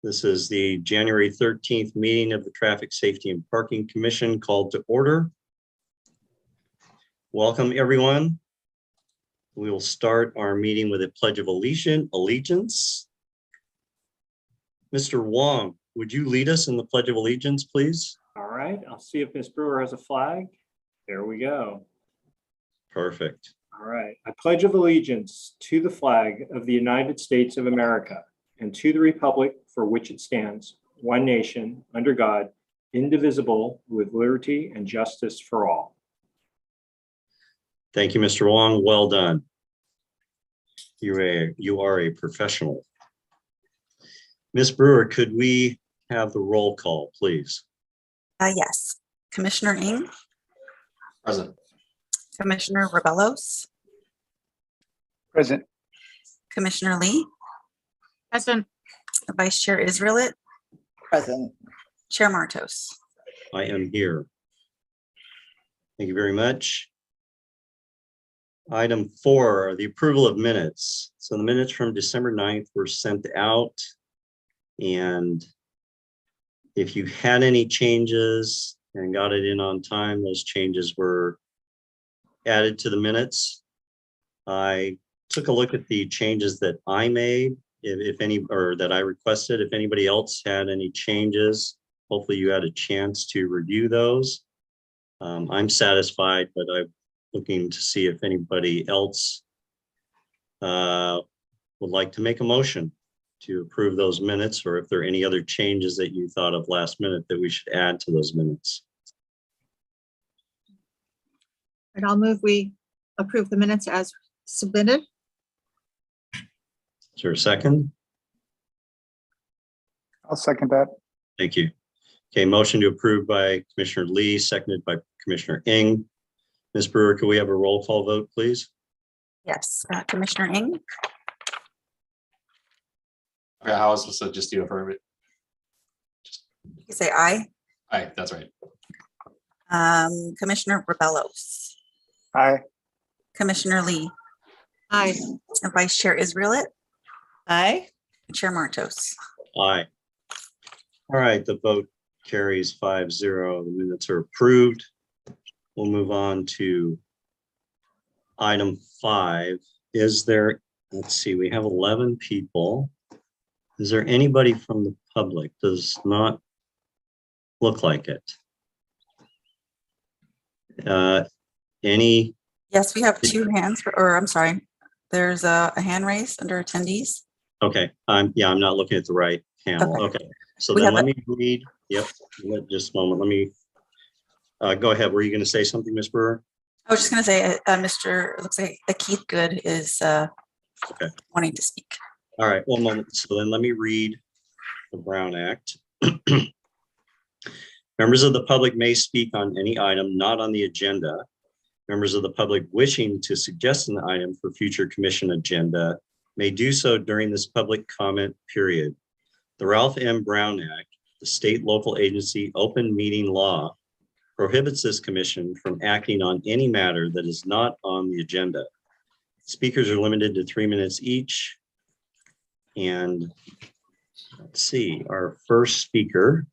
This is the January 13th meeting of the Traffic Safety and Parking Commission called to order. Welcome, everyone. We will start our meeting with a Pledge of Allegiance. Mr. Wong, would you lead us in the Pledge of Allegiance, please? All right, I'll see if Ms. Brewer has a flag. There we go. Perfect. All right, I pledge of allegiance to the flag of the United States of America and to the republic for which it stands, one nation, under God, indivisible, with liberty and justice for all. Thank you, Mr. Wong. Well done. You are a professional. Ms. Brewer, could we have the roll call, please? Yes. Commissioner Ng. Present. Commissioner Rebellos. Present. Commissioner Lee. Present. Vice Chair Israelit. Present. Chair Martos. I am here. Thank you very much. Item 4, the approval of minutes. So the minutes from December 9th were sent out. And if you had any changes and got it in on time, those changes were added to the minutes. I took a look at the changes that I made, if any, or that I requested. If anybody else had any changes, hopefully you had a chance to review those. I'm satisfied, but I'm looking to see if anybody else would like to make a motion to approve those minutes, or if there are any other changes that you thought of last minute that we should add to those minutes. And I'll move we approve the minutes as submitted. Is there a second? I'll second that. Thank you. Okay, motion to approve by Commissioner Lee, seconded by Commissioner Ng. Ms. Brewer, could we have a roll call vote, please? Yes. Commissioner Ng. Okay, how was supposed to just do affirmative? You can say aye. Aye, that's right. Commissioner Rebellos. Aye. Commissioner Lee. Aye. And Vice Chair Israelit. Aye. Chair Martos. Aye. All right, the vote carries 5-0. The minutes are approved. We'll move on to item 5. Is there, let's see, we have 11 people. Is there anybody from the public? Does not look like it. Any? Yes, we have 2 hands, or I'm sorry. There's a hand raised under attendees. Okay, I'm not looking at the right panel. Okay, so We then have let me read. Yep, just a moment. Let me go ahead. Were you going to say something, Ms. Brewer? I was just going to say, it looks like Keith Good is Okay. wanting to speak. All right, one moment. So then let me read the Brown Act. Members of the public may speak on any item not on the agenda. Members of the public wishing to suggest an item for future commission agenda may do so during this public comment period. The Ralph M. Brown Act, the state local agency open meeting law, prohibits this commission from acting on any matter that is not on the agenda. Speakers are limited to 3 minutes each. And let's see, our first speaker,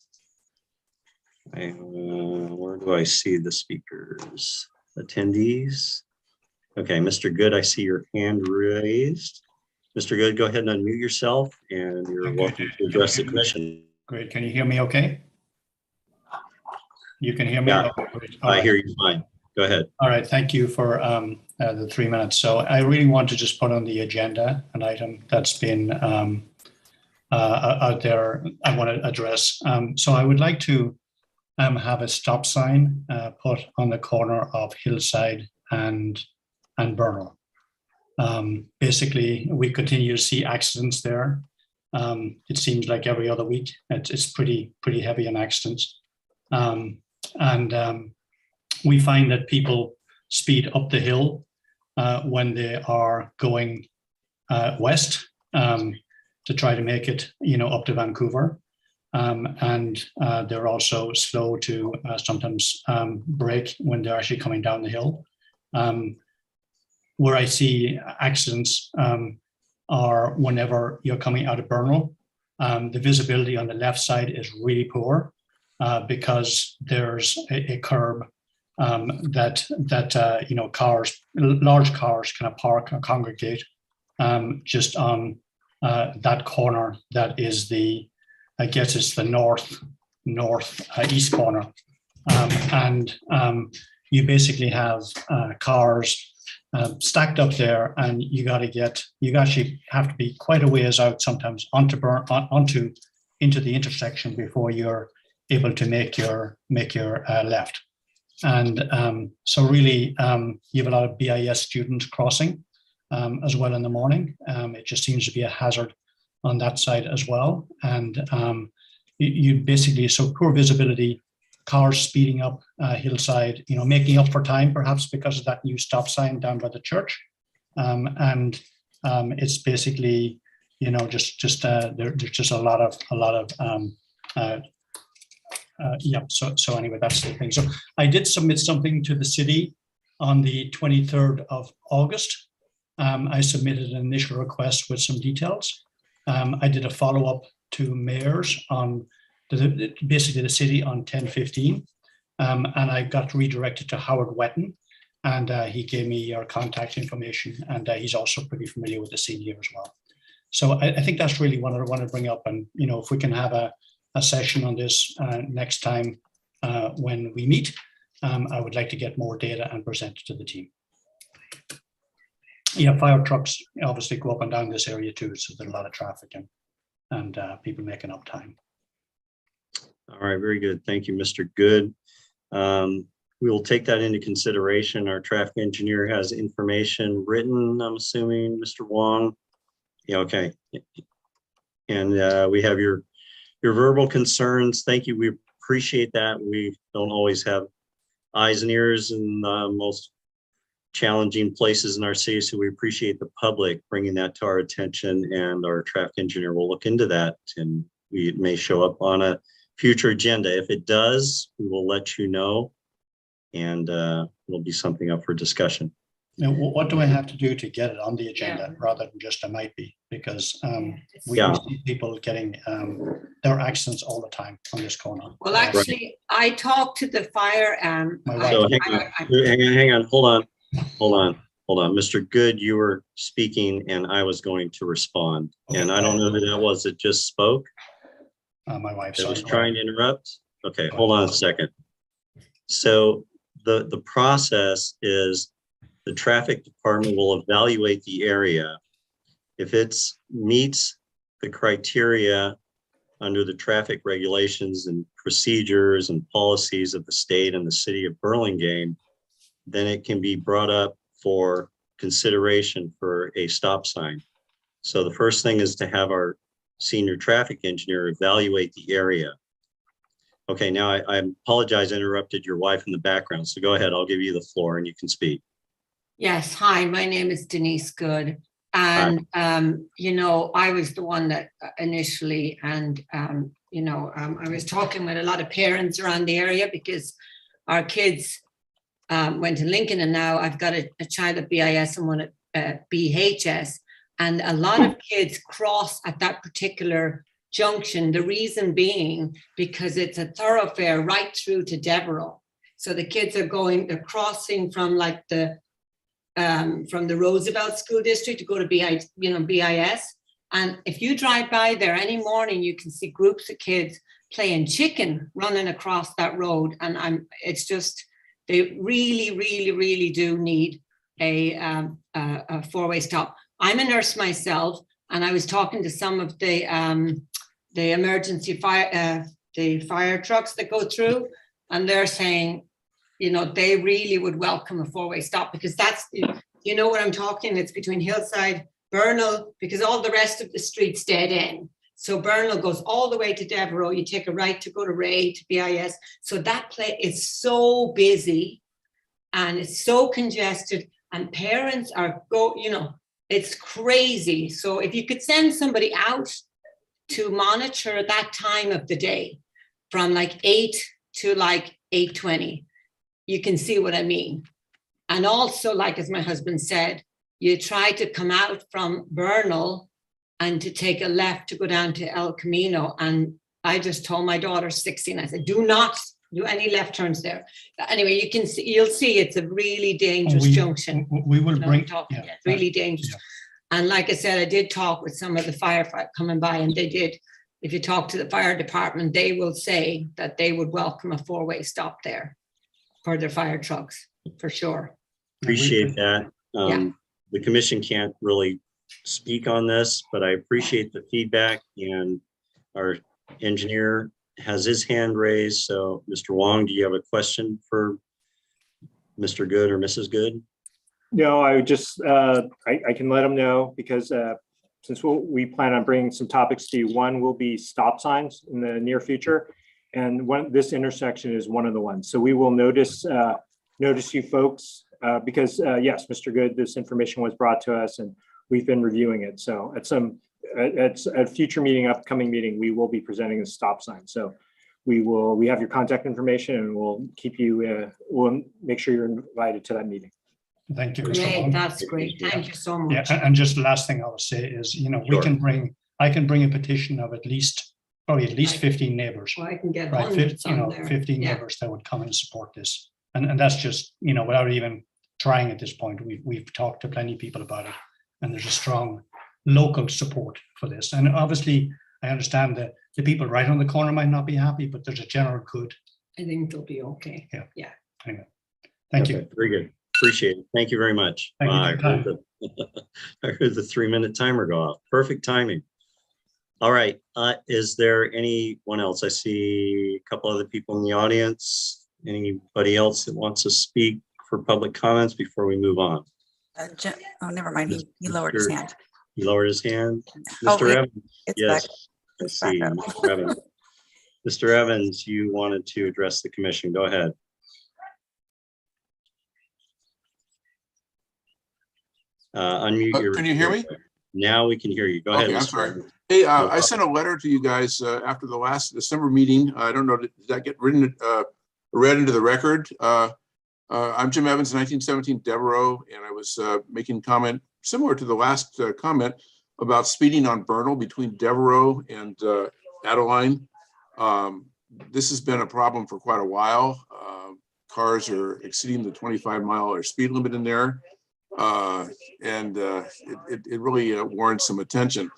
where do I see the speakers? Attendees. Okay, Mr. Good, I see your hand raised. Mr. Good, go ahead and unmute yourself, and you're welcome to address the commission. Great. Can you hear me okay? You can hear me? Yeah, okay, great. I hear you fine. Go ahead. All right. Thank you for the 3 minutes. So I really want to just put on the agenda an item that's been out there I want to address. So I would like to have a stop sign put on the corner of Hillside and Bernal. Basically, we continue to see accidents there. It seems like every other week. It's pretty heavy on accidents. We find that people speed up the hill when they are going west to try to make it, up to Vancouver. They're also slow to sometimes brake when they're actually coming down the hill. Where I see accidents are whenever you're coming out of Bernal the visibility on the left side is really poor because there's a curb that large cars kind of park or congregate just on that corner. That is I guess it's the northeast corner, and you basically have cars stacked up there, and you actually have to be quite a ways out sometimes into the intersection before you're able to make your left. And so really you have a lot of BIS students crossing as well in the morning. It just seems to be a hazard on that side as well. And you basically, so poor visibility, cars speeding up hillside, making up for time perhaps because of that new stop sign down by the church. And it's basically, there's just a lot of so anyway, that's the thing. So I did submit something to the city on the 23rd of August. I submitted an initial request with some details. I did a follow-up to mayors on basically the city on 10/15, and I got redirected to Howard Wetton, and he gave me your contact information, and he's also pretty familiar with the scene here as well. So I think that's really what I want to bring up, and if we can have a session on this next time when we meet, I would like to get more data and present it to the team. Yeah, fire trucks obviously go up and down this area too, so there's a lot of traffic and people making up time. All right, very good. Thank you, Mr. Good. We will take that into consideration. Our traffic engineer has information written, I'm assuming, Mr. Wong. Yeah, okay. And we have your verbal concerns. Thank you. We appreciate that. We don't always have eyes and ears in the most challenging places in our city, so we appreciate the public bringing that to our attention, and our traffic engineer will look into that, and it may show up on a future agenda. If it does, we will let you know, and it'll be something up for discussion. Now, what do I have to do to get it on the agenda rather than just a might be? Because we see people getting there are accidents all the time on this corner. Well, actually, I talked to the fire. So hang on, hold on. Mr. Good, you were speaking and I was going to respond. Okay. And I don't know who that was that just spoke. My wife. I was trying to interrupt. Okay, hold on a second. So the process is the traffic department will evaluate the area. If it meets the criteria under the traffic regulations and procedures and policies of the state and the city of Burlingame, then it can be brought up for consideration for a stop sign. So the first thing is to have our senior traffic engineer evaluate the area. Okay, now I apologize, I interrupted your wife in the background. So go ahead, I'll give you the floor and you can speak. Yes, hi, my name is Denise Good. And, I was the one that initially, and, I was talking with a lot of parents around the area because our kids went to Lincoln, and now I've got a child at BIS and one at BHS. And a lot of kids cross at that particular junction, the reason being because it's a thoroughfare right through to Devereux. So the kids are they're crossing from like from the Roosevelt School District to go to BIS. And if you drive by there any morning, you can see groups of kids playing chicken running across that road. And it's just, they really, really, really do need a four-way stop. I'm a nurse myself, and I was talking to some of the emergency fire, the fire trucks that go through, and they're saying, they really would welcome a four-way stop, because that's, what I'm talking, it's between Hillside, Bernal, because all the rest of the street's dead end. So Bernal goes all the way to Devereux, you take a right to go to Ray, to BIS. So that place is so busy and it's so congested, and parents are it's crazy. So if you could send somebody out to monitor that time of the day from like 8 to like 8:20, you can see what I mean. And also, like as my husband said, you try to come out from Bernal and to take a left to go down to El Camino. And I just told my daughter 16, I said, do not do any left turns there. Anyway, you can see, you'll see it's a really dangerous junction. We will You know, bring, yeah, really dangerous. yeah. And like I said, I did talk with some of the firefighters coming by, and they did. If you talk to the fire department, they will say that they would welcome a 4-way stop there for their fire trucks, for sure. Appreciate that. The commission can't really speak on this, but I appreciate the feedback, and our engineer has his hand raised. So Mr. Wong, do you have a question for Mr. Good or Mrs. Good? No, I would just, I can let them know, because since we plan on bringing some topics to you, one will be stop signs in the near future. And this intersection is one of the ones. So we will notice you folks, because yes, Mr. Good, this information was brought to us and we've been reviewing it. So at a future meeting, upcoming meeting, we will be presenting a stop sign. So we have your contact information, and we'll keep you, we'll make sure you're invited to that meeting. Thank you, Mr. Great, Wong. that's great. Thank you so much. Yeah, and just the last thing I would say is, you know, Sure. I can bring a petition of probably at least 15 neighbors, Well, I can get right? hundreds on there. 15 Yeah. neighbors that would come and support this. And that's just, you know, without even trying at this point. We've talked to plenty of people about it, and there's a strong local support for this. And obviously, I understand that the people right on the corner might not be happy, but there's a general good. I think they'll be okay. Anyway, thank you. Okay, very good. Appreciate it. Thank you very much. Thank you for I your time. heard the 3-minute timer go off. Perfect timing. All right. Is there anyone else? I see a couple other people in the audience. Anybody else that wants to speak for public comments before we move on? Oh, never mind. He lowered his hand. He lowered his hand. Oh, Mr. Evans, It's yes. back. I It's back see. up. Mr. Evans. Mr. Evans, you wanted to address the commission. Go ahead. Unmute your. Can you hear me? Now we can hear you. Go ahead. Okay, I'm Mr. sorry. Evans. Hey, No I problem. sent a letter to you guys after the last December meeting. I don't know, did that get read into the record? I'm Jim Evans, 1917 Devereaux, and I was making comment similar to the last comment about speeding on Bernal between Devereaux and Adeline. This has been a problem for quite a while. Cars are exceeding the 25-mile speed limit in there. And it really warrants some attention.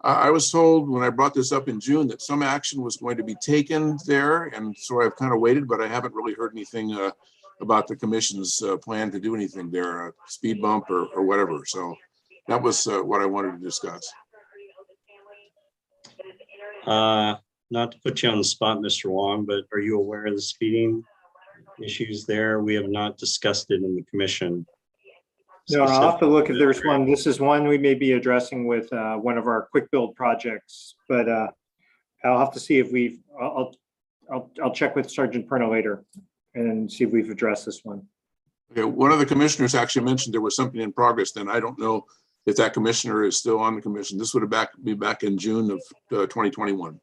I was told when I brought this up in June that some action was going to be taken there, and so I've kind of waited, but I haven't really heard anything about the commission's plan to do anything there, a speed bump or whatever. So that was what I wanted to discuss. Not to put you on the spot, Mr. Wong, but are you aware of the speeding issues there? We have not discussed it in the commission. No, I'll have to look if there's one. This is one we may be addressing with one of our quick build projects, but I'll have to see if I'll check with Sergeant Perna later and see if we've addressed this one. Okay, one of the commissioners actually mentioned there was something in progress. Then I don't know if that commissioner is still on the commission. This would be back in June of 2021.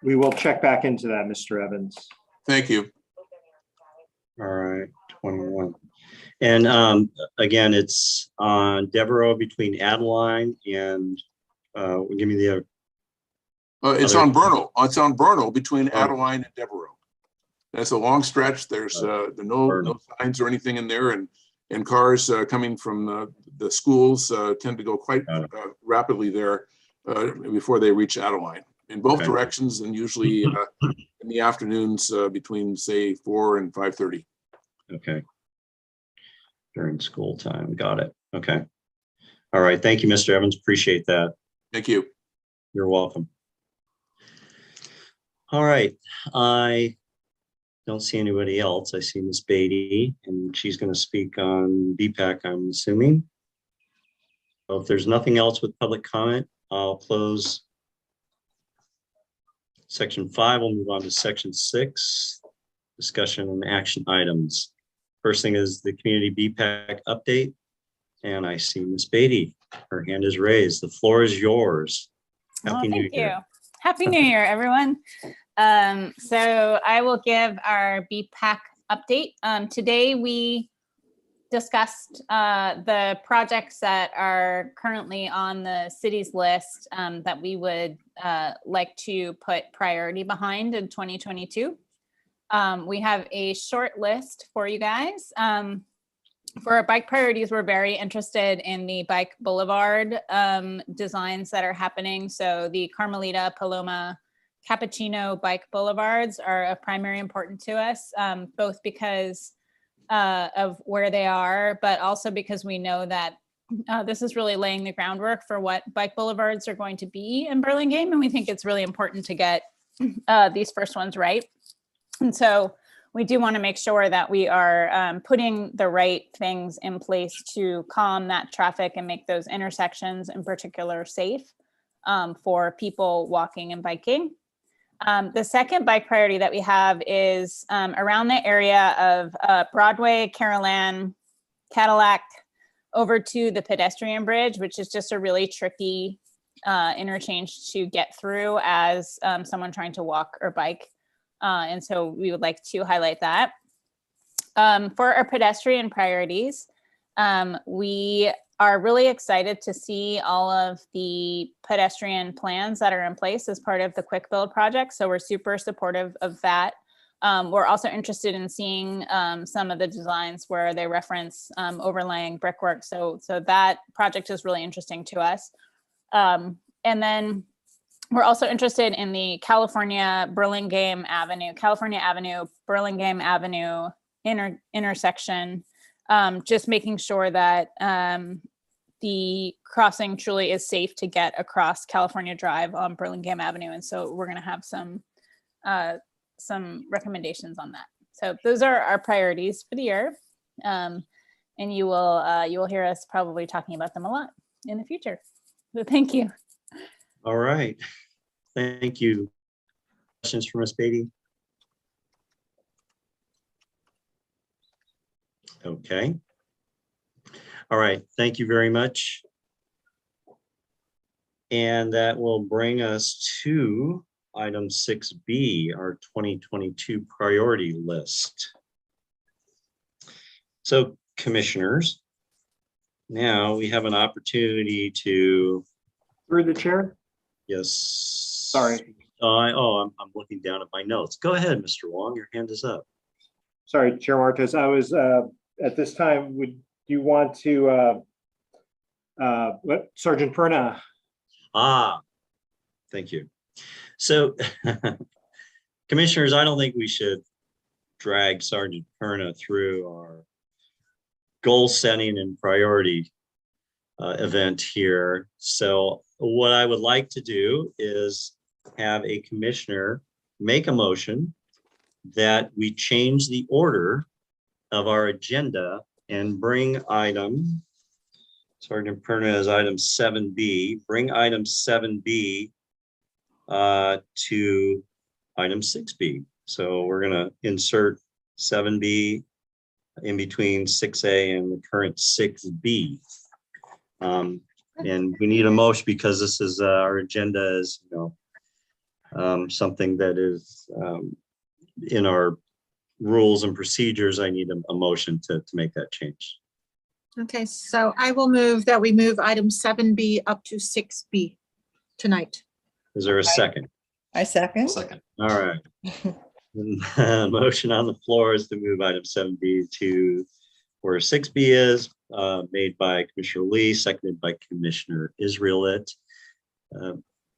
We will check back into that, Mr. Evans. Thank you. All right, 21. And again, it's on Devereaux between Adeline and give me the It's Other- on Bernal. It's on Bernal between Oh. Adeline and Devereaux. That's a long stretch. There's no Bernal. signs or anything in there, and cars coming from the schools tend to go quite Got it. rapidly there before they reach Adeline in both Okay. directions, and usually in the afternoons between say 4 and 5:30. Okay. During school time. Got it. Okay. All right. Thank you, Mr. Evans. Appreciate that. Thank you. You're welcome. All right. I don't see anybody else. I see Miss Beatty, and she's going to speak on BPAC, I'm assuming. So if there's nothing else with public comment, I'll close section 5. We'll move on to section 6, discussion and action items. First thing is the community BPAC update. And I see Miss Beatty, her hand is raised. The floor is yours. Happy New Thank Year. you. Happy New Year, everyone. So I will give our BPAC update. Today we discussed the projects that are currently on the city's list that we would like to put priority behind in 2022. We have a short list for you guys. For our bike priorities, we're very interested in the bike boulevard designs that are happening. So the Carmelita, Paloma, Cappuccino bike boulevards are of primary importance to us, both because of where they are, but also because we know that this is really laying the groundwork for what bike boulevards are going to be in Burlingame. And we think it's really important to get these first ones right. And so we do want to make sure that we are putting the right things in place to calm that traffic and make those intersections in particular safe for people walking and biking. The second bike priority that we have is around the area of Broadway, Carolan, Cadillac, over to the pedestrian bridge, which is just a really tricky interchange to get through as someone trying to walk or bike. And so we would like to highlight that. For our pedestrian priorities, we are really excited to see all of the pedestrian plans that are in place as part of the Quick Build project. So we're super supportive of that. We're also interested in seeing some of the designs where they reference overlaying brickwork. So that project is really interesting to us. And then we're also interested in the California Burlingame Avenue, Burlingame Avenue intersection, just making sure that the crossing truly is safe to get across California Drive on Burlingame Avenue. And so we're going to have some recommendations on that. So those are our priorities for the year. And you will hear us probably talking about them a lot in the future. So thank you. All right. Thank you. Questions for Ms. Beatty? Okay. All right. Thank you very much. And that will bring us to item 6B, our 2022 priority list. So, commissioners, now we have an opportunity to. Through the chair? Yes. Sorry. I'm looking down at my notes. Go ahead, Mr. Wong. Your hand is up. Sorry, Chair Martos. I was at this time, would you want to let Sergeant Perna? Thank you. So, commissioners, I don't think we should drag Sergeant Perna through our goal setting and priority event here. So what I would like to do is have a commissioner make a motion that we change the order of our agenda and bring item, Sergeant Perna is item 7B, bring item 7B to item 6B. So we're going to insert 7B in between 6A and the current 6B. And we need a motion because this is our agenda is, something that is in our rules and procedures. I need a motion to make that change. Okay, so I will move that we move item 7B up to 6B tonight. Is there a second? I second. Second. All right. Motion on the floor is to move item 7B to where 6B is, made by Commissioner Lee, seconded by Commissioner Israelit.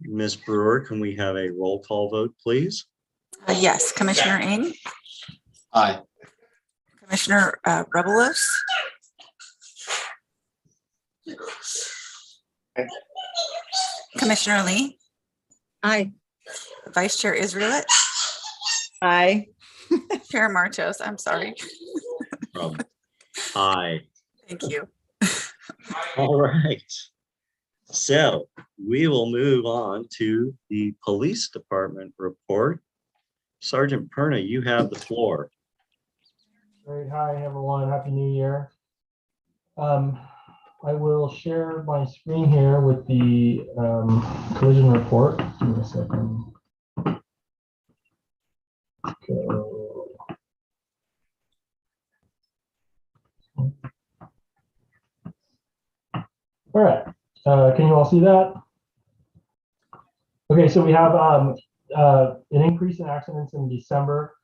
Ms. Brewer, can we have a roll call vote, please? Yes, Commissioner Ng, Aye. Commissioner Rebelos. Commissioner Lee, Aye. Vice Chair Israelit, Aye. Chair Martos, I'm sorry. Aye. Thank you. All right. So we will move on to the police department report. Sergeant Perna, you have the floor. Great. Hi, everyone. Happy New Year. I will share my screen here with the collision report. Give me a second. All right, can you all see that? Okay, so we have an increase in accidents in December.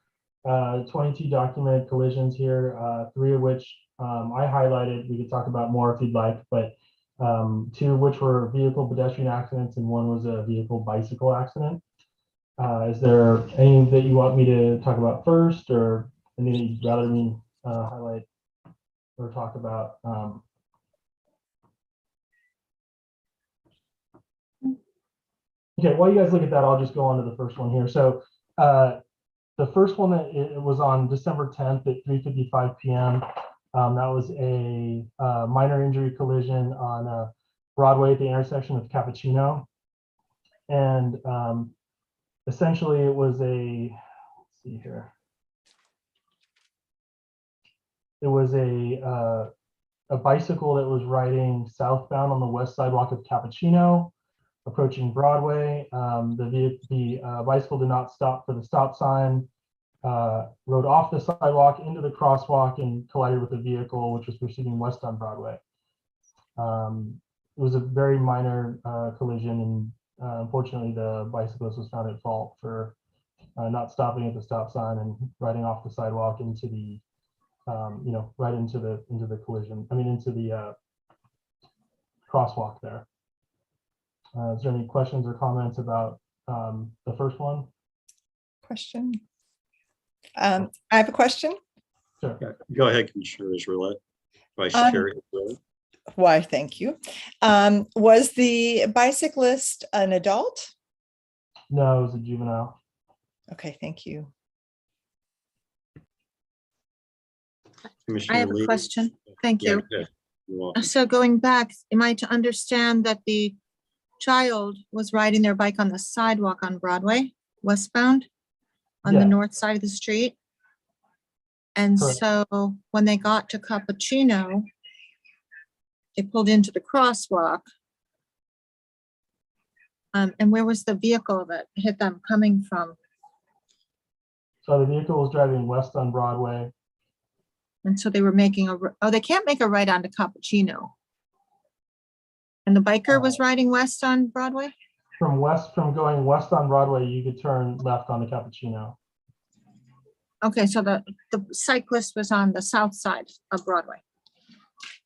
22 documented collisions here, 3 of which I highlighted. We could talk about more if you'd like, but 2 of which were vehicle pedestrian accidents and 1 was a vehicle bicycle accident. Is there any that you want me to talk about first, or any that you'd rather me highlight or talk about? Okay, while you guys look at that, I'll just go on to the first one here. So the first one that it was on December 10th at 3:55 p.m. That was a minor injury collision on Broadway at the intersection of Cappuccino. And essentially it was let's see here. It was a bicycle that was riding southbound on the west sidewalk of Cappuccino, approaching Broadway. The bicycle did not stop for the stop sign, rode off the sidewalk into the crosswalk and collided with a vehicle which was proceeding west on Broadway. It was a very minor collision, and unfortunately the bicyclist was found at fault for not stopping at the stop sign and riding off the sidewalk into the right into the collision, into the crosswalk there. Is there any questions or comments about the first one? Question. I have a question. Sure. Yeah, go ahead, Commissioner Israelite. Vice Chair Israelite. Why, thank you. Was the bicyclist an adult? No, it was a juvenile. Okay, thank you. Commissioner I have a Lee. question. Thank Yeah, you. go ahead. You're welcome. So going back, am I to understand that the child was riding their bike on the sidewalk on Broadway, westbound, on the Yeah. north side of the street? And Correct. so when they got to Cappuccino, they pulled into the crosswalk. And where was the vehicle that hit them coming from? So the vehicle was driving west on Broadway. And so they were making they can't make a right onto Cappuccino. And the biker was riding west on Broadway? From going west on Broadway, you could turn left on the Cappuccino. Okay, so the cyclist was on the south side of Broadway.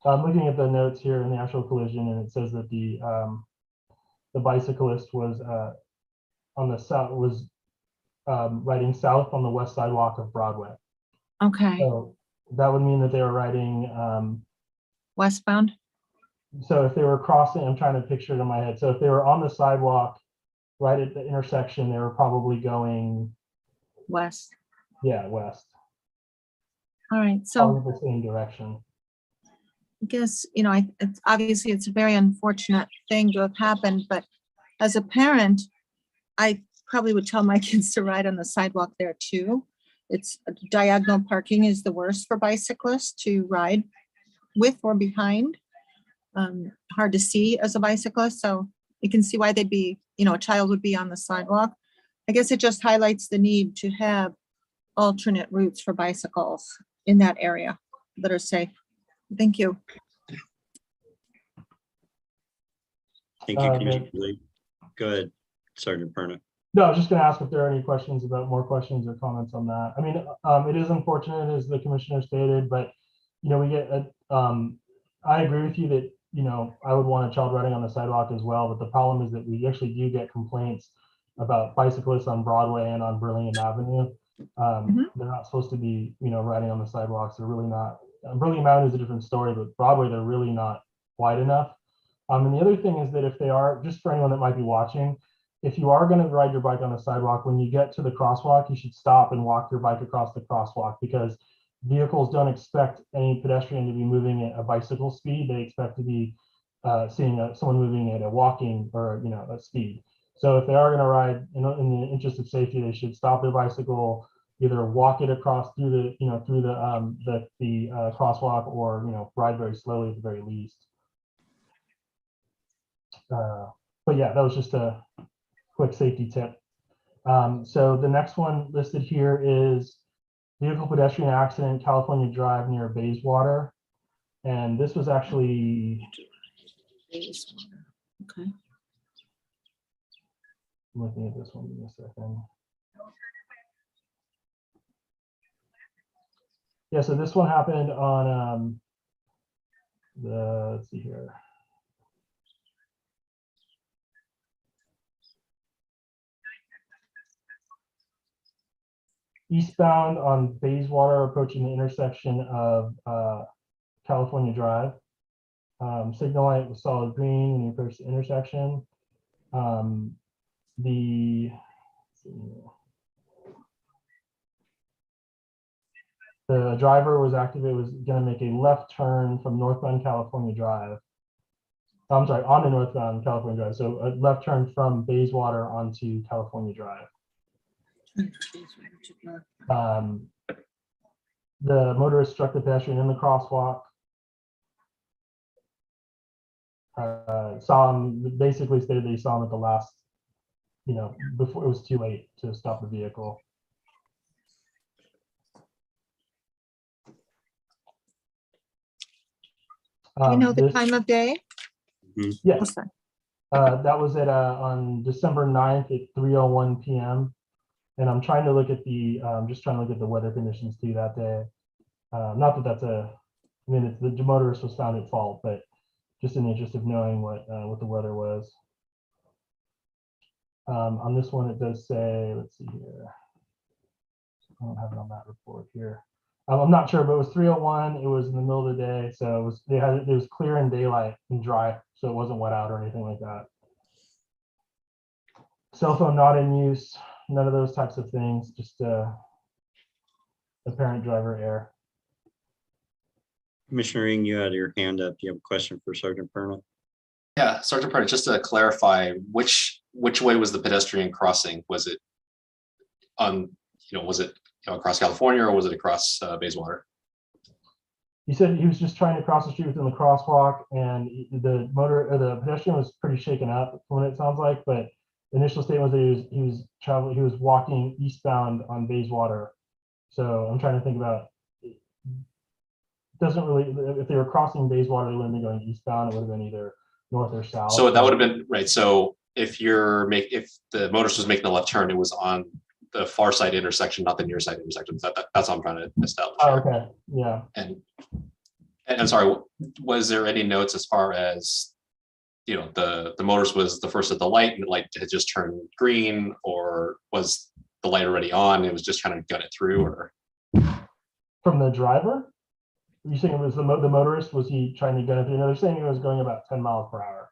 I'm looking at the notes here in the actual collision, and it says that the bicyclist was on the south, riding south on the west sidewalk of Broadway. Okay, So that would mean that they were riding. westbound? So if they were crossing, I'm trying to picture it in my head. So if they were on the sidewalk right at the intersection, they were probably going, West. yeah, west. All right, so Probably the same direction. I guess, it's obviously it's a very unfortunate thing to have happened, but as a parent, I probably would tell my kids to ride on the sidewalk there too. It's diagonal parking is the worst for bicyclists to ride with or behind. Hard to see as a bicyclist, so you can see why they'd be, a child would be on the sidewalk. I guess it just highlights the need to have alternate routes for bicycles in that area that are safe. Thank you. Thank you, Okay. Commissioner Lee. Go ahead, Sergeant Perna. No, I was just going to ask if there are any questions more questions or comments on that. It is unfortunate, as the commissioner stated, but we get. I agree with you that I would want a child riding on the sidewalk as well. But the problem is that we actually do get complaints about bicyclists on Broadway and on Burlingame Avenue. They're not supposed to be, riding on the sidewalks. They're really not. Burlingame Avenue is a different story, but Broadway, they're really not wide enough. And the other thing is that if they are, just for anyone that might be watching, if you are going to ride your bike on the sidewalk, when you get to the crosswalk, you should stop and walk your bike across the crosswalk, because vehicles don't expect any pedestrian to be moving at a bicycle speed. They expect to be seeing someone moving at a walking or a speed. So if they are going to ride, in the interest of safety, they should stop their bicycle, either walk it across through the crosswalk, or ride very slowly at the very least. But yeah, that was just a quick safety tip. So the next one listed here is vehicle pedestrian accident, California Drive near Bayswater. And this was actually Okay. I'm looking at this one in a second. Yeah, so this one happened on let's see here. Eastbound on Bayswater, approaching the intersection of California Drive. Signal light was solid green when you approach the intersection. The driver was activated, was going to make a left turn from northbound California Drive. I'm sorry, onto northbound California Drive. So a left turn from Bayswater onto California Drive. The motorist struck the pedestrian in the crosswalk. Saw him, basically stated that he saw him at the last, before it was too late to stop the vehicle. Do you know the This- time of day? Yeah, Oh, sorry. that was at on December 9th at 3:01 p.m. And I'm trying to look at the, just trying to look at the weather conditions too that day. Not that that's the motorist was found at fault, but just in the interest of knowing what the weather was. On this one, it does say, let's see here. I don't have it on that report here. I'm not sure, but it was 3:01. It was in the middle of the day, so it was clear in daylight and dry, so it wasn't wet out or anything like that. Cell phone not in use, none of those types of things, just apparent driver error. Commissioner Ing, you had your hand up. You have a question for Sergeant Perna? Yeah, Sergeant Purdy, just to clarify, which way was the pedestrian crossing? Was it across California, or was it across Bayswater? He said he was just trying to cross the street within the crosswalk, and the pedestrian was pretty shaken up from what it sounds like. But the initial statement was that he was walking eastbound on Bayswater. So I'm trying to think about. Doesn't really, if they were crossing Bayswater, they wouldn't be going eastbound. It would have been either north or south. So that would have been right. So if the motorist was making the left turn, it was on the far side intersection, not the near side intersection. That's what I'm trying to establish. Oh, okay. Yeah. And I'm sorry, was there any notes as far as, the motorist was the first at the light and the light had just turned green, or was the light already on? It was just trying to gut it through, or? From the driver? You saying it was the motorist? Was he trying to get it through? No, they're saying he was going about 10 miles per hour.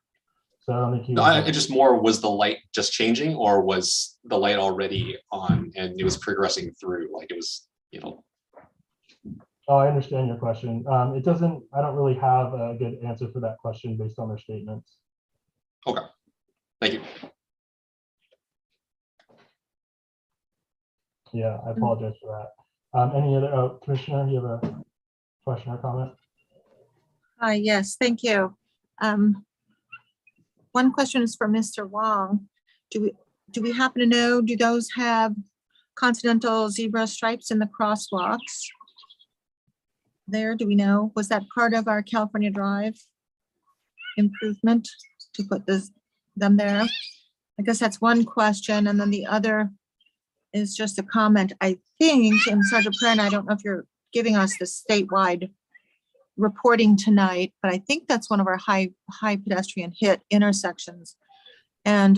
So I don't think he was. It just more, was the light just changing, or was the light already on and it was progressing through, like it was, Oh, I understand your question. I don't really have a good answer for that question based on their statements. Okay, thank you. Yeah, I apologize for that. Any other, Commissioner, you have a question or comment? Yes, thank you. One question is for Mr. Wong. Do we happen to know, do those have continental zebra stripes in the crosswalks? There, do we know? Was that part of our California Drive improvement to put them there? I guess that's one question. And then the other is just a comment. I think, and Sergeant Perrin, I don't know if you're giving us the statewide reporting tonight, but I think that's one of our high pedestrian hit intersections. And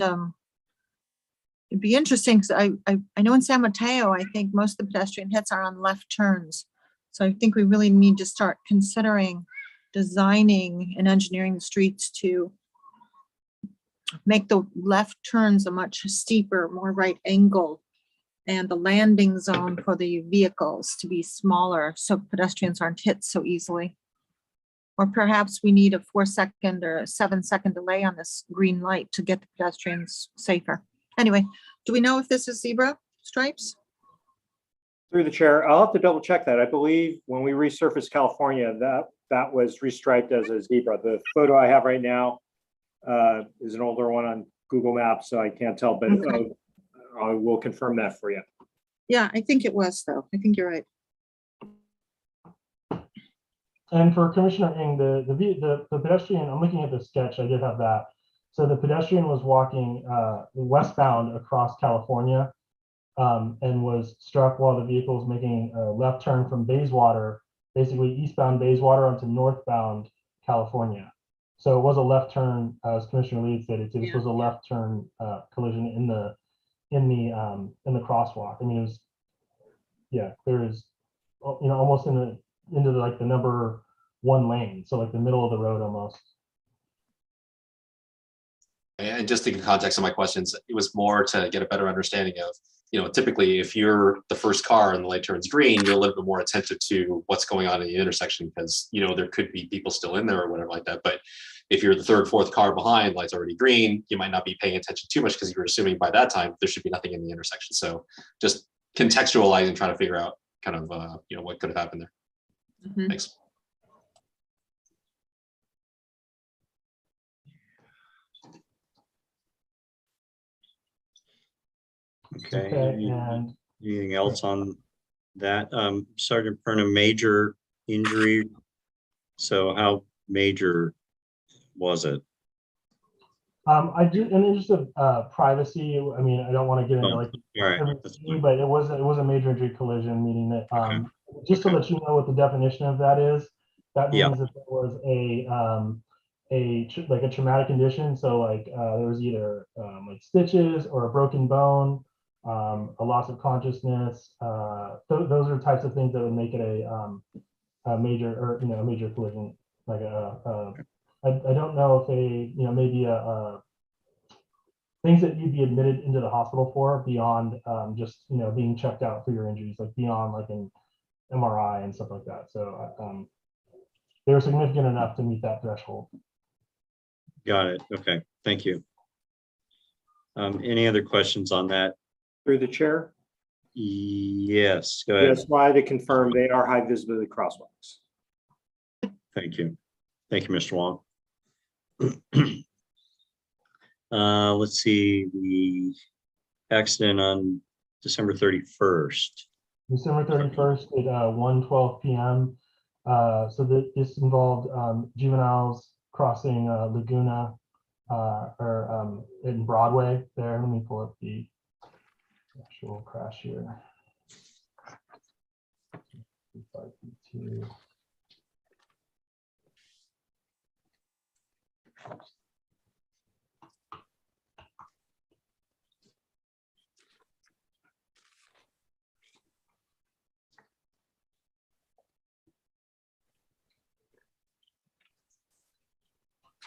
it'd be interesting because I know in San Mateo, I think most of the pedestrian hits are on left turns. So I think we really need to start considering designing and engineering the streets to make the left turns a much steeper, more right angle, and the landing zone for the vehicles to be smaller so pedestrians aren't hit so easily. Or perhaps we need a 4-second or a 7-second delay on this green light to get the pedestrians safer. Anyway, do we know if this is zebra stripes? Through the chair, I'll have to double check that. I believe when we resurfaced California, that was restriped as a zebra. The photo I have right now is an older one on Google Maps, so I can't tell, but Okay. I will confirm that for you. Yeah, I think it was though. I think you're right. And for Commissioner Ing, the pedestrian, I'm looking at the sketch, I did have that. So the pedestrian was walking westbound across California and was struck while the vehicle was making a left turn from Bayswater, basically eastbound Bayswater onto northbound California. So it was a left turn, as Commissioner Lee stated, so this was a left turn collision in the crosswalk. I mean, it was, yeah, there is, you know, almost into like the number 1 lane, so like the middle of the road almost. And just to give context of my questions, it was more to get a better understanding of, you know, typically if you're the first car and the light turns green, you're a little bit more attentive to what's going on in the intersection because, you know, there could be people still in there or whatever like that. But if you're the third, fourth car behind, light's already green, you might not be paying attention too much because you're assuming by that time there should be nothing in the intersection. So just contextualizing, trying to figure out kind of, you know, what could have happened there. Mhm. Thanks. Okay. Okay, and Anything else on that? Sergeant Perna, major injury. So how major was it? I do, in the interest of privacy, I mean, I don't want to get into like All right. everything, but it was a major injury collision, meaning that just so that you know what the definition of that is, that means that there was like a traumatic condition. So like there was either like stitches or a broken bone, a loss of consciousness. Those are types of things that would make it a major, or you know, a major collision. Like I don't know if maybe things that you'd be admitted into the hospital for beyond just, you know, being checked out for your injuries, like beyond like an MRI and stuff like that. So they were significant enough to meet that threshold. Got it. Okay. Thank you. Any other questions on that? Through the chair, Yes, go ahead. that's why to confirm they are high visibility crosswalks. Thank you. Thank you, Mr. Wong. Let's see, the accident on December 31st. December 31st at 1:12 p.m. So this involved juveniles crossing Laguna or in Broadway there. Let me pull up the actual crash here.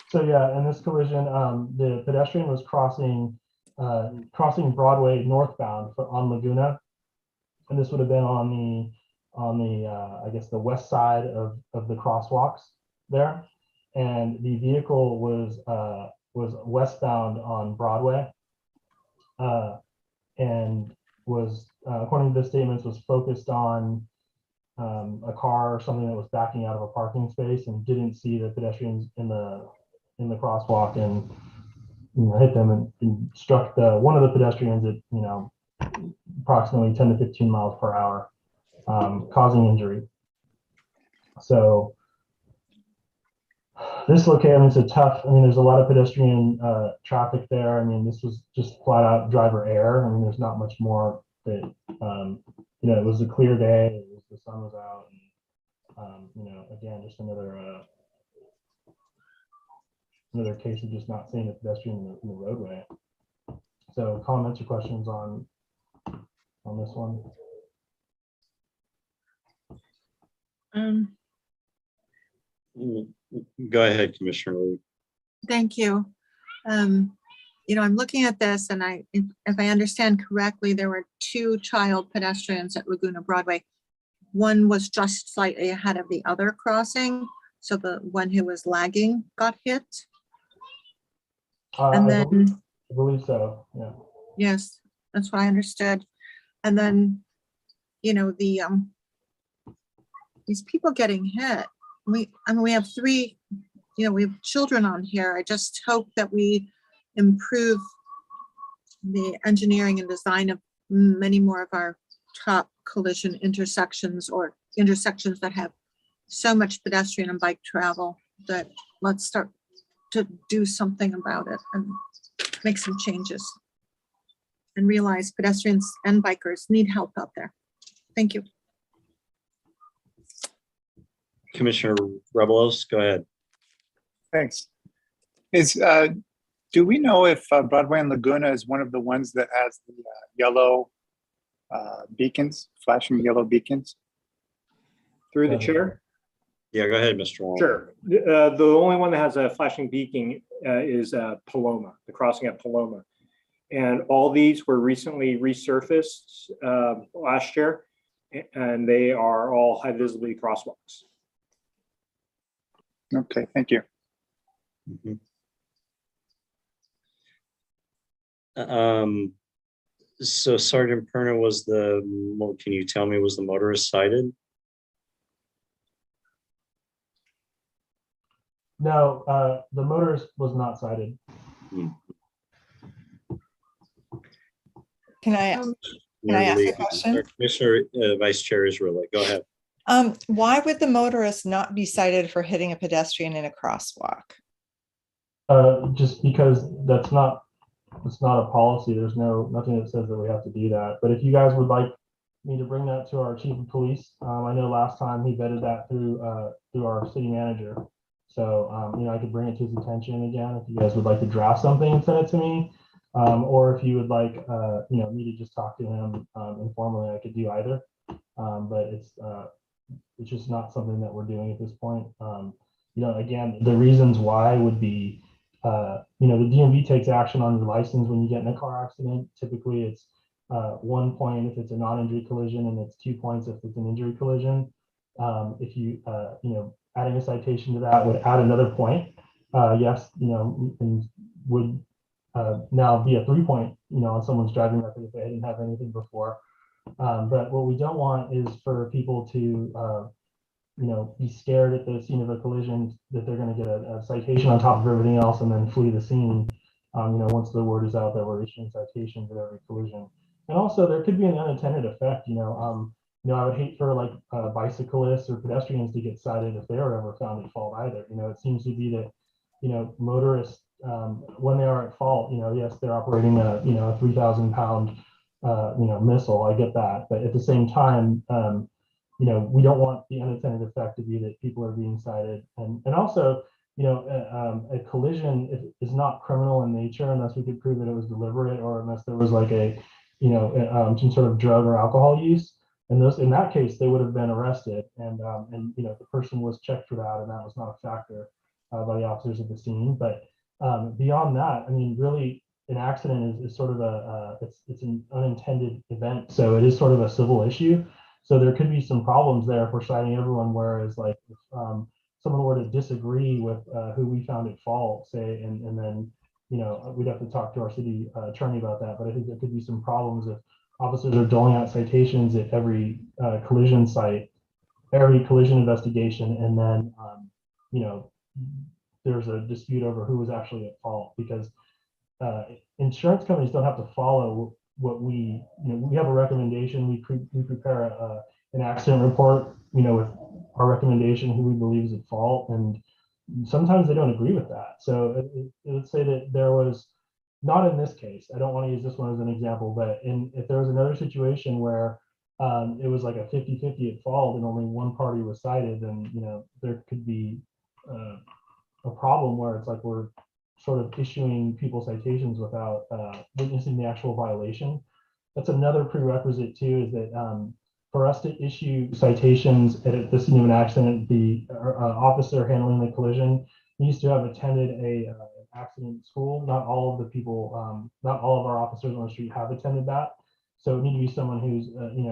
So yeah, in this collision, the pedestrian was crossing Broadway northbound on Laguna, and this would have been on the I guess the west side of the crosswalks there, and the vehicle was westbound on Broadway, and was according to the statements was focused on a car or something that was backing out of a parking space and didn't see the pedestrians in the crosswalk and, you know, hit them and struck one of the pedestrians at, you know, approximately 10 to 15 miles per hour, causing injury. So this location is there's a lot of pedestrian traffic there. I mean, this was just flat out driver error. I mean, there's not much more that, you know, it was a clear day, the sun was out, and, you know, again, just another case of just not seeing the pedestrian in the roadway. So comments or questions on this one? Go ahead, Commissioner Lee. Thank you. You know, I'm looking at this, and if I understand correctly, there were 2 child pedestrians at Laguna Broadway. One was just slightly ahead of the other crossing, so the one who was lagging got hit. And I then, believe so, yeah. yes, that's what I understood. And then, you know, these people getting hit. We have 3, you know, we have children on here. I just hope that we improve the engineering and design of many more of our top collision intersections, or intersections that have so much pedestrian and bike travel that let's start to do something about it and make some changes. And realize pedestrians and bikers need help out there. Thank you. Commissioner Rebelos, go ahead. Thanks. Do we know if Broadway and Laguna is one of the ones that has the yellow beacons, flashing yellow beacons? Through the chair? Yeah, go ahead, Mr. Wong. Sure. The only one that has a flashing beacon is Paloma, the crossing at Paloma. And all these were recently resurfaced last year, and they are all high visibility crosswalks. Okay, thank you. So Sergeant Perna was can you tell me, was the motorist cited? No, the motorist was not cited. Can I ask a question? Commissioner Vice Chair Israeli, go ahead. Why would the motorist not be cited for hitting a pedestrian in a crosswalk? Just because it's not a policy. There's nothing that says that we have to do that. But if you guys would like me to bring that to our chief of police, I know last time he vetted that through our city manager. So I could bring it to his attention again if you guys would like to draft something and send it to me, or if you would like me to just talk to him informally, I could do either. But it's just not something that we're doing at this point. Again, the reasons why would be, the DMV takes action on your license when you get in a car accident. Typically, it's 1 point if it's a non-injury collision, and it's 2 points if it's an injury collision. If you, adding a citation to that would add another point. Yes, and would now be a 3 point, on someone's driving record if they didn't have anything before. But what we don't want is for people to, be scared at the scene of a collision that they're going to get a citation on top of everything else and then flee the scene. Once the word is out that we're issuing citations at every collision. And also there could be an unintended effect. I would hate for bicyclists or pedestrians to get cited if they are ever found at fault either. It seems to be that, motorists, when they are at fault, yes, they're operating a 3,000 pound, missile. I get that. But at the same time, we don't want the unintended effect to be that people are being cited. And also, a collision is not criminal in nature unless we could prove that it was deliberate or unless there was some sort of drug or alcohol use. And in that case, they would have been arrested, and the person was checked for that, and that was not a factor by the officers at the scene. But beyond that, really, an accident is sort of it's an unintended event, so it is sort of a civil issue. So there could be some problems there if we're citing everyone. Whereas, if someone were to disagree with who we found at fault, say, and then we'd have to talk to our city attorney about that. But I think there could be some problems if officers are doling out citations at every collision site, every collision investigation, and then there's a dispute over who was actually at fault, because insurance companies don't have to follow what we have a recommendation. We prepare an accident report, with our recommendation who we believe is at fault, and sometimes they don't agree with that. So let's say that there was, not in this case, I don't want to use this one as an example, but if there was another situation where it was like a 50-50 at fault and only one party was cited, then there could be a problem where it's like we're sort of issuing people citations without witnessing the actual violation. That's another prerequisite too, is that for us to issue citations at the scene of an accident, the officer handling the collision needs to have attended a accident school. Not all of the people, not all of our officers on the street have attended that. So it needs to be someone who's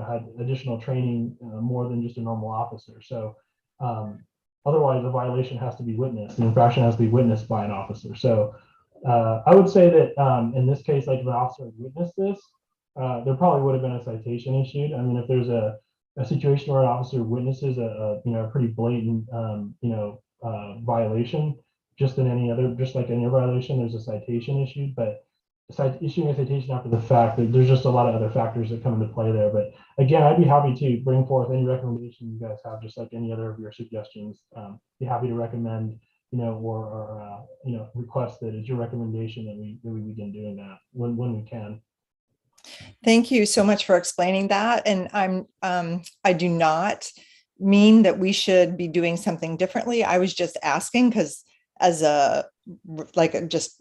had additional training more than just a normal officer. So otherwise, a violation has to be witnessed. An infraction has to be witnessed by an officer. So I would say that in this case, if an officer had witnessed this, there probably would have been a citation issued. If there's a situation where an officer witnesses a pretty blatant violation, just like any other violation, there's a citation issued. But issuing a citation after the fact, there's just a lot of other factors that come into play there. But again, I'd be happy to bring forth any recommendation you guys have, just like any other of your suggestions. Be happy to recommend, or request that it's your recommendation that we begin doing that when we can. Thank you so much for explaining that. And I do not mean that we should be doing something differently. I was just asking because as a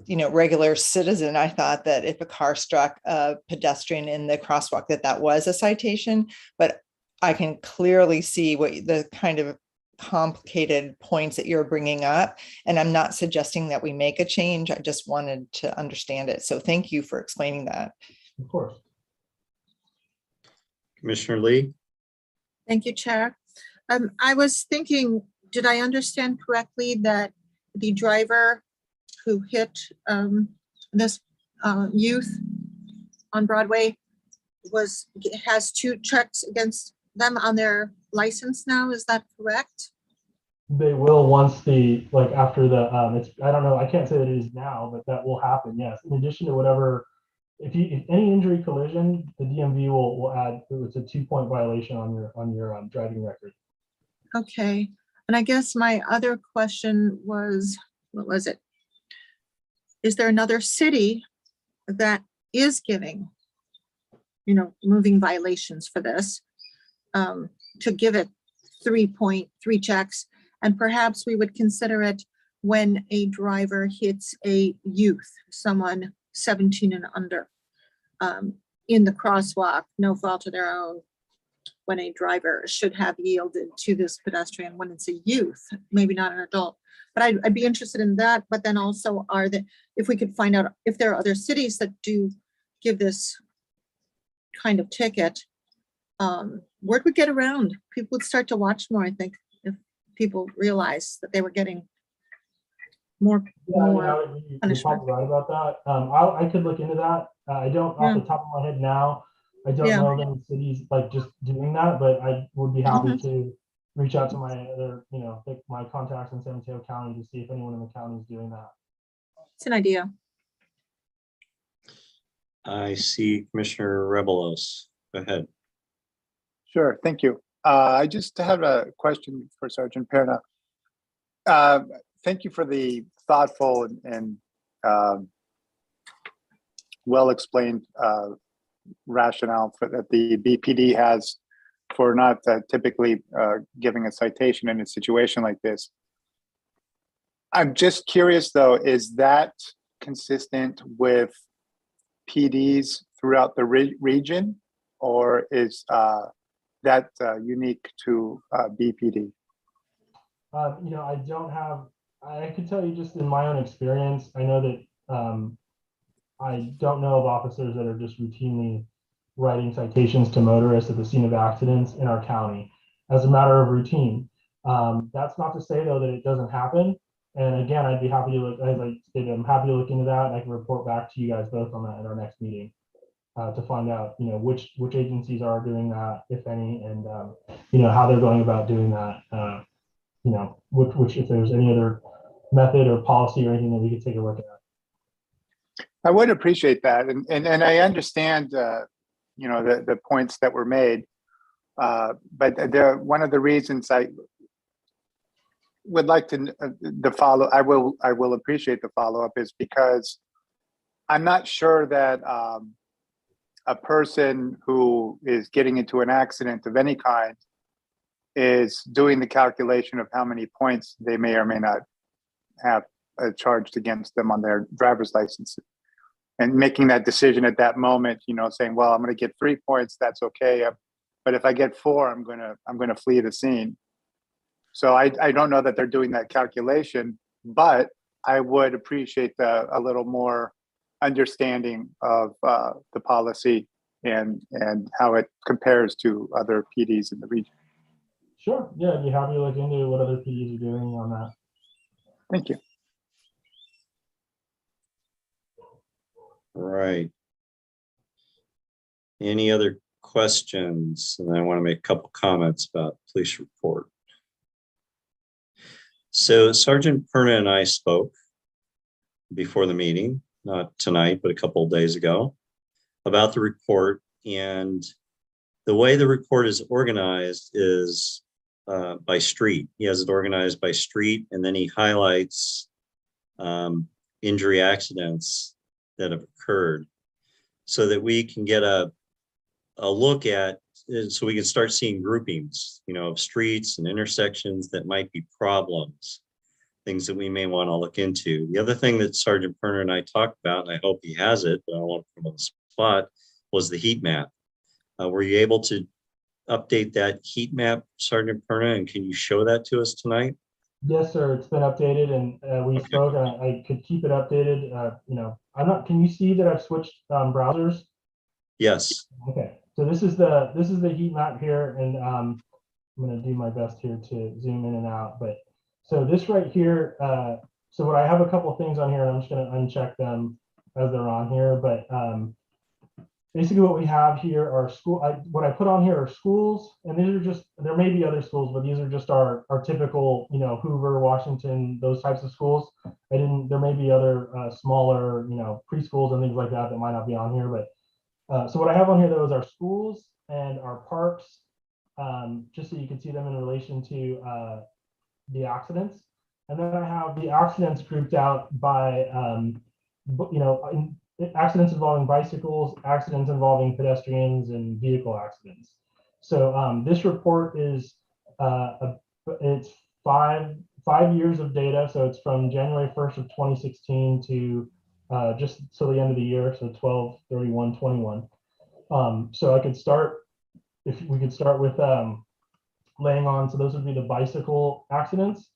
regular citizen, I thought that if a car struck a pedestrian in the crosswalk, that was a citation. But I can clearly see what the kind of complicated points that you're bringing up. And I'm not suggesting that we make a change. I just wanted to understand it. So thank you for explaining that. Of course. Commissioner Lee? Thank you, Chair. I was thinking, did I understand correctly that the driver who hit this youth on Broadway has 2 checks against them on their license now? Is that correct? They will once after the I don't know, I can't say that it is now, but that will happen, yes. In addition to whatever, if any injury collision, the DMV will add, it's a 2-point violation on your driving record. Okay, and I guess my other question was, what was it? Is there another city that is giving, moving violations for this, to give it 3.3 checks? And perhaps we would consider it when a driver hits a youth, someone 17 and under, in the crosswalk, no fault of their own, when a driver should have yielded to this pedestrian when it's a youth, maybe not an adult. But I'd be interested in that. But then also if we could find out if there are other cities that do give this kind of ticket, word would get around. People would start to watch more, I think, if people realize that they were getting more You're punishment. probably right about that. I could look into that. I don't off the top of my head now. I don't know of any cities just doing that, but I would be happy to reach out to my other, my contacts in San Mateo County to see if anyone in the county is doing that. It's an idea. I see Commissioner Rebelos. Go ahead. Sure, thank you. I just have a question for Sergeant Perna. Thank you for the thoughtful and well-explained rationale that the BPD has for not typically giving a citation in a situation like this. I'm just curious though, is that consistent with PDs throughout the region, or is that unique to BPD? I don't have, I could tell you just in my own experience, I know that I don't know of officers that are just routinely writing citations to motorists at the scene of accidents in our county as a matter of routine. That's not to say though that it doesn't happen. And again, I'd be happy to look, as I stated, I'm happy to look into that. And I can report back to you guys both on that at our next meeting to find out, which agencies are doing that, if any, and how they're going about doing that. Which if there's any other method or policy or anything that we could take a look at. I would appreciate that, and I understand, the points that were made, but one of the reasons I would like to I will appreciate the follow-up is because I'm not sure that a person who is getting into an accident of any kind is doing the calculation of how many points they may or may not have charged against them on their driver's license, and making that decision at that moment, saying, well, I'm going to get 3 points, that's okay, but if I get 4, I'm going to flee the scene. So I don't know that they're doing that calculation, but I would appreciate a little more understanding of the policy and how it compares to other PDs in the region. Sure. Yeah, I'd be happy to look into what other PDs are doing on that. Thank you. Right. Any other questions? And I want to make a couple comments about police report. So Sergeant Perna and I spoke before the meeting, not tonight, but a couple of days ago, about the report. And the way the report is organized is by street. He has it organized by street, and then he highlights injury accidents that have occurred so that we can get a look at, so we can start seeing groupings, of streets and intersections that might be problems, things that we may want to look into. The other thing that Sergeant Perner and I talked about, and I hope he has it, but I don't want to put him on the spot, was the heat map. Were you able to update that heat map, Sergeant Perna, and can you show that to us tonight? Yes, sir. It's been updated, and we spoke. And I could keep it updated. I'm not. Can you see that I've switched browsers? Yes. Okay. So this is the heat map here, and I'm going to do my best here to zoom in and out. But so this right here. So what I have a couple of things on here, and I'm just going to uncheck them as they're on here. But basically what we have here are what I put on here are schools, and these are just, there may be other schools, but these are just our typical, Hoover, Washington, those types of schools. There may be other smaller, preschools and things like that that might not be on here, but so what I have on here, those are schools and our parks, just so you can see them in relation to the accidents. And then I have the accidents grouped out by, accidents involving bicycles, accidents involving pedestrians, and vehicle accidents. So this report is it's five years of data. So it's from January 1st of 2016 to just till the end of the year, so 12/31/21. So I could start, if we could start with laying on. So those would be the bicycle accidents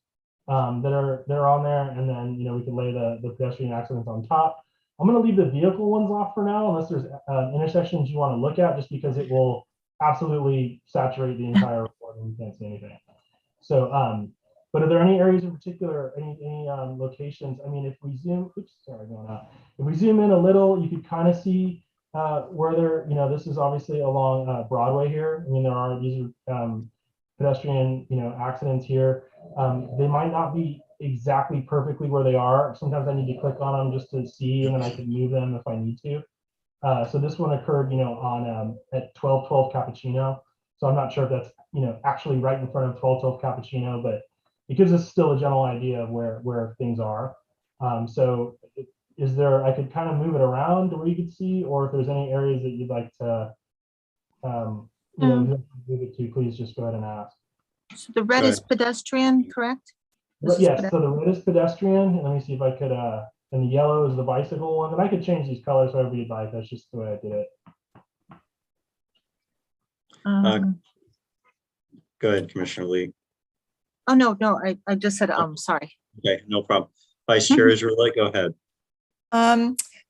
that are on there, and then we could lay the pedestrian accidents on top. I'm going to leave the vehicle ones off for now, unless there's intersections you want to look at, just because it will absolutely saturate the entire report and you can't see anything. So, but are there any areas in particular, any locations? I mean, if we zoom, if we zoom in a little, you could kind of see where they're, this is obviously along Broadway here. I mean, these are pedestrian, accidents here. They might not be exactly perfectly where they are. Sometimes I need to click on them just to see, and then I can move them if I need to. So this one occurred, on at 1212 Cappuccino. So I'm not sure if that's, actually right in front of 1212 Cappuccino, but it gives us still a general idea of where things are. So is there, I could kind of move it around to where you could see, or if there's any areas that you'd like to, move it to, please just go ahead and ask. So the red is pedestrian, correct? Yes, so the red is pedestrian, and let me see if I could, and the yellow is the bicycle one, and I could change these colors however you'd like. That's just the way I did it. Go ahead, Commissioner Lee. Oh, no, I just said, sorry. Okay, no problem. Vice Chair Israeli, go ahead.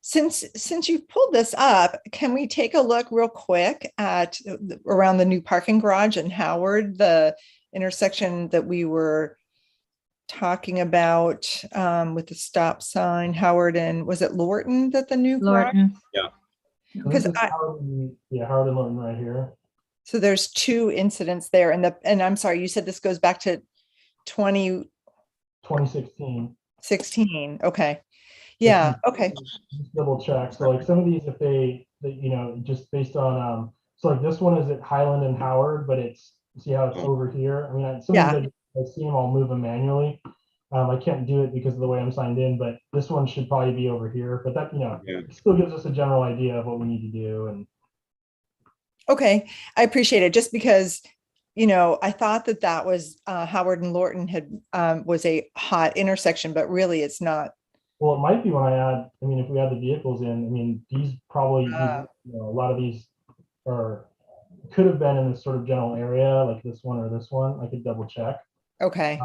Since you've pulled this up, can we take a look real quick at around the new parking garage in Howard, the intersection that we were talking about with the stop sign, Howard, and was it Lorton that the new Lorton? Yeah. Because Howard and Lorton right here. So there's two incidents there, and I'm sorry, you said this goes back to 2016. 16. Okay. Yeah. Okay. Just double check. So like some of these, if they just based on so like this one is at Highland and Howard, but it's, see how it's over here. I mean, some of these I see them, I'll move them manually. I can't do it because of the way I'm signed in, but this one should probably be over here. But that, it still gives us a general idea of what we need to do. And okay, I appreciate it. Just because, I thought that was Howard and Lorton was a hot intersection, but really it's not. Well, it might be when I add, if we add the vehicles in, these probably, a lot of these could have been in this sort of general area, like this one or this one. I could double check. Okay.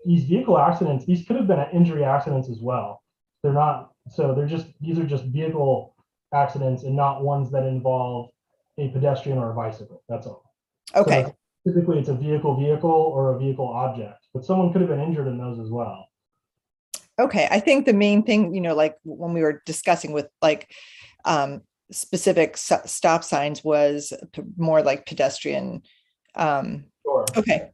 These vehicle accidents, these could have been injury accidents as well. They're not, so these are just vehicle accidents and not ones that involve a pedestrian or a bicycle. That's all. Okay. So typically it's a vehicle or a vehicle object, but someone could have been injured in those as well. Okay. I think the main thing, like when we were discussing with like specific stop signs was more like pedestrian. Sure. Okay.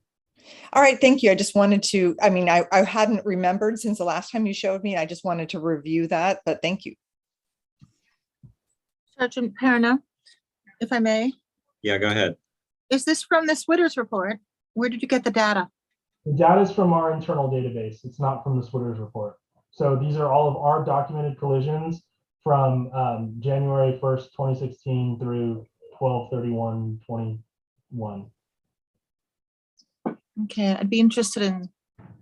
All right. Thank you. I just wanted to, I hadn't remembered since the last time you showed me. I just wanted to review that, but thank you. Sergeant Perna, if I may, Yeah, go ahead. is this from the Switters report? Where did you get the data? The data is from our internal database. It's not from the Switters report. So these are all of our documented collisions from January 1st, 2016 through 12/31/21. Okay, I'd be interested in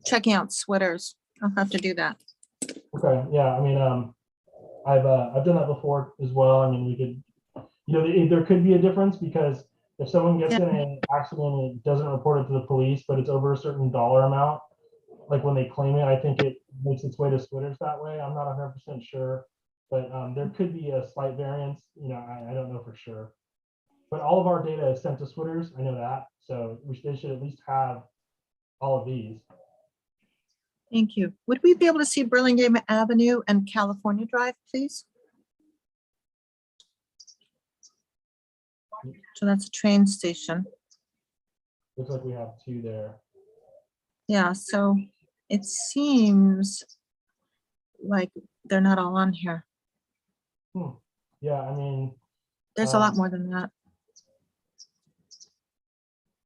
checking out Switters. I'll have to do that. Okay, yeah, I mean, I've done that before as well. I mean, we could, there could be a difference because if someone gets in an accident and it doesn't report it to the police, but it's over a certain dollar amount, like when they claim it, I think it makes its way to Switters that way. I'm not 100% sure, but there could be a slight variance. I don't know for sure. But all of our data is sent to Switters. I know that, so they should at least have all of these. Thank you. Would we be able to see Burlingame Avenue and California Drive, please? So that's a train station. Looks like we have two there. Yeah, so it seems like they're not all on here. Yeah, I mean, There's a lot more than that.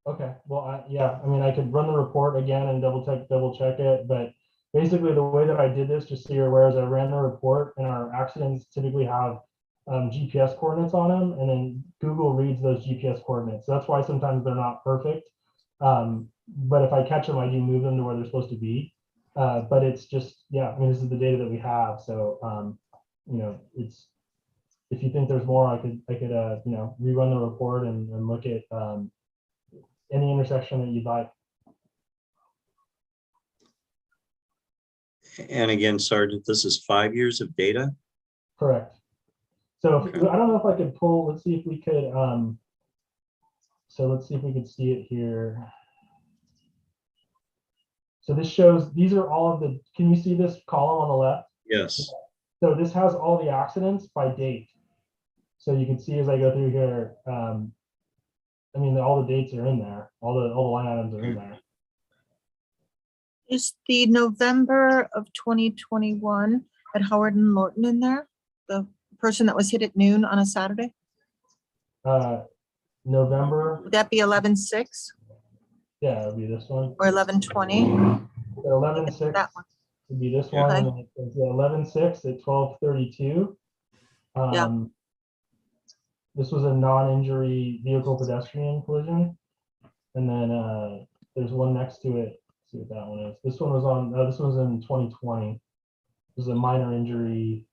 okay, well, I mean, I could run the report again and double check it, but basically the way that I did this, just so you're aware, is I ran the report and our accidents typically have GPS coordinates on them, and then Google reads those GPS coordinates. So that's why sometimes they're not perfect. But if I catch them, I do move them to where they're supposed to be. But it's just, yeah, I mean, this is the data that we have. So, it's, if you think there's more, I could rerun the report and look at any intersection that you'd like. And again, Sergeant, this is 5 years of data? Correct. So Okay. I don't know if I could pull, let's see if we could, so let's see if we could see it here. So this shows, these are all of the, can you see this column on the left? Yes. So this has all the accidents by date. So you can see as I go through here, I mean, all the dates are in there. All the line items are in there. Is the November of 2021 at Howard and Lorton in there? The person that was hit at noon on a Saturday? November, Would that be 11/6 yeah, it would be this one. or 11/20? 11/6 That one. would be this Yeah. one. Okay. And then it's 11/6 at 12:32. Yeah. This was a non-injury vehicle pedestrian collision. And then there's one next to it. Let's see what that one is. This one was on, this was in 2020. This was a minor injury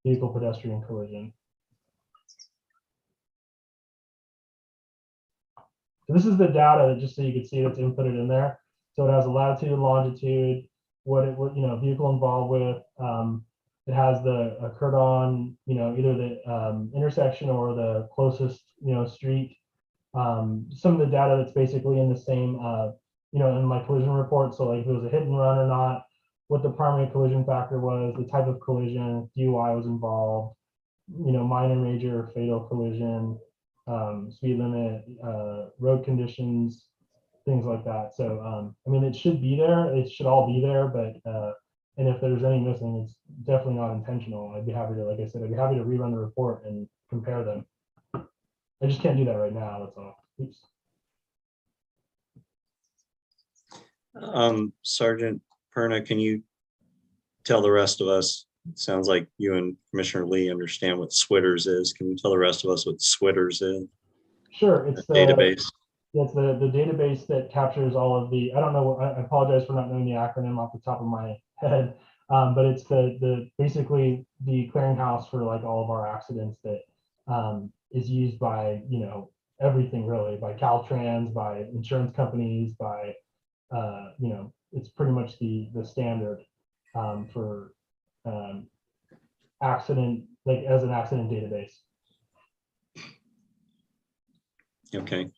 vehicle pedestrian collision. So this is the data, just so you can see that's inputted in there. So it has a latitude, longitude, what vehicle involved with. It has the occurred on, either the intersection or the closest, street. Some of the data that's basically in the same, in my collision report. So like if it was a hit and run or not, what the primary collision factor was, the type of collision, DUI was involved, minor, major, fatal collision, speed limit, road conditions, things like that. So, I mean, it should be there. It should all be there, but, and if there's any missing, it's definitely not intentional. I'd be happy to, like I said, I'd be happy to rerun the report and compare them. I just can't do that right now, that's all. Oops. Sergeant Perna, can you tell the rest of us, it sounds like you and Commissioner Lee understand what Switters is. Can you tell the rest of us what Switters is? Sure, it's the Database. It's the database that captures all of the, I don't know, I apologize for not knowing the acronym off the top of my head, but it's the basically the clearinghouse for like all of our accidents that is used by, everything really, by Caltrans, by insurance companies, by, it's pretty much the standard for accident, like as an accident database. Okay.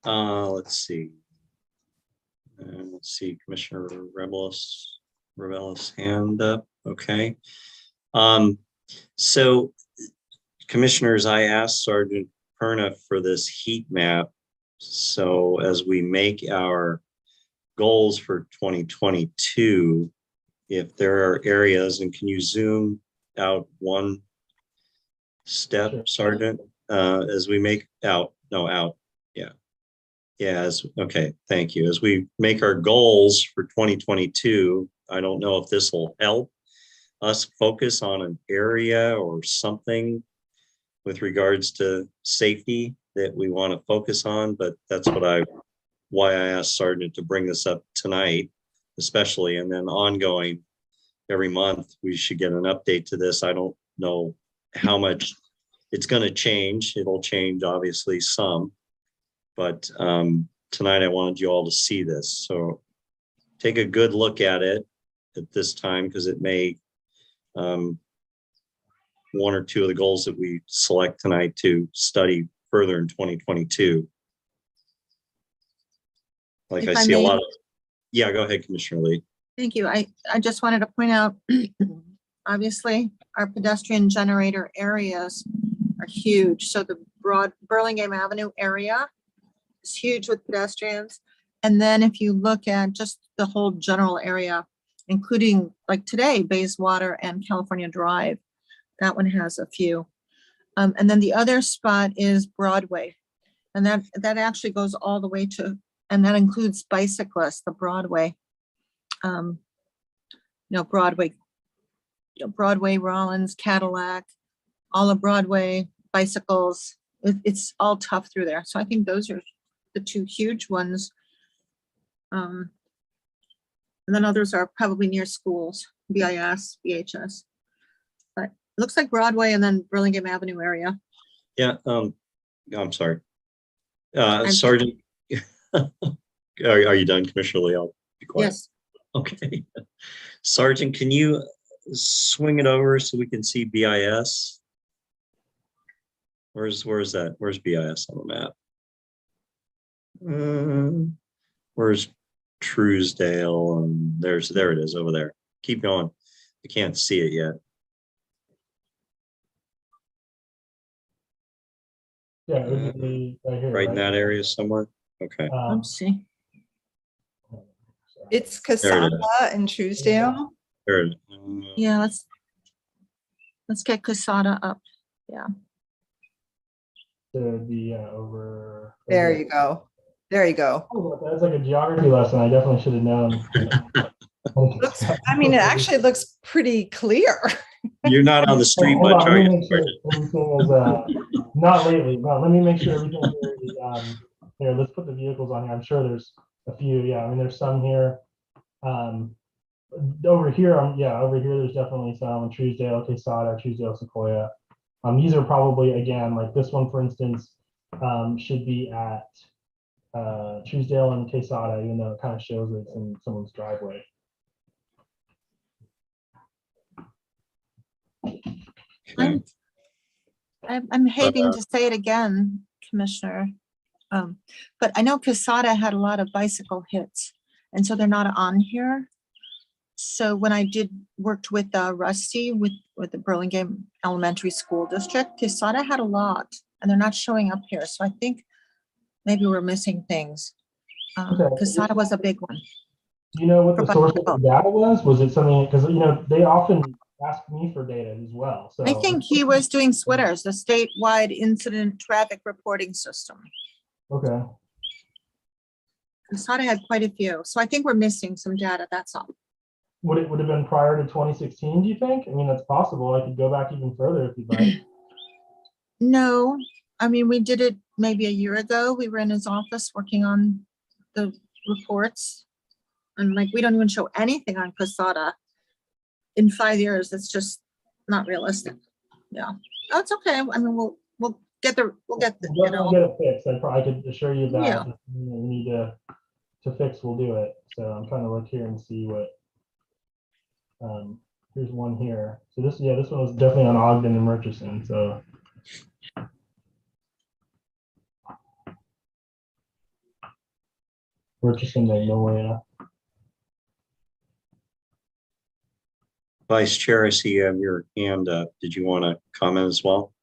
Let's see. Commissioner Revelis hand up. Okay. So commissioners, I asked Sergeant Perna for this heat map. So as we make our goals for 2022, if there are areas, and can you zoom out one step, Sure. Sergeant, as we make out, yeah. Yeah, okay, thank you. As we make our goals for 2022, I don't know if this will help us focus on an area or something with regards to safety that we want to focus on, but that's why I asked Sergeant to bring this up tonight, especially, and then ongoing every month, we should get an update to this. I don't know how much it's going to change. It'll change obviously some, but tonight I wanted you all to see this. So take a good look at it at this time, because it may, one or two of the goals that we select tonight to study further in 2022. Like If I I see a may- lot of, yeah, go ahead, Commissioner Lee. Thank you. I just wanted to point out, obviously, our pedestrian generator areas are huge. So the Burlingame Avenue area is huge with pedestrians. And then if you look at just the whole general area, including like today, Bayswater and California Drive, that one has a few. And then the other spot is Broadway. And that actually goes all the way to, and that includes bicyclists, the Broadway. Broadway, Rollins, Cadillac, all of Broadway, bicycles. It's all tough through there. So I think those are the two huge ones. And then others are probably near schools, BIS, BHS. But it looks like Broadway and then Burlingame Avenue area. Yeah, I'm sorry. Sergeant, are you done, Commissioner Lee? I'll be quiet. Yes. Okay. Sergeant, can you swing it over so we can see BIS? Where's that? Where's BIS on the map? Where's Truesdale? And there it is over there. Keep going. I can't see it yet. Yeah, it would be right here. Right in that area somewhere? Okay. Let's see. It's There it Casada and Truesdale. There it is. Yeah, let's get Casada up. Yeah. To the over. There you go. There you go. Oh, that's like a geography lesson. I definitely should have known. I mean, it actually looks pretty clear. You're not on the street Hold much, on, are let me you? make sure everything is, not lately, but let me make sure everything here is, here, let's put the vehicles on here. I'm sure there's a few. Yeah, I mean, there's some here. Over here, over here, there's definitely some. Truesdale, Quesada, Truesdale, Sequoia. These are probably, again, like this one, for instance, should be at Truesdale and Quesada, even though it kind of shows it's in someone's driveway. I'm hating to say it again, Commissioner. But I know Casada had a lot of bicycle hits, and so they're not on here. So when I worked with Rusty with the Burlingame Elementary School District, Casada had a lot, and they're not showing up here. So I think maybe we're missing things. Casada was a big one. Do you know what the source of the data was? Was it something, because they often ask me for data as well. So I think he was doing SWITRs, the statewide incident traffic reporting system. Okay. Casada had quite a few. So I think we're missing some data, that's all. Would it have been prior to 2016, do you think? I mean, that's possible. I could go back even further if you'd like. No, I mean, we did it maybe a year ago. We were in his office working on the reports. And like, we don't even show anything on Casada in 5 years. It's just not realistic. Yeah, that's okay. I mean, we'll get the, We'll get it fixed. I could assure you that. Yeah. If we need to fix, we'll do it. So I'm trying to look here and see what. Here's one here. So this one was definitely on Ogden and Murchison. So. Murchison, Magnolia. Vice Chair, I see you have your hand up. Did you want to comment as well?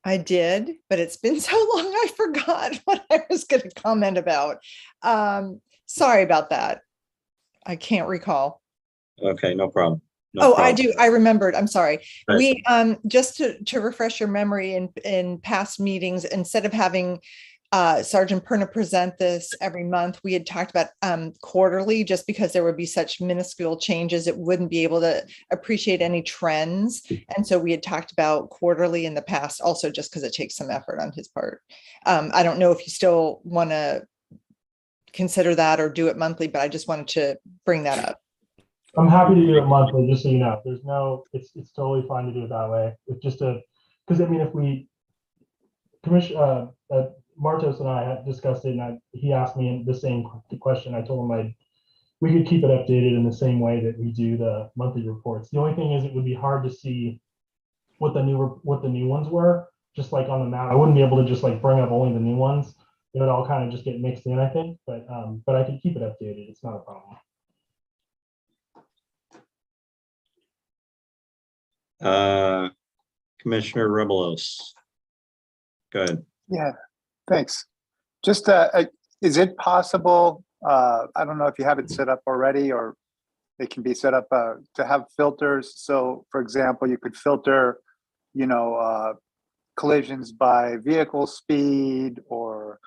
I did, but it's been so long I forgot what I was going to comment about. Sorry about that. I can't recall. Okay, no problem. No Oh, I problem. do. I remembered. I'm sorry. Right. We, just to refresh your memory in past meetings, instead of having Sergeant Perna present this every month, we had talked about quarterly, just because there would be such minuscule changes, it wouldn't be able to appreciate any trends. And so we had talked about quarterly in the past, also just because it takes some effort on his part. I don't know if you still want to consider that or do it monthly, but I just wanted to bring that up. I'm happy to do it monthly, just so you know. There's no, it's totally fine to do it that way. It's just because I mean, if we, Commissioner Martos and I had discussed it, and he asked me the same question. I told him we could keep it updated in the same way that we do the monthly reports. The only thing is, it would be hard to see what the new ones were, just like on the map. I wouldn't be able to just like bring up only the new ones. It would all kind of just get mixed in, I think. But I could keep it updated. It's not a problem. Commissioner Rebelos. Go ahead. Yeah, thanks. Just, is it possible, I don't know if you have it set up already, or it can be set up to have filters. So for example, you could filter, collisions by vehicle speed, or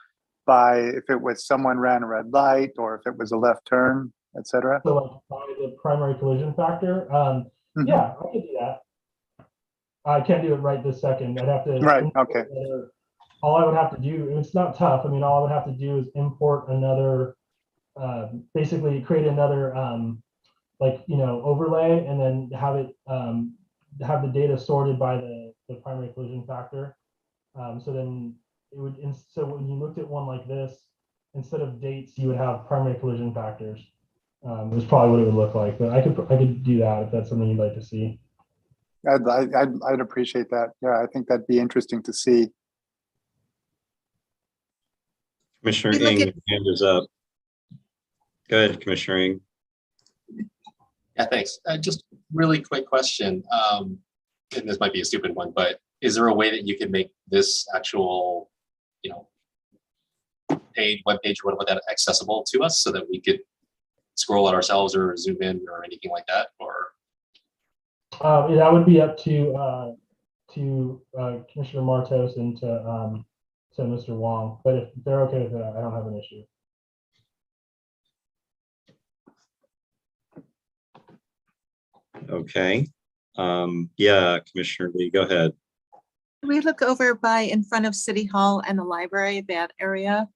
by if it was someone ran a red light, or if it was a left turn, etc. So like by the primary collision factor, yeah, I could do that. I can't do it right this second. I'd have to. Right, okay. All I would have to do, it's not tough. I mean, all I would have to do is import another, basically create another, overlay, and then have it, have the data sorted by the primary collision factor. So then it would, so when you looked at one like this, instead of dates, you would have primary collision factors. Is probably what it would look like, but I could do that if that's something you'd like to see. I'd appreciate that. Yeah, I think that'd be interesting to see. Commissioner We look Ng, at- your hand is up. Go ahead, Commissioner Ng. Yeah, thanks. Just really quick question. And this might be a stupid one, but is there a way that you can make this actual, web page or whatever that accessible to us so that we could scroll it ourselves or zoom in or anything like that? Or That would be up to Commissioner Martos and to Mr. Wong. But if they're okay with that, I don't have an issue. Okay. Yeah, Commissioner Lee, go ahead. Can we look over by in front of City Hall and the library, that area,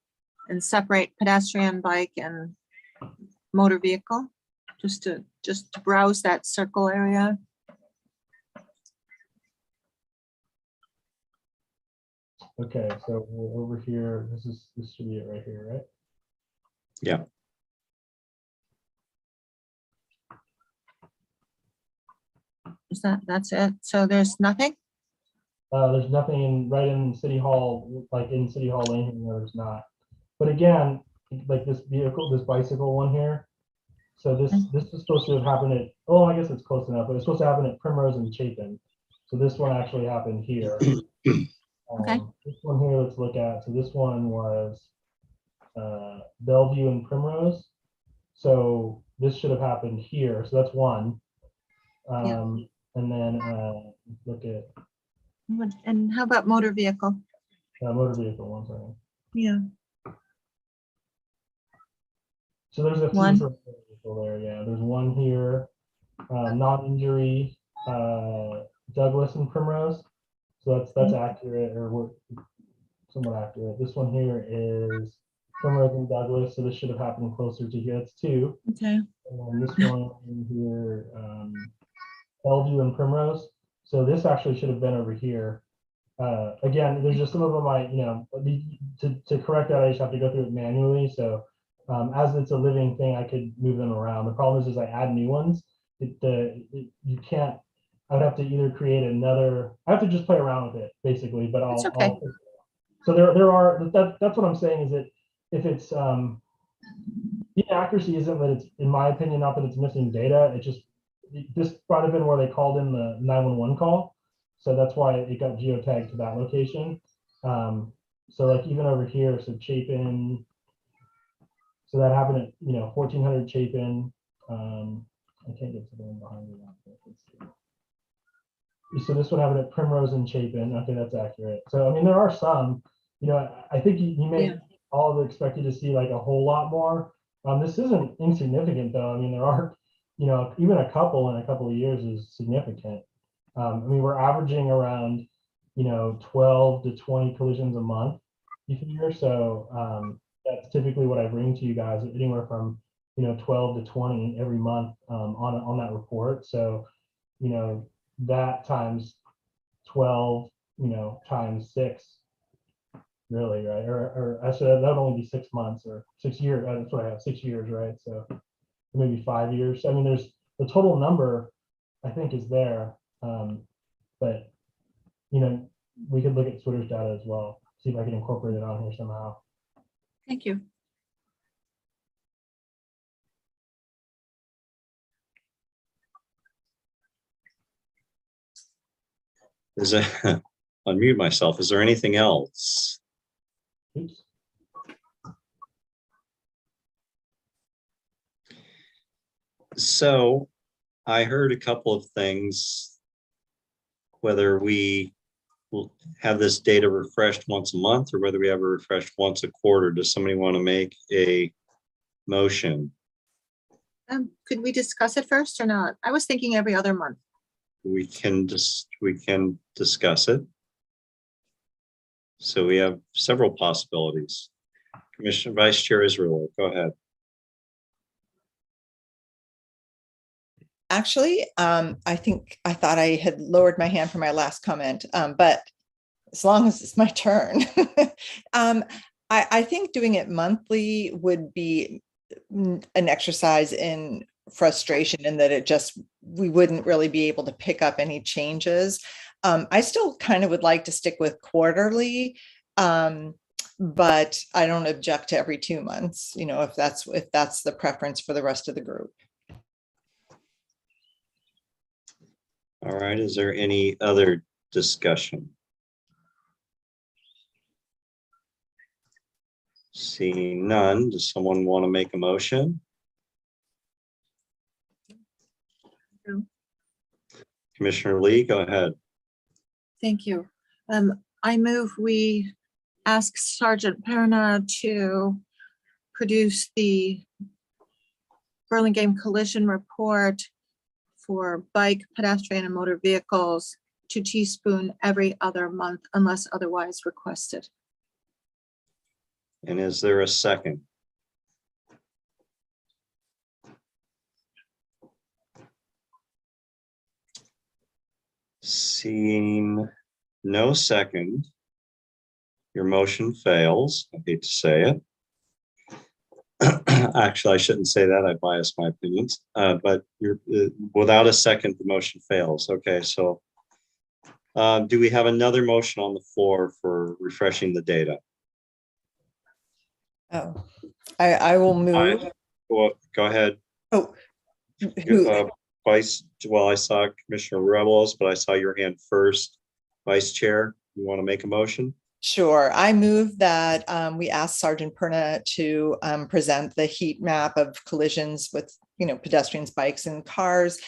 and separate pedestrian, bike, and motor vehicle? Just to browse that circle area. Okay, so we're over here. This should be it right here, right? Yeah. That's it? So there's nothing? There's nothing right in City Hall, like in City Hall Lane, no, there's not. But again, like this bicycle one here. So this is supposed to have happened at, oh, I guess it's close enough, but it's supposed to happen at Primrose and Chapin. So this one actually happened here. Okay. This one here, let's look at. So this one was Bellevue and Primrose. So this should have happened here. So that's one. And then look at And how about motor vehicle? motor vehicle, one second. Yeah. So there's a few One. for motor vehicle there. Yeah, there's one here, non-injury, Douglas and Primrose. So that's accurate, or somewhat accurate. This one here is Primrose and Douglas. So this should have happened closer to here. That's two. Okay. And then this one here, Bellevue and Primrose. So this actually should have been over here. Again, there's just some of them to correct that, I just have to go through it manually. So as it's a living thing, I could move them around. The problem is I add new ones. You can't, I would have to either create another, I have to just play around with it basically, but It's okay. So there are, that's what I'm saying is that if it's, the inaccuracy isn't that it's, in my opinion, not that it's missing data, it's just, this might have been where they called in the 911 call. So that's why it got geotagged to that location. So like even over here, so Chapin, so that happened at, 1400 Chapin. I can't get to the one behind me now. Let's see. So this would have it at Primrose and Chapin. Okay, that's accurate. So, I mean, there are some, you know, I think you may all expect you to see like a whole lot more. This isn't insignificant though. I mean, there are, you know, even a couple in a couple of years is significant. I mean, we're averaging around, you know, 12 to 20 collisions a month each year. So that's typically what I bring to you guys, anywhere from, you know, 12 to 20 every month on that report. So, you know, that times 12, you know, times 6, really, right? Or actually, that would only be 6 months or 6 years. That's what I have, 6 years, right? So maybe 5 years. I mean, there's the total number, I think, is there. But, you know, we could look at Twitter's data as well, see if I can incorporate it on here somehow. Thank you. Is there, unmute myself. Is there anything else? Oops. So I heard a couple of things, whether we will have this data refreshed once a month or whether we have it refreshed once a quarter. Does somebody want to make a motion? Could we discuss it first or not? I was thinking every other month. We can discuss it. So we have several possibilities. Commissioner Vice Chair Israel, go ahead. Actually, I thought I had lowered my hand for my last comment, but as long as it's my turn, I think doing it monthly would be an exercise in frustration, in that we wouldn't really be able to pick up any changes. I still kind of would like to stick with quarterly, but I don't object to every 2 months, you know, if that's the preference for the rest of the group. All right, is there any other discussion? Seeing none, does someone want to make a motion? No. Commissioner Lee, go ahead. Thank you. I move we ask Sergeant Perna to produce the Burlingame collision report for bike, pedestrian, and motor vehicles to Teaspoon every other month unless otherwise requested. And is there a second? Seeing no second, your motion fails. I hate to say it. Actually, I shouldn't say that. I bias my opinions. But you're without a second, the motion fails. Okay, so do we have another motion on the floor for refreshing the data? Oh, I will move. Go ahead. Oh, Vice, well, I saw Commissioner Rebels, but I saw your hand first. Vice Chair, you want to make a motion? Sure. I move that we ask Sergeant Perna to present the heat map of collisions with, you know, pedestrians, bikes, and cars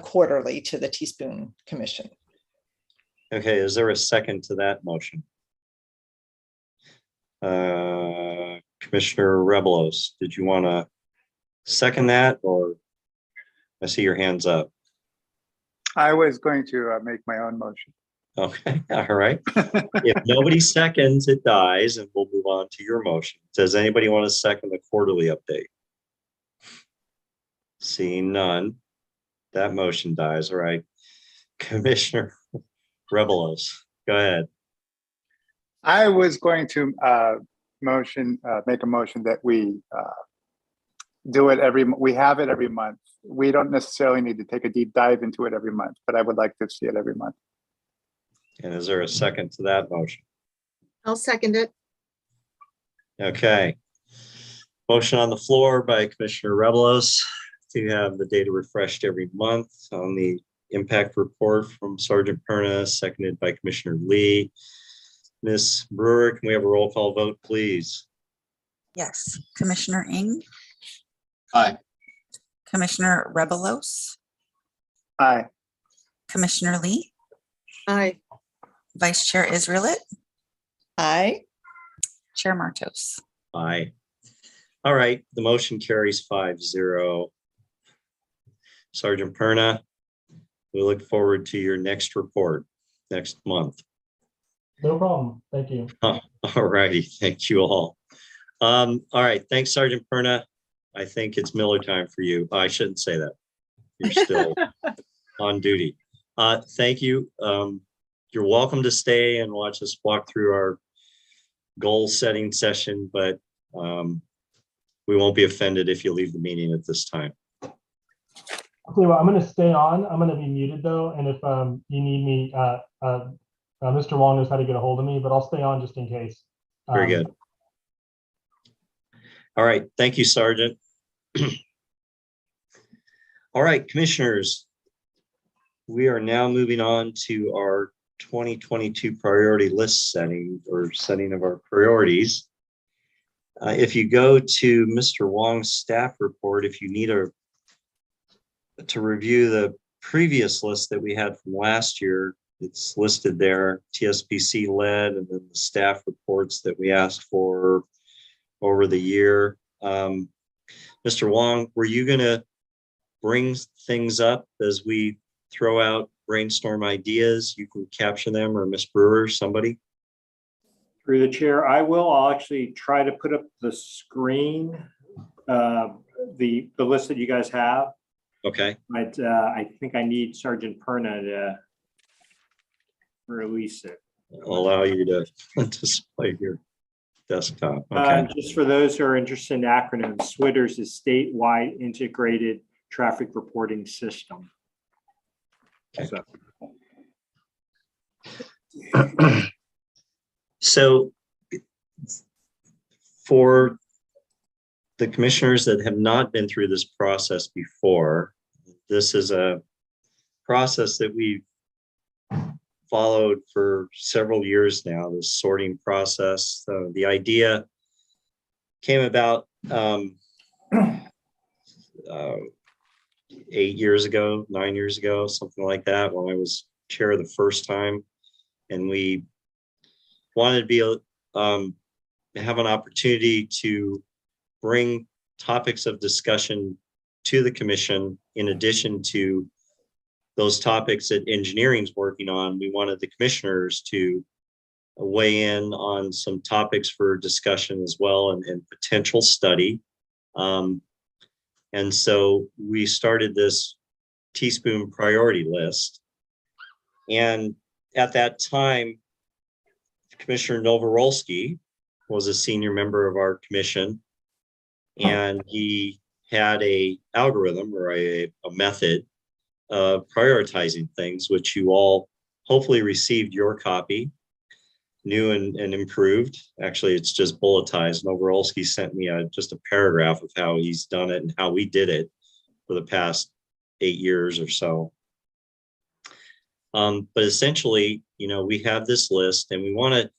quarterly to the Teaspoon Commission. Okay, is there a second to that motion? Commissioner Rebelos, did you want to second that, or I see your hands up? I was going to make my own motion. Okay, all right. If nobody seconds, it dies, and we'll move on to your motion. Does anybody want to second the quarterly update? Seeing none, that motion dies. All right. Commissioner Rebelos, go ahead. I was going to make a motion that we do it we have it every month. We don't necessarily need to take a deep dive into it every month, but I would like to see it every month. And is there a second to that motion? I'll second it. Okay. Motion on the floor by Commissioner Rebelos to have the data refreshed every month on the impact report from Sergeant Perna, seconded by Commissioner Lee. Ms. Brewer, can we have a roll call vote, please? Yes. Commissioner Ing, Aye. Commissioner Rebelos, Aye. Commissioner Lee, Aye. Vice Chair Israelit, Aye. Chair Martos. Aye. All right, the motion carries 5-0. Sergeant Perna, we look forward to your next report next month. No problem. Thank you. All righty, thank you all. All right, thanks, Sergeant Perna. I think it's Miller time for you. I shouldn't say that. You're still on duty. Thank you. You're welcome to stay and watch us walk through our goal setting session, but we won't be offended if you leave the meeting at this time. I'll tell you what, I'm going to stay on. I'm going to be muted though. And if you need me, Mr. Wong knows how to get a hold of me, but I'll stay on just in case. Very good. All right. Thank you, Sergeant. All right, commissioners, we are now moving on to our 2022 priority list setting, or setting of our priorities. If you go to Mr. Wong's staff report, if you need to review the previous list that we had from last year, it's listed there, TSPC led, and then the staff reports that we asked for over the year. Mr. Wong, were you going to bring things up as we throw out brainstorm ideas? You can capture them, or Ms. Brewer, somebody. Through the chair, I will. I'll actually try to put up the screen, the list that you guys have. Okay. But I think I need Sergeant Perna to release it. I'll allow you to display your desktop. Okay. Just for those who are interested in acronyms, SWITRS is Statewide Integrated Traffic Reporting System. Okay. So, So for the commissioners that have not been through this process before, this is a process that we've followed for several years now, this sorting process. The idea came about 8 years ago, 9 years ago, something like that, when I was chair the first time. And we wanted to be have an opportunity to bring topics of discussion to the commission in addition to those topics that engineering's working on. We wanted the commissioners to weigh in on some topics for discussion as well, and potential study. And so we started this teaspoon priority list. And at that time, Commissioner Novorolsky was a senior member of our commission, and he had a algorithm, or a method of prioritizing things, which you all hopefully received your copy, new and improved. Actually, it's just bulletized. Novorolsky sent me just a paragraph of how he's done it and how we did it for the past 8 years or so. But essentially, we have this list, and we want to,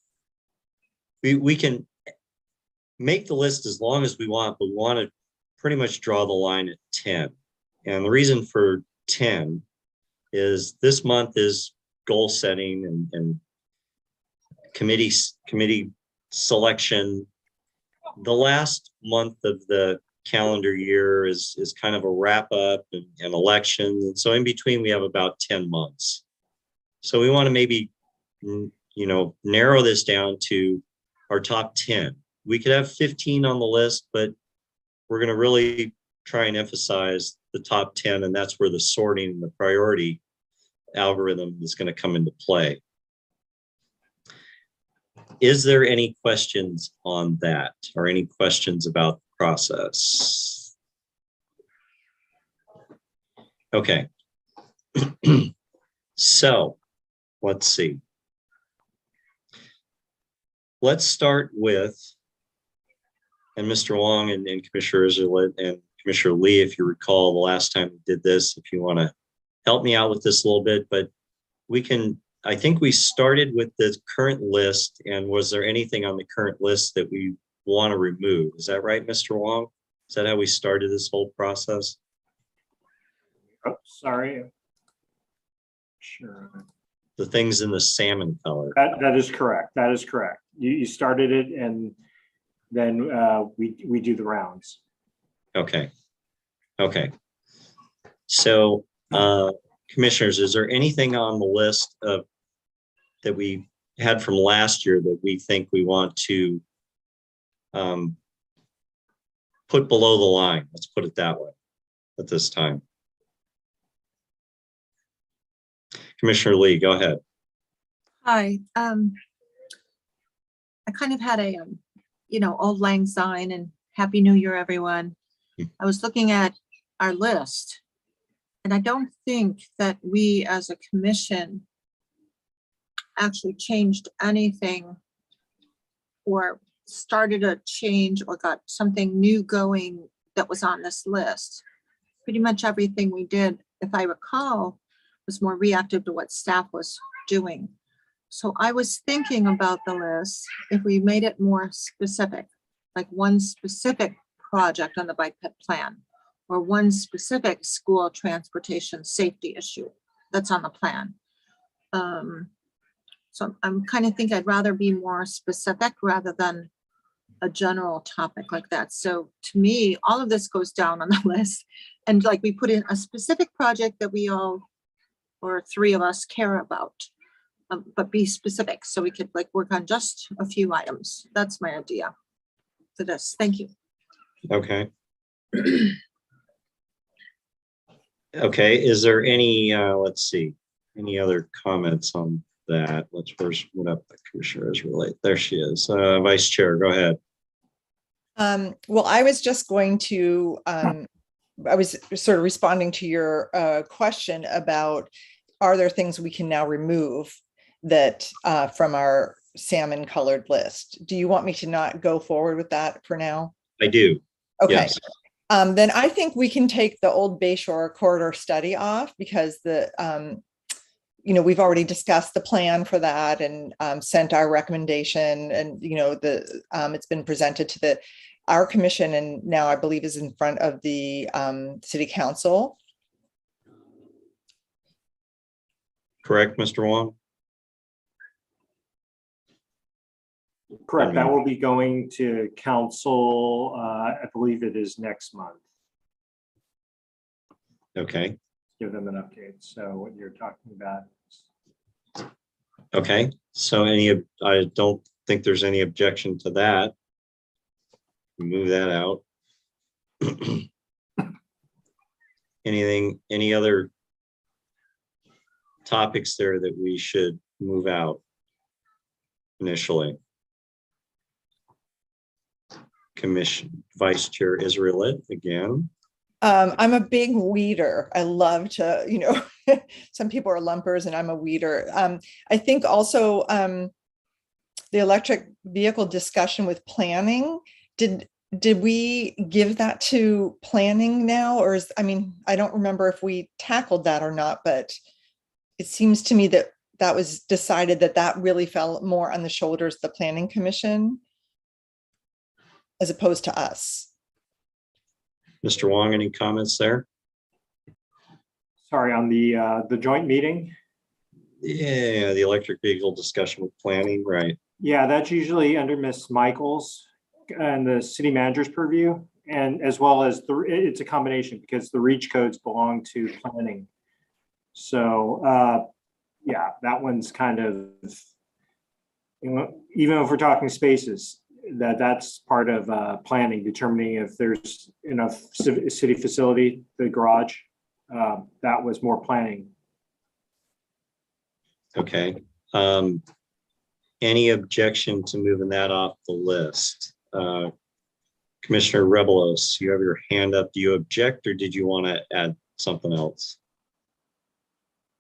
we can make the list as long as we want, but we want to pretty much draw the line at 10. And the reason for 10 is this month is goal setting and committee selection. The last month of the calendar year is kind of a wrap up and elections. And so in between, we have about 10 months. So we want to maybe, narrow this down to our top 10. We could have 15 on the list, but we're going to really try and emphasize the top 10, and that's where the sorting and the priority algorithm is going to come into play. Is there any questions on that, or any questions about the process? Okay. So let's see. Let's start with, and Mr. Wong and Commissioner Israelit and Commissioner Lee, if you recall the last time we did this, if you want to help me out with this a little bit, but we can, I think we started with the current list, and was there anything on the current list that we want to remove? Is that right, Mr. Wong? Is that how we started this whole process? Oh, sorry. Sure. The things in the salmon color. That is correct. That is correct. You started it and then we do the rounds. Okay. Okay. So, commissioners, is there anything on the list of that we had from last year that we think we want to put below the line? Let's put it that way at this time. Commissioner Lee, go ahead. Hi, I kind of had a, Old Lang Syne and Happy New Year, everyone. I was looking at our list, and I don't think that we as a commission actually changed anything or started a change or got something new going that was on this list. Pretty much everything we did, if I recall, was more reactive to what staff was doing. So I was thinking about the list, if we made it more specific, like one specific project on the bike ped plan, or one specific school transportation safety issue that's on the plan. So I'm kind of think I'd rather be more specific rather than a general topic like that. So to me, all of this goes down on the list, and like we put in a specific project that we all, or three of us, care about, but be specific so we could like work on just a few items. That's my idea for this. Thank you. Okay. Okay, is there any, let's see, any other comments on that? Let's first put up the commissioner is relate. There she is. Vice Chair, go ahead. Well, I was just going to, I was sort of responding to your question about, are there things we can now remove that from our salmon colored list? Do you want me to not go forward with that for now? I do. Okay. Yes. Then I think we can take the Old Bayshore corridor study off because we've already discussed the plan for that and sent our recommendation, and it's been presented to our commission, and now I believe is in front of the city council. Correct, Mr. Wong? Correct. That will be going to council. I believe it is next month. Okay. Give them an update. So what you're talking about. Okay. So I don't think there's any objection to that. Move that out. Any other topics there that we should move out initially? Commission Vice Chair Israelit again. I'm a big weeder. I love to, some people are lumpers and I'm a weeder. I think also the electric vehicle discussion with planning, did we give that to planning now? Or I don't remember if we tackled that or not, but it seems to me that was decided that really fell more on the shoulders of the Planning Commission as opposed to us. Mr. Wong, any comments there? Sorry, on the joint meeting? Yeah, the electric vehicle discussion with planning, right? Yeah, that's usually under Ms. Michaels and the city manager's purview, and as well as it's a combination because the reach codes belong to planning. So yeah, that one's kind of, even if we're talking spaces, that's part of planning, determining if there's enough city facility, the garage, that was more planning. Okay. Any objection to moving that off the list? Commissioner Rebelos, you have your hand up. Do you object or did you want to add something else?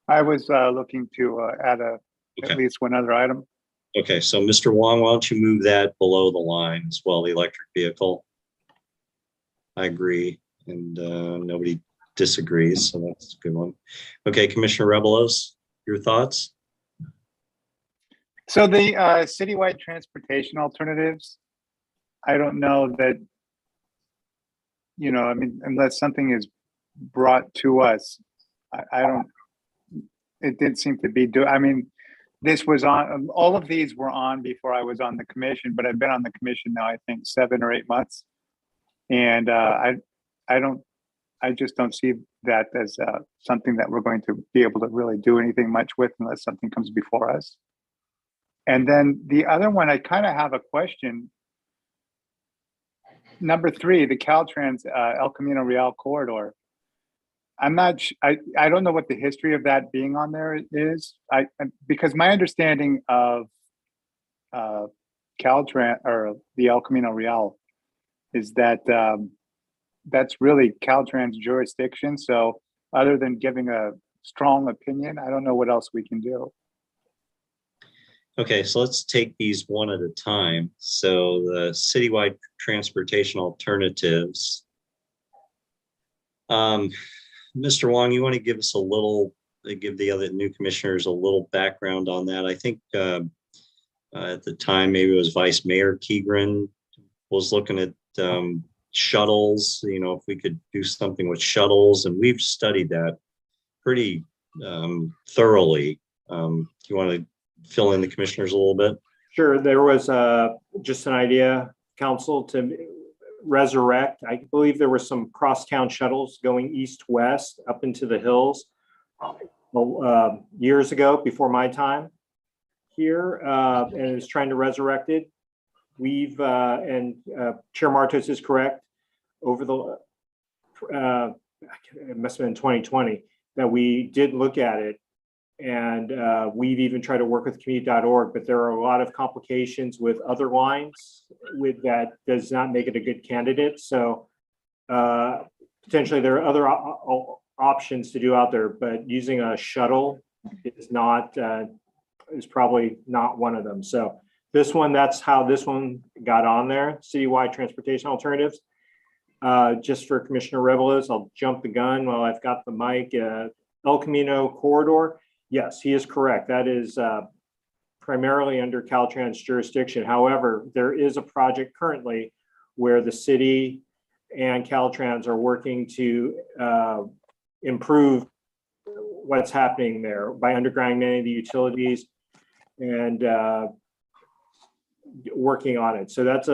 I was looking to add at least one other item. Okay, so Mr. Wong, why don't you move that below the line as well, the electric vehicle? I agree, and nobody disagrees, so that's a good one. Okay, Commissioner Rebelos, your thoughts? So the citywide transportation alternatives, I don't know that, unless something is brought to us I don't, it didn't seem to be I mean, this was on, all of these were on before I was on the commission, but I've been on the commission now, I think 7 or 8 months. And I just don't see that as something that we're going to be able to really do anything much with unless something comes before us. And then the other one, I kind of have a question. Number 3, the Caltrans El Camino Real corridor. I'm not, I don't know what the history of that being on there is. Because my understanding of Caltrans or the El Camino Real is that that's really Caltrans jurisdiction. So other than giving a strong opinion, I don't know what else we can do. Okay, so let's take these one at a time. So the citywide transportation alternatives. Mr. Wong, you want to give us a little, give the other new commissioners a little background on that? I think at the time, maybe it was Vice Mayor Keegren was looking at shuttles, you know, if we could do something with shuttles, and we've studied that pretty thoroughly. Do you want to fill in the commissioners a little bit? Sure. There was just an idea, council, to resurrect. I believe there were some crosstown shuttles going east-west up into the hills years ago, before my time here, and is trying to resurrect it. We've, and Chair Martos is correct, over the, it must have been 2020, that we did look at it. And we've even tried to work with community.org, but there are a lot of complications with other lines with that does not make it a good candidate. So potentially there are other options to do out there, but using a shuttle is not, is probably not one of them. So this one, that's how this one got on there, citywide transportation alternatives. Just for Commissioner Reveles, I'll jump the gun while I've got the mic. El Camino corridor. Yes, he is correct. That is primarily under Caltrans jurisdiction. However, there is a project currently where the city and Caltrans are working to improve what's happening there by undergrounding many of the utilities and working on it. So that's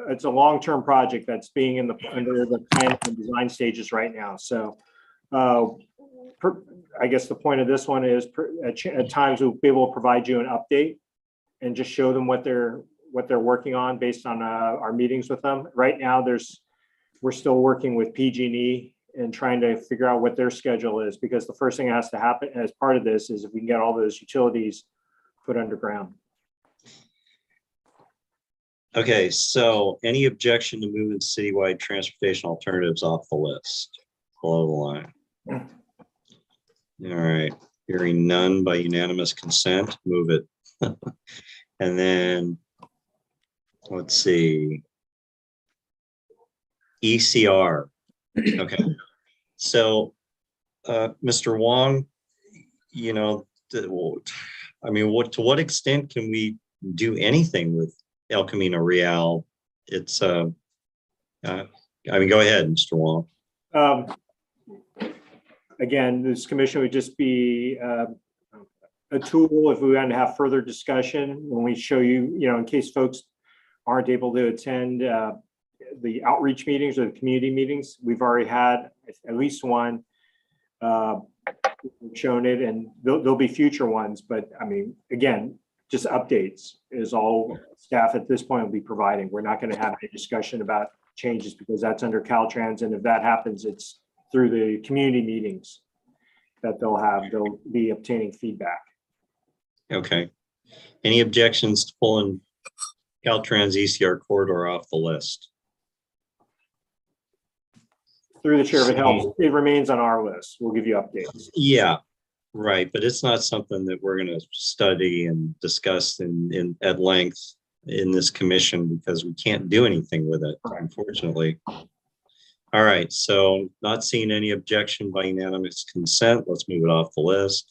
it's a long-term project that's being under the plan and design stages right now. So I guess the point of this one is at times we'll be able to provide you an update and just show them what they're working on based on our meetings with them. Right now, we're still working with PG&E and trying to figure out what their schedule is, because the first thing that has to happen as part of this is if we can get all those utilities put underground. Okay, so any objection to moving citywide transportation alternatives off the list below the line? All right, hearing none by unanimous consent, move it. And then, let's see. ECR. Okay, so Mr. Wong, you know, I mean, to what extent can we do anything with El Camino Real? It's, I mean, go ahead, Mr. Wong. Again, this commission would just be a tool if we want to have further discussion when we show you, you know, in case folks aren't able to attend the outreach meetings or the community meetings. We've already had at least one shown it, and there'll be future ones. But I mean, again, just updates is all staff at this point will be providing. We're not going to have any discussion about changes because that's under Caltrans. And if that happens, it's through the community meetings that they'll be obtaining feedback. Okay. Any objections to pulling Caltrans ECR corridor off the list? Through the chair, if it helps, it remains on our list. We'll give you updates. Yeah, right. But it's not something that we're going to study and discuss at length in this commission because we can't do anything with it, unfortunately. All right, so not seeing any objection by unanimous consent, let's move it off the list.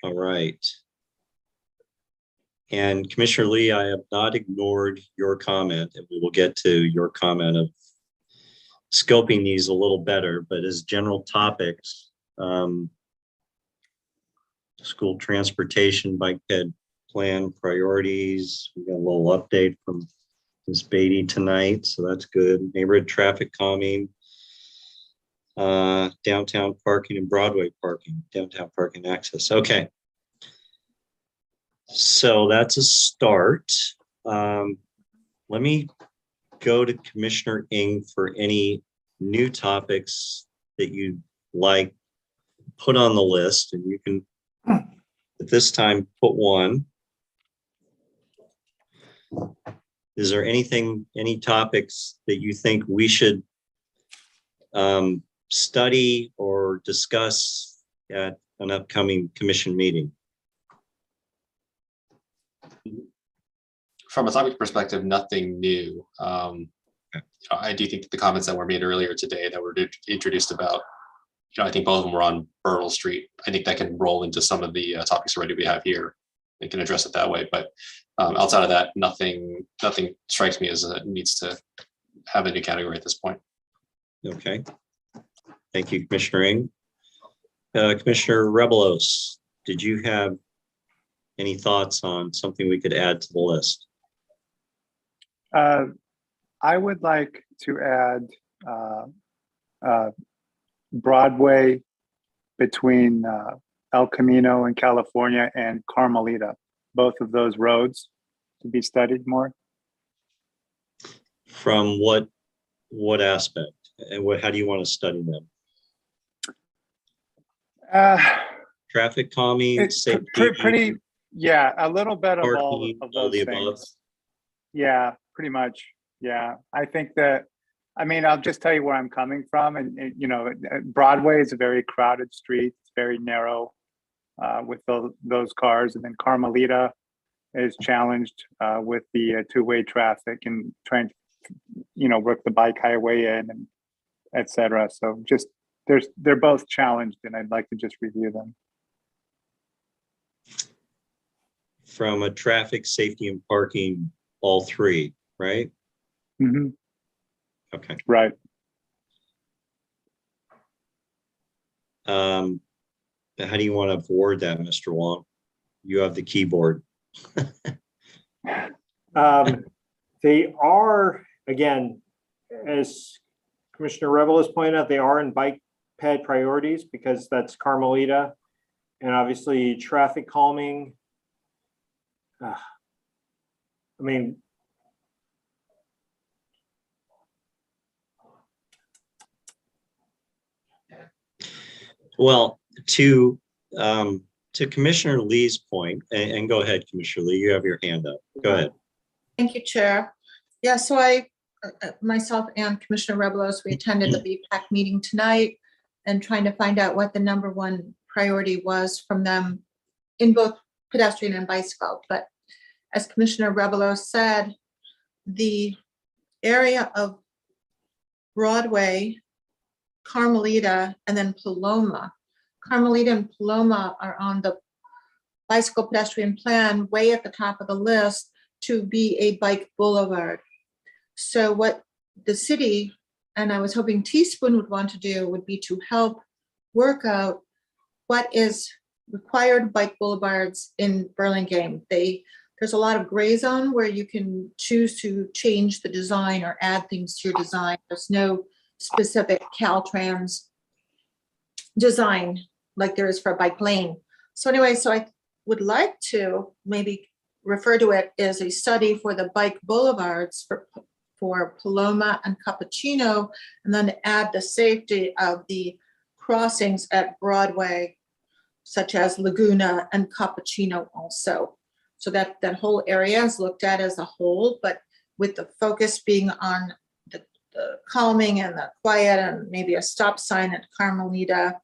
All right. And Commissioner Lee, I have not ignored your comment, and we will get to your comment of scoping these a little better, but as general topics, school transportation, bike ped plan priorities. We got a little update from Ms. Beatty tonight, so that's good. Neighborhood traffic calming, downtown parking and Broadway parking, downtown parking access. Okay. So that's a start. Let me go to Commissioner Ng for any new topics that you'd like put on the list, and you can at this time put one. Is there anything, any topics that you think we should study or discuss at an upcoming commission meeting? From a topic perspective, nothing new. I do think that the comments that were made earlier today that were introduced about, I think both of them were on Burnell Street. I think that can roll into some of the topics already we have here. They can address it that way, but outside of that, nothing strikes me as it needs to have a new category at this point. Okay. Thank you, Commissioner Ng. Commissioner Rebelos, did you have any thoughts on something we could add to the list? I would like to add Broadway between El Camino in California and Carmelita, both of those roads to be studied more. From what aspect, and how do you want to study them? Traffic calming, safety, pretty, yeah, a little bit of all parking, of all those the things. above. Yeah, pretty much. Yeah, I think that, I mean, I'll just tell you where I'm coming from. And you know, Broadway is a very crowded street. It's very narrow with those cars. And then Carmelita is challenged with the two-way traffic and trying to, work the bike highway in and et cetera. So just, they're both challenged, and I'd like to just review them. From a traffic, safety, and parking, all three, right? Mm-hmm. Okay. Right. How do you want to word that, Mr. Wong? You have the keyboard. They are, again, as Commissioner Revel has pointed out, they are in bike ped priorities because that's Carmelita, and obviously traffic calming. I mean, well, to Commissioner Lee's point, and go ahead, Commissioner Lee, you have your hand up. Go ahead. Thank you, Chair. Yeah, so I, myself and Commissioner Rebelos, we attended the BPAC meeting tonight and trying to find out what the number one priority was from them in both pedestrian and bicycle. But as Commissioner Rebelos said, the area of Broadway, Carmelita, and then Paloma. Carmelita and Paloma are on the bicycle pedestrian plan way at the top of the list to be a bike boulevard. So what the city, and I was hoping Teaspoon would want to do, would be to help work out what is required bike boulevards in Burlingame. There's a lot of gray zone where you can choose to change the design or add things to your design. There's no specific Caltrans design like there is for a bike lane. So anyway, so I would like to maybe refer to it as a study for the bike boulevards for Paloma and Cappuccino, and then add the safety of the crossings at Broadway, such as Laguna and Cappuccino also. So that whole area is looked at as a whole, but with the focus being on the calming and the quiet and maybe a stop sign at Carmelita.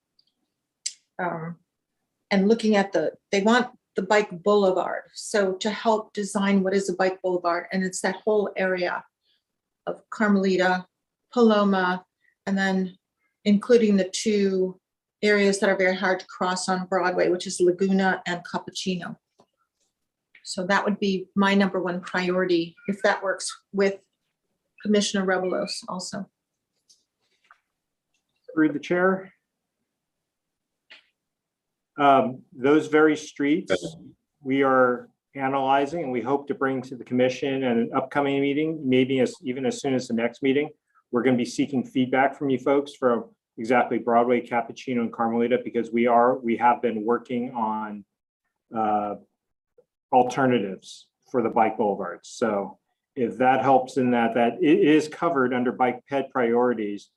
And looking at they want the bike boulevard. So to help design what is a bike boulevard, and it's that whole area of Carmelita, Paloma, and then including the two areas that are very hard to cross on Broadway, which is Laguna and Cappuccino. So that would be my number one priority, if that works with Commissioner Rebelos also. through the chair. Those very streets we are analyzing, and we hope to bring to the commission at an upcoming meeting, maybe even as soon as the next meeting. We're going to be seeking feedback from you folks from exactly Broadway, Cappuccino, and Carmelita, because we have been working on alternatives for the bike boulevards. So if that helps in that it is covered under bike ped priorities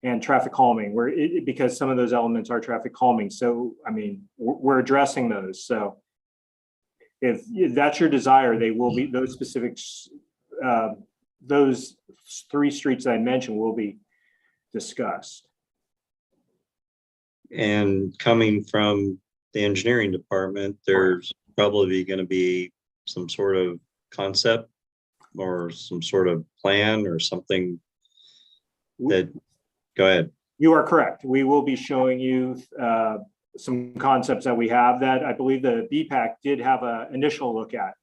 and traffic calming, because some of those elements are traffic calming. So, I mean, we're addressing those. So if that's your desire, they will be, those specifics, those 3 streets I mentioned will be discussed. And coming from the engineering department, there's probably going to be some sort of concept or some sort of plan or something that, go ahead. You are correct. We will be showing you some concepts that we have that I believe the BPAC did have an initial look at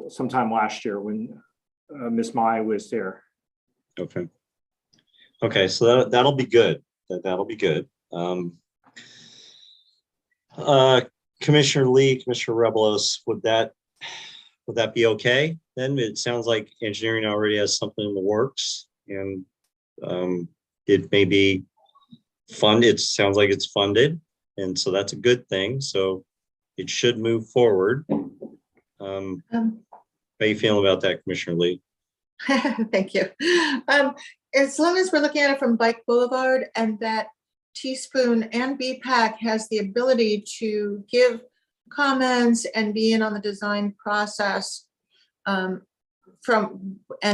sometime last year when Ms. Mai was there. Okay. Okay, so that'll be good. That'll be good. Commissioner Lee, Commissioner Rebelos, would that be okay? Then it sounds like engineering already has something in the works, and it may be funded. It sounds like it's funded, and so that's a good thing. So it should move forward. How you feeling about that, Commissioner Lee? Thank you. As long as we're looking at it from Bike Boulevard, and that Teaspoon and BPAC has the ability to give comments and be in on the design process and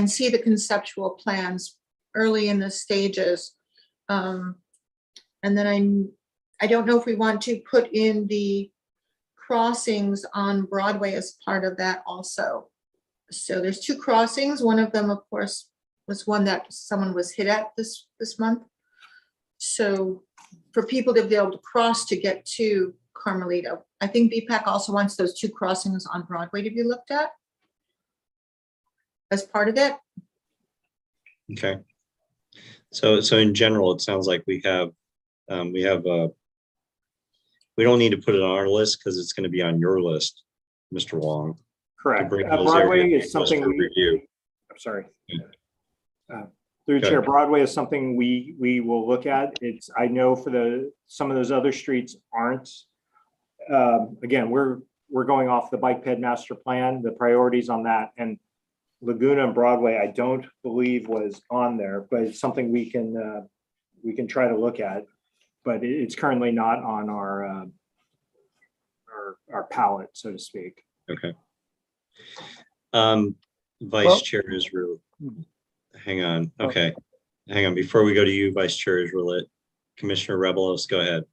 see the conceptual plans early in the stages. And then I don't know if we want to put in the crossings on Broadway as part of that also. So there's 2 crossings. One of them, of course, was one that someone was hit at this month. So for people to be able to cross to get to Carmelita, I think BPAC also wants those 2 crossings on Broadway to be looked at as part of it. Okay. So in general, it sounds like we don't need to put it on our list because it's going to be on your list, Mr. Wong. Correct. bring those Broadway areas is something for we, review. I'm sorry. Through the chair, Broadway is something we will look at. I know for some of those other streets aren't. Again, we're going off the bike ped master plan, the priorities on that, and Laguna and Broadway I don't believe was on there, but it's something we can try to look at. But it's currently not on our palette, so to speak. Okay. Vice Chair Israel. Hang on. Okay. Hang on. Before we go to you, Vice Chair Israel, Commissioner Rebelos, go ahead.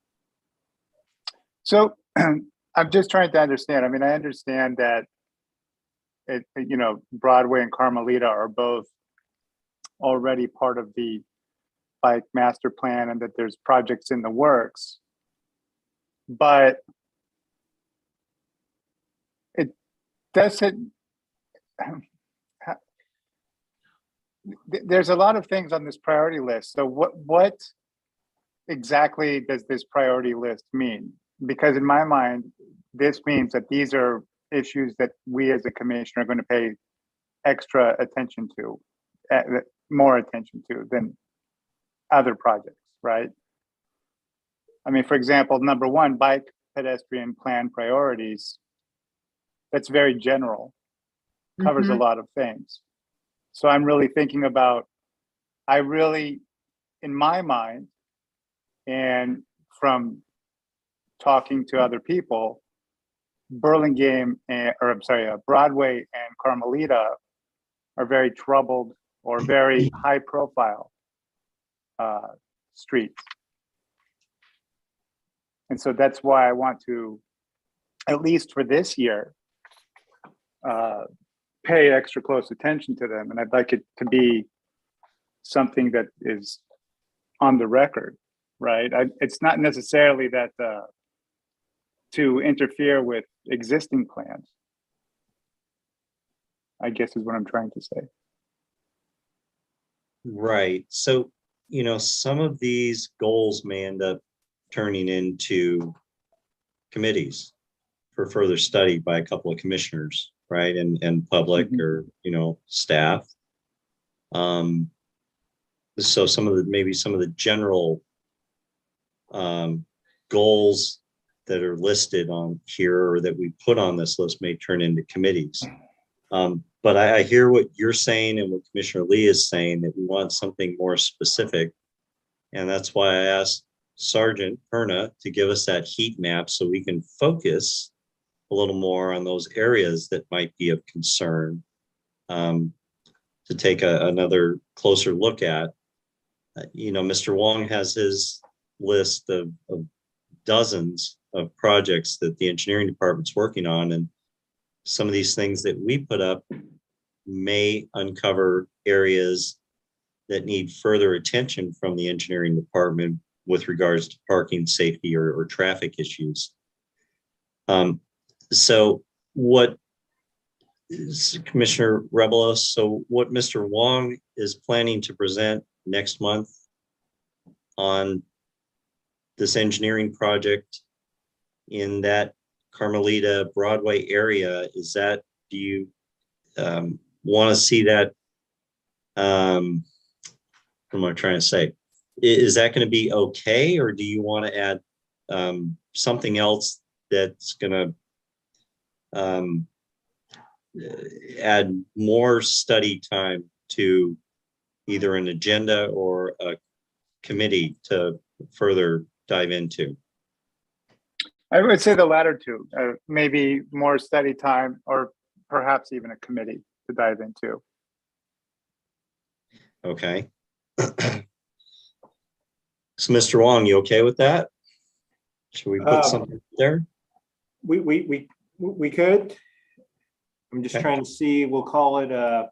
So I'm just trying to understand. I mean, I understand that Broadway and Carmelita are both already part of the bike master plan and that there's projects in the works. But it doesn't, there's a lot of things on this priority list. So what exactly does this priority list mean? Because in my mind, this means that these are issues that we as a commission are going to pay extra attention to, more attention to than other projects, right? I mean, for example, number 1, bike pedestrian plan priorities. That's very general, covers a lot of things. So I'm really thinking about, in my mind, and from talking to other people, Broadway and Carmelita are very troubled or very high profile streets. And so that's why I want to, at least for this year, pay extra close attention to them. And I'd like it to be something that is on the record, right? It's not necessarily that to interfere with existing plans, I guess is what I'm trying to say. Right. So you know, some of these goals may end up turning into committees for further study by a couple of commissioners, right? And public or, you know, staff. So some of the, maybe some of the general goals that are listed on here or that we put on this list may turn into committees. But I hear what you're saying and what Commissioner Lee is saying, that we want something more specific. And that's why I asked Sergeant Perna to give us that heat map so we can focus a little more on those areas that might be of concern, to take another closer look at. You know, Mr. Wong has his list of dozens of projects that the engineering department's working on, and some of these things that we put up may uncover areas that need further attention from the engineering department with regards to parking, safety, or traffic issues. So what is Commissioner Rebelos, so what Mr. Wong is planning to present next month on this engineering project in that Carmelita Broadway area, is that, do you want to see that, what am I trying to say? Is that going to be okay, or do you want to add something else that's going to add more study time to either an agenda or a committee to further dive into? I would say the latter two, maybe more study time or perhaps even a committee to dive into. Okay. So Mr. Wong, you okay with that? Should we put something there? We could. I'm just Okay. trying to see, we'll call it a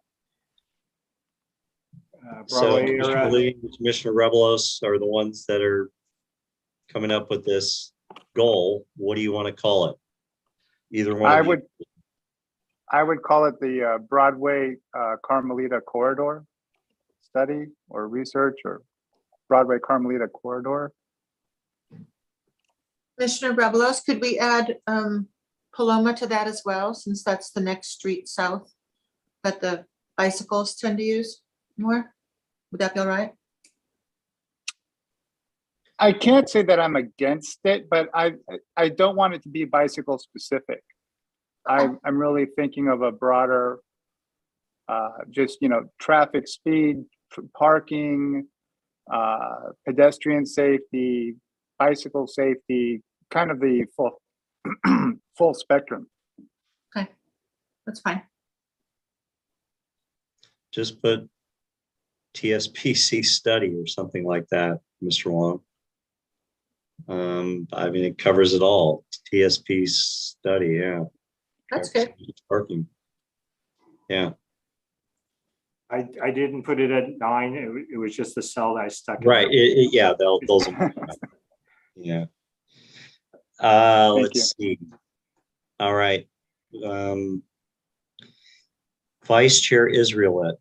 So Broadway Commissioner era. Lee and Commissioner Rebelos are the ones that are coming up with this goal. What do you want to call it? Either one. I would call it the Broadway Carmelita corridor study or research, or Broadway Carmelita corridor. Commissioner Rebelos, could we add Paloma to that as well, since that's the next street south that the bicycles tend to use more? Would that be all right? I can't say that I'm against it, but I don't want it to be bicycle specific. I'm really thinking of a broader, just, you know, traffic speed, parking, pedestrian safety, bicycle safety, kind of the full spectrum. Okay, that's fine. Just put TSPC study or something like that, Mr. Wong. I mean, it covers it all. TSP study, yeah. That's good. Parking. Yeah. I didn't put it at 9. It was just the cell that I stuck. Right. Yeah, those will. Yeah. Let's see. All right. Vice Chair Israelite,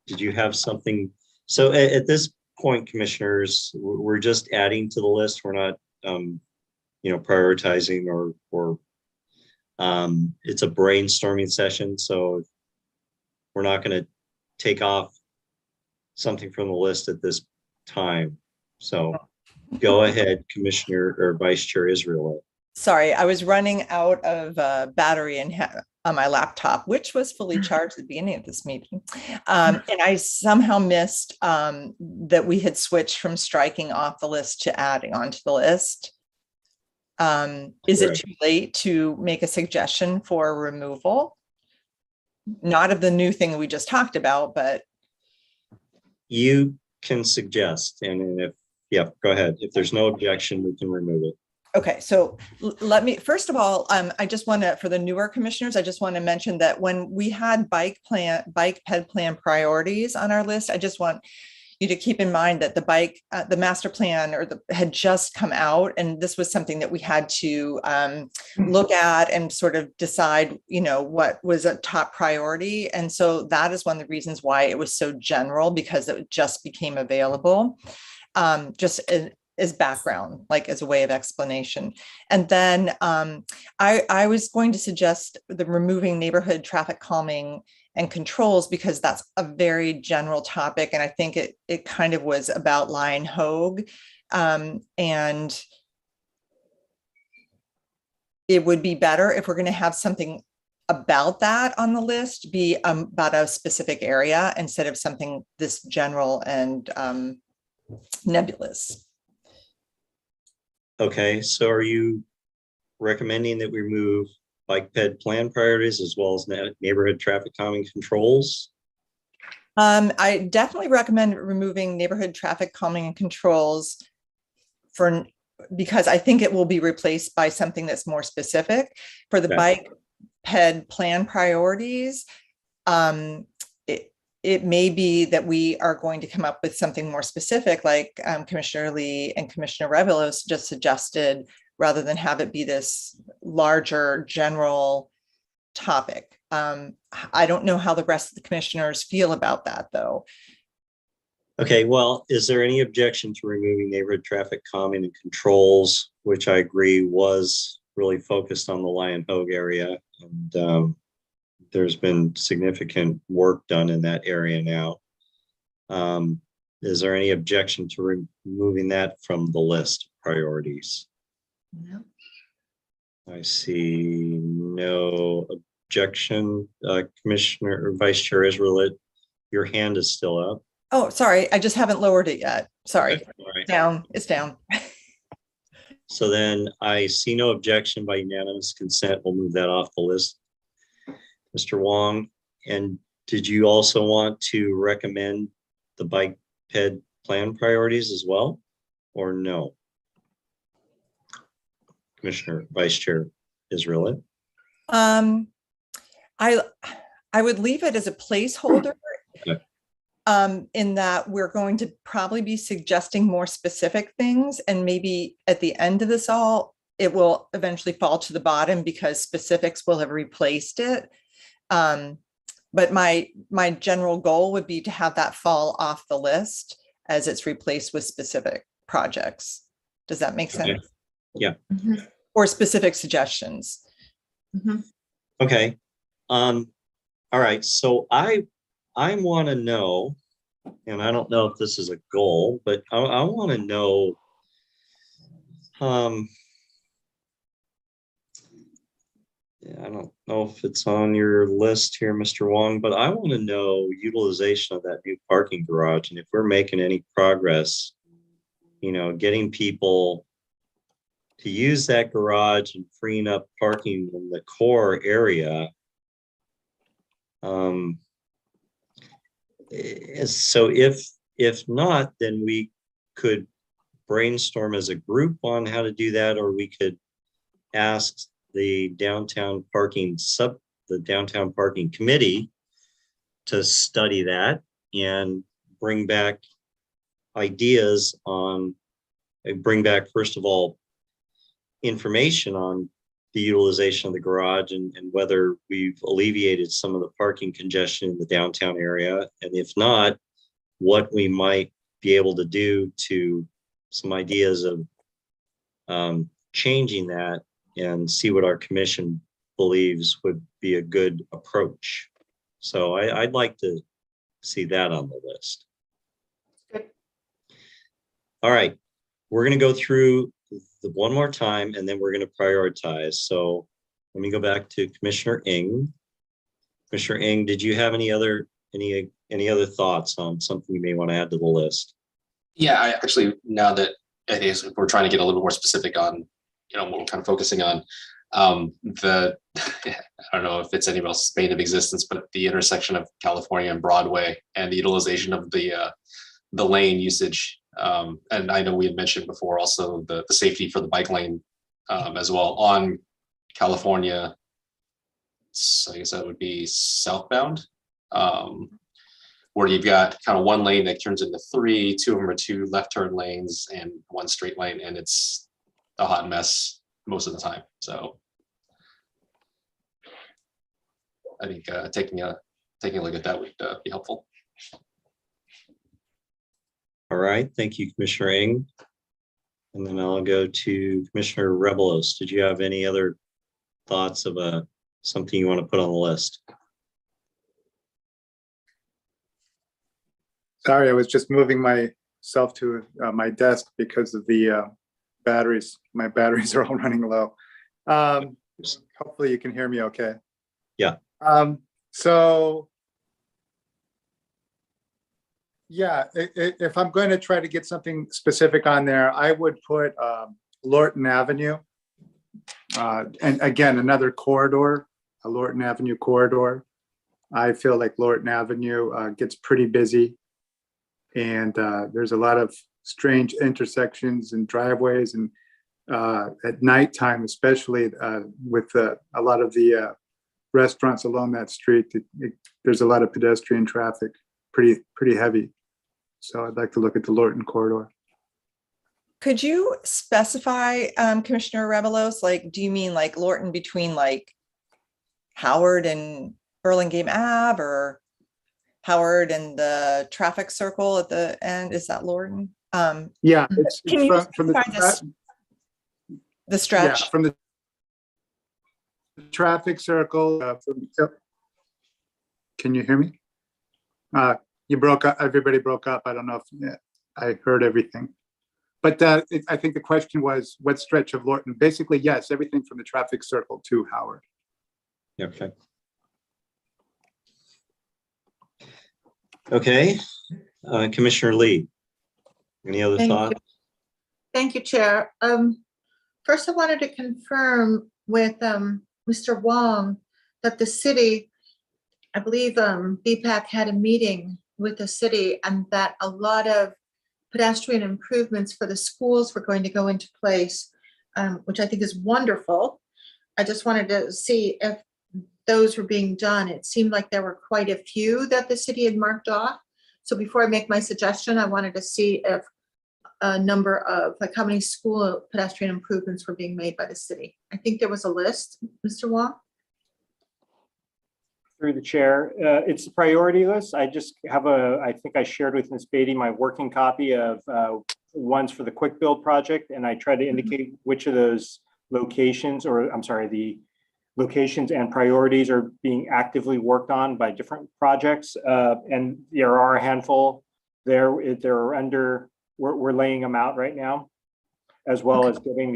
did you have something? So at this point, commissioners, we're just adding to the list. We're not, you know, prioritizing or it's a brainstorming session. So we're not going to take off something from the list at this time. So go ahead, Commissioner or Vice Chair Israelite. Sorry, I was running out of battery on my laptop, which was fully charged at the beginning of this meeting. And I somehow missed that we had switched from striking off the list to adding onto the list. Is it too late to make a suggestion for removal? Not of the new thing we just talked about, but. You can suggest, and if, yeah, go ahead. If there's no objection, we can remove it. Okay, so let me, first of all, I just want to, for the newer commissioners, I just want to mention that when we had bike ped plan priorities on our list, I just want you to keep in mind that the master plan had just come out, and this was something that we had to look at and sort of decide, what was a top priority. And so that is one of the reasons why it was so general, because it just became available, just as background, like as a way of explanation. And then I was going to suggest the removing neighborhood traffic calming and controls, because that's a very general topic. And I think it kind of was about Lion Hogue. And it would be better if we're going to have something about that on the list, be about a specific area instead of something this general and nebulous. Okay, so are you recommending that we remove bike ped plan priorities as well as neighborhood traffic calming controls? I definitely recommend removing neighborhood traffic calming and controls because I think it will be replaced by something that's more specific. For the bike ped plan priorities, it may be that we are going to come up with something more specific, like Commissioner Lee and Commissioner Revelos just suggested, rather than have it be this larger general topic. I don't know how the rest of the commissioners feel about that, though. Okay, well, is there any objection to removing neighborhood traffic calming and controls, which I agree was really focused on the Lion Hogue area, and there's been significant work done in that area now. Is there any objection to removing that from the list of priorities? No. I see no objection. Commissioner or Vice Chair Israel, your hand is still up. Oh, sorry, I just haven't lowered it yet. Sorry. Okay, all right. Down, it's down. So then I see no objection by unanimous consent. We'll move that off the list. Mr. Wong, and did you also want to recommend the bike ped plan priorities as well, or no? Commissioner Vice Chair Israel. I would leave it as a placeholder. Okay. In that we're going to probably be suggesting more specific things, and maybe at the end of this all, it will eventually fall to the bottom because specifics will have replaced it. But my general goal would be to have that fall off the list as it's replaced with specific projects. Does that make sense? Okay. Yeah. Mm-hmm. Or specific suggestions. Mm-hmm. Okay. All right. So I want to know, and I don't know if this is a goal, but I want to know, I don't know if it's on your list here, Mr. Wong, but I want to know utilization of that new parking garage. And if we're making any progress, getting people to use that garage and freeing up parking in the core area. So if not, then we could brainstorm as a group on how to do that, or we could ask the downtown parking committee to study that and bring back ideas first of all, information on the utilization of the garage and whether we've alleviated some of the parking congestion in the downtown area. And if not, what we might be able to do to some ideas of changing that and see what our commission believes would be a good approach. So I'd like to see that on the list. Good. All right, we're going to go through one more time and then we're going to prioritize. So let me go back to Commissioner Ng. Commissioner Ng, did you have any other thoughts on something you may want to add to the list? Yeah, I actually, now that I think we're trying to get a little more specific on, what we're kind of focusing on, I don't know if it's anyone else's bane of existence, but the intersection of California and Broadway and the utilization of the lane usage. And I know we had mentioned before also the safety for the bike lane as well on California. So I guess that would be southbound. where you've got kind of one lane that turns into three, two of them are two left turn lanes and one straight lane, and it's a hot mess most of the time. So I think taking a look at that would be helpful. All right, thank you, Commissioner Ng. And then I'll go to Commissioner Rebelos. Did you have any other thoughts of something you want to put on the list? Sorry, I was just moving myself to my desk because of the batteries. My batteries are all running low. Hopefully you can hear me okay. Yeah. So yeah, if I'm going to try to get something specific on there, I would put Lorton Avenue. And again, another corridor, a Lorton Avenue corridor. I feel like Lorton Avenue gets pretty busy. And there's a lot of strange intersections and driveways, and at nighttime, especially with a lot of the restaurants along that street, there's a lot of pedestrian traffic, pretty heavy. So I'd like to look at the Lorton corridor. Could you specify, Commissioner Rebelos, like, do you mean like Lorton between like Howard and Burlingame Ave, or Howard and the traffic circle at the end? Is that Lorton? Yeah, it's Can you from the stretch? Yeah, from the traffic circle. Can you hear me? You broke up. Everybody broke up. I don't know if I heard everything. But I think the question was, what stretch of Lorton? Basically, yes, everything from the traffic circle to Howard. Okay. Okay, Commissioner Lee, any other Thank you. thoughts? Thank you, Chair. First, I wanted to confirm with Mr. Wong that the city, I believe BPAC had a meeting with the city, and that a lot of pedestrian improvements for the schools were going to go into place, which I think is wonderful. I just wanted to see if those were being done. It seemed like there were quite a few that the city had marked off. So before I make my suggestion, I wanted to see if a number of, like, how many school pedestrian improvements were being made by the city. I think there was a list, Mr. Wong. Through the chair, it's a priority list. I just have I think I shared with Ms. Beatty my working copy of ones for the quick build project, and I try to indicate which of those locations, or I'm sorry, the locations and priorities are being actively worked on by different projects. And there are a handful there. We're laying them out right now, as well as getting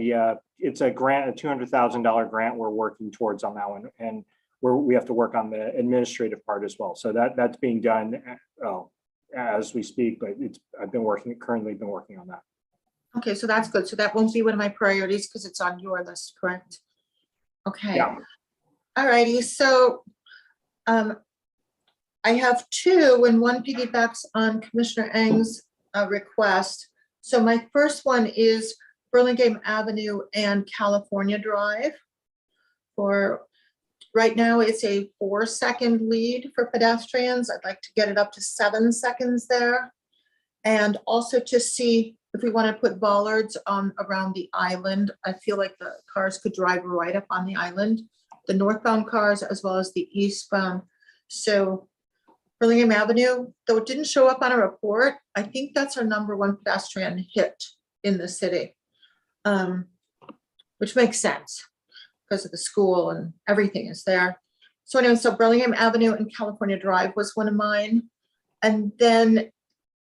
it's a grant, a $200,000 grant we're working towards on that one. And we have to work on the administrative part as well. So that's being done as we speak, but I've been currently been working on that. Okay, so that's good. So that won't be one of my priorities because it's on your list, correct? Okay. Yeah. All righty. So I have two, and one piggybacks on Commissioner Ng's request. So my first one is Burlingame Avenue and California Drive. For right now, it's a 4-second lead for pedestrians. I'd like to get it up to 7 seconds there. And also to see if we want to put bollards around the island. I feel like the cars could drive right up on the island, the northbound cars as well as the eastbound. So Burlingame Avenue, though it didn't show up on a report, I think that's our #1 pedestrian hit in the city, which makes sense because of the school and everything is there. So anyway, so Burlingame Avenue and California Drive was one of mine. And then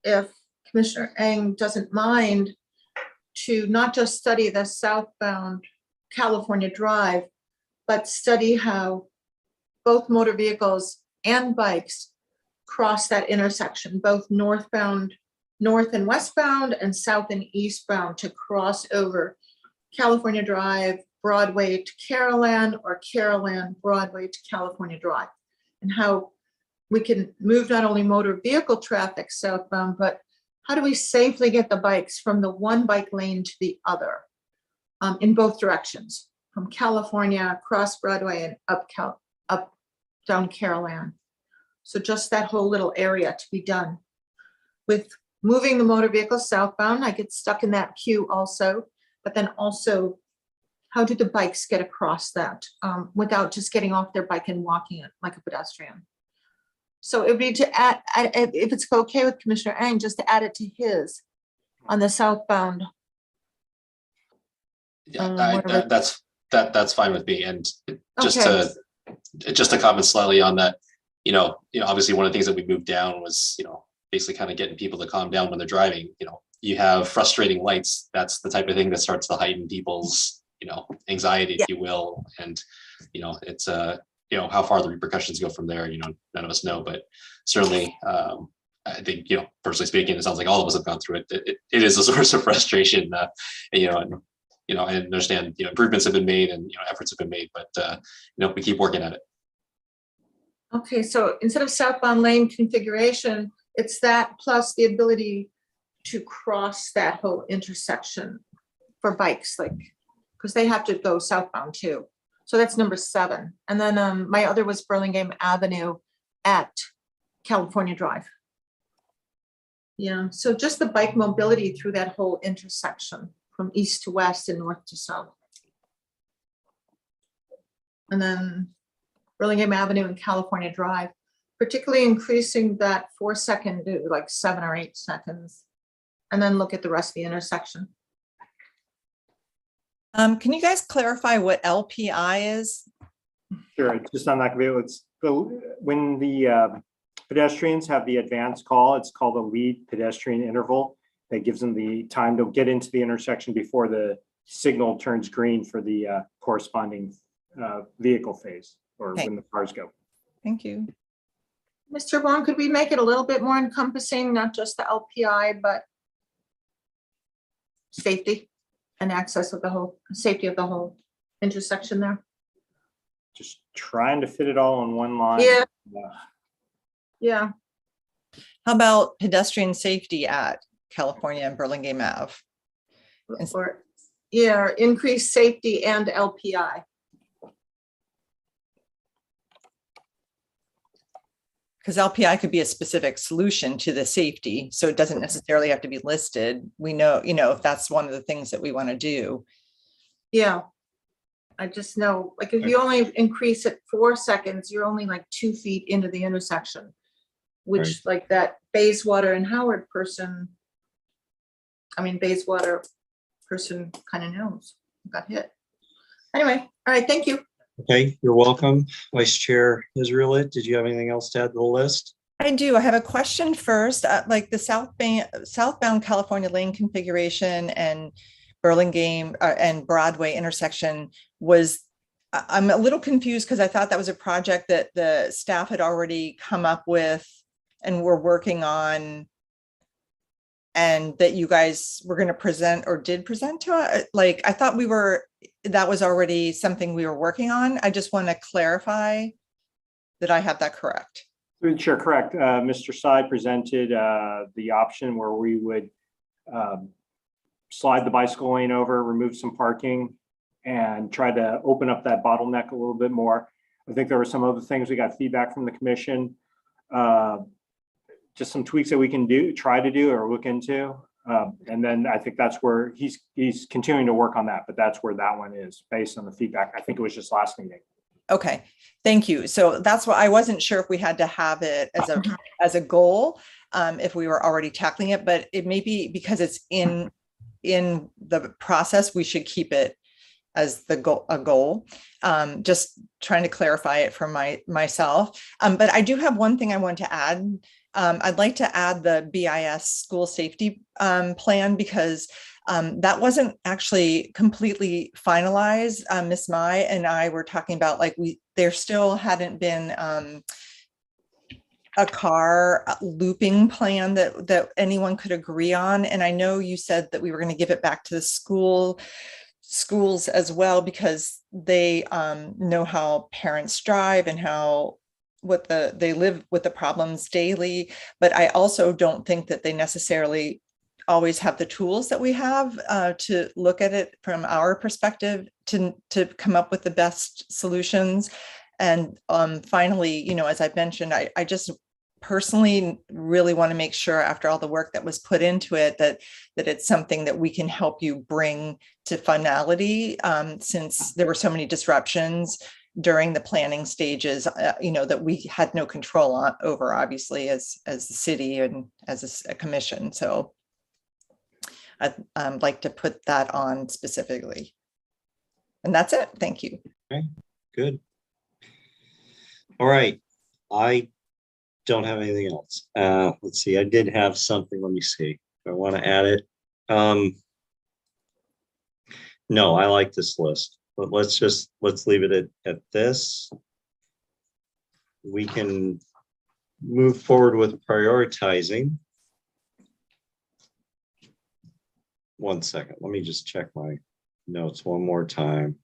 if Commissioner Ng doesn't mind, to not just study the southbound California Drive, but study how both motor vehicles and bikes cross that intersection, both northbound, north and westbound, and south and eastbound, to cross over California Drive, Broadway to Carolan, or Carolan, Broadway to California Drive, and how we can move not only motor vehicle traffic southbound, but how do we safely get the bikes from the one bike lane to the other in both directions, from California across Broadway and up down Carolan. So just that whole little area to be done. With moving the motor vehicle southbound, I get stuck in that queue also, but then also how do the bikes get across that without just getting off their bike and walking it like a pedestrian? So it'd be to add, if it's okay with Commissioner Ang, just to add it to his on the southbound. Yeah, that's fine with me. And just Okay. to comment slightly on that, obviously one of the things that we moved down was, basically kind of getting people to calm down when they're driving. You have frustrating lights. That's the type of thing that starts to heighten people's, anxiety, if you will. And, it's how far the repercussions go from there, none of us know, but certainly, I think, personally speaking, it sounds like all of us have gone through it. It is a source of frustration, and, I understand, improvements have been made and, efforts have been made, but, we keep working at it. Okay, so instead of southbound lane configuration, it's that plus the ability to cross that whole intersection for bikes, like, because they have to go southbound too. So that's number 7. And then my other was Burlingame Avenue at California Drive. Yeah, so just the bike mobility through that whole intersection from east to west and north to south. And then Burlingame Avenue and California Drive, particularly increasing that 4-second to like 7 or 8 seconds. And then look at the rest of the intersection. Can you guys clarify what LPI is? Sure, it's just on that video. When the pedestrians have the advanced call, it's called a lead pedestrian interval. That gives them the time to get into the intersection before the signal turns green for the corresponding vehicle phase, or when the cars go. Thank you. Mr. Vaughn, could we make it a little bit more encompassing, not just the LPI, but safety and access of the whole, safety of the whole intersection there? Just trying to fit it all on one line. Yeah. Yeah. How about pedestrian safety at California and Burlingame Ave? Or, yeah, increased safety and LPI. Because LPI could be a specific solution to the safety, so it doesn't necessarily have to be listed. We know, if that's one of the things that we want to do. Yeah. I just know, like, if you only increase it 4 seconds, you're only like 2 feet into the intersection, which like that Bayswater and Howard person, Bayswater person kind of knows, got hit. Anyway, all right, thank you. Okay, you're welcome. Vice Chair Israelit, did you have anything else to add to the list? I do. I have a question first. Like the southbound California lane configuration and Burlingame and Broadway intersection I'm a little confused because I thought that was a project that the staff had already come up with and were working on, and that you guys were going to present or did present to us. Like, I thought that was already something we were working on. I just want to clarify that I have that correct. Sure, correct. Mr. Cited presented the option where we would slide the bicycle lane over, remove some parking, and try to open up that bottleneck a little bit more. I think there were some other things we got feedback from the commission. Just some tweaks that we can try to do or look into. And then I think that's where he's continuing to work on that, but that's where that one is based on the feedback. I think it was just last meeting. Okay, thank you. So that's why I wasn't sure if we had to have it as a goal, if we were already tackling it, but it may be because it's in the process, we should keep it as a goal. Just trying to clarify it for myself. But I do have one thing I want to add. I'd like to add the BIS school safety plan, because that wasn't actually completely finalized. Ms. Mai and I were talking about, like, there still hadn't been a car looping plan that anyone could agree on. And I know you said that we were going to give it back to the schools as because they know how parents drive and they live with the problems daily. But I also don't think that they necessarily always have the tools that we have to look at it from our perspective to come up with the best solutions. And finally, you know, as I mentioned, I just personally really want to make sure after all the work that was put into it, that it's something that we can help you bring to finality, since there were so many disruptions during the planning stages, you know, that we had no control over, obviously, as the city and as a commission. So I'd like to put that on specifically. And that's it. Thank you. Okay, good. All right. I don't have anything else. Let's see. I did have something. Let me see. I want to add it. No, I like this list, but let's leave it at this. We can move forward with prioritizing. One second. Let me just check my notes one more time.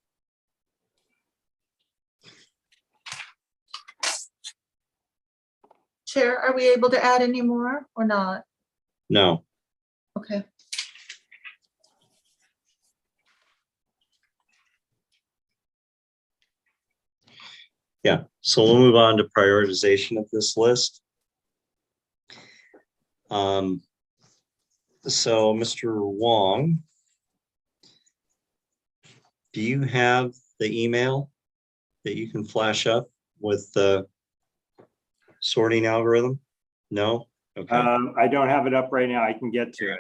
Chair, are we able to add any more or not? No. Okay. Yeah, so we'll move on to prioritization of this list. So Mr. Wong, do you have the email that you can flash up with the sorting algorithm? No? Okay. I don't have it up right now. I can get to it.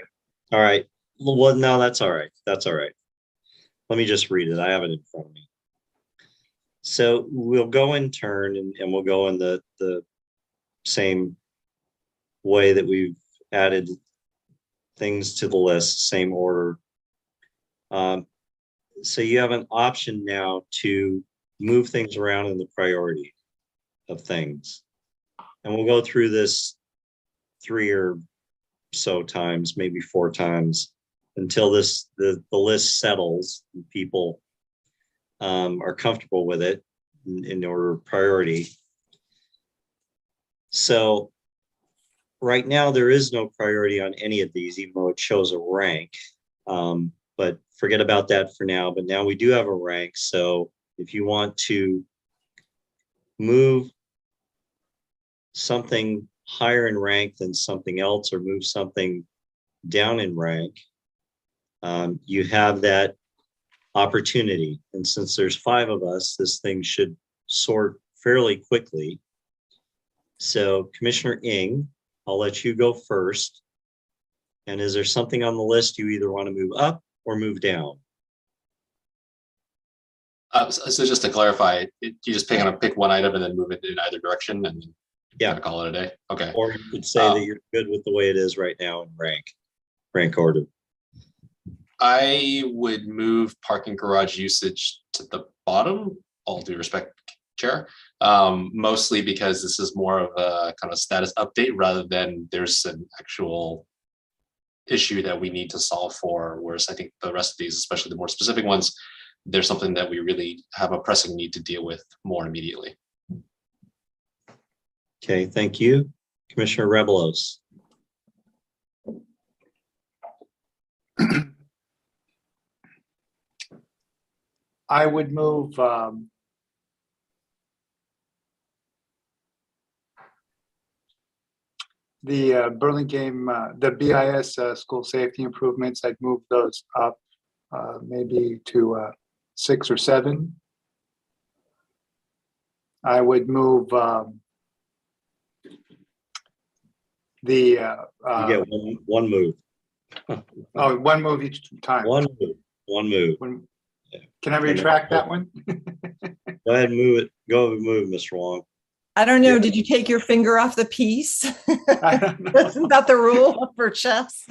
All right. Well, no, that's all right. That's all right. Let me just read it. I have it in front of me. So we'll go in turn and we'll go in the same way that we've added things to the list, same order. So you have an option now to move things around in the priority of things. And we'll go through this 3 or so times, maybe 4 times, until the list settles and people are comfortable with it in order of priority. So right now there is no priority on any of these, even though it shows a rank. But forget about that for now. But now we do have a rank. So if you want to move something higher in rank than something else, or move something down in rank, you have that opportunity. And since there's 5 of us, this thing should sort fairly quickly. So Commissioner Ng, I'll let you go first. And is there something on the list you either want to move up or move down? So just to clarify, you just pick one item and then move it in either direction and Yeah, call it a day. Okay. or you could say that you're good with the way it is right now in rank order. I would move parking garage usage to the bottom, all due respect, Chair. Mostly because this is more of a kind of status update rather than there's an actual issue that we need to solve for. Whereas I think the rest of these, especially the more specific ones, there's something that we really have a pressing need to deal with more immediately. Okay, thank you. Commissioner Rebelos. I would move the Burlingame, the BIS school safety improvements. I'd move those up maybe to 6 or 7. I would move You get one move. oh, one move each time. One move. Can I retract that one? Go ahead and move it. Go and move, Mr. Wong. I don't know. Did you take your finger off the piece? I don't know. Isn't that the rule for chess?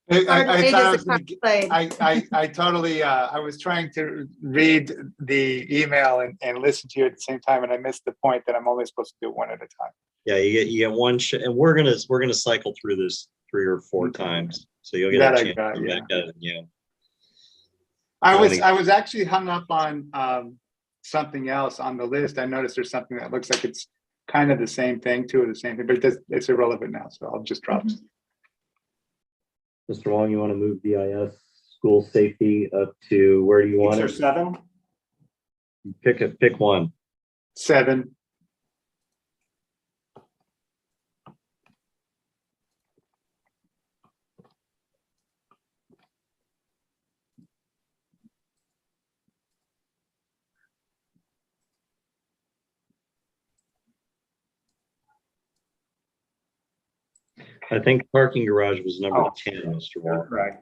I totally, I was trying to read the email and listen to you at the same time, and I missed the point that I'm only supposed to do one at a time. Yeah, you get one, and we're gonna cycle through this 3 or 4 times, so you'll get a chance to come back at it. Yeah. I was actually hung up on something else on the list. I noticed there's something that looks like it's kind of the same thing, but it's irrelevant now, so I'll just drop it. Mr. Wong, you want to move BIS school safety up to where do you want 6 or it? 7. Pick one. 7. I think parking garage was number 10, Mr. Wall. Right.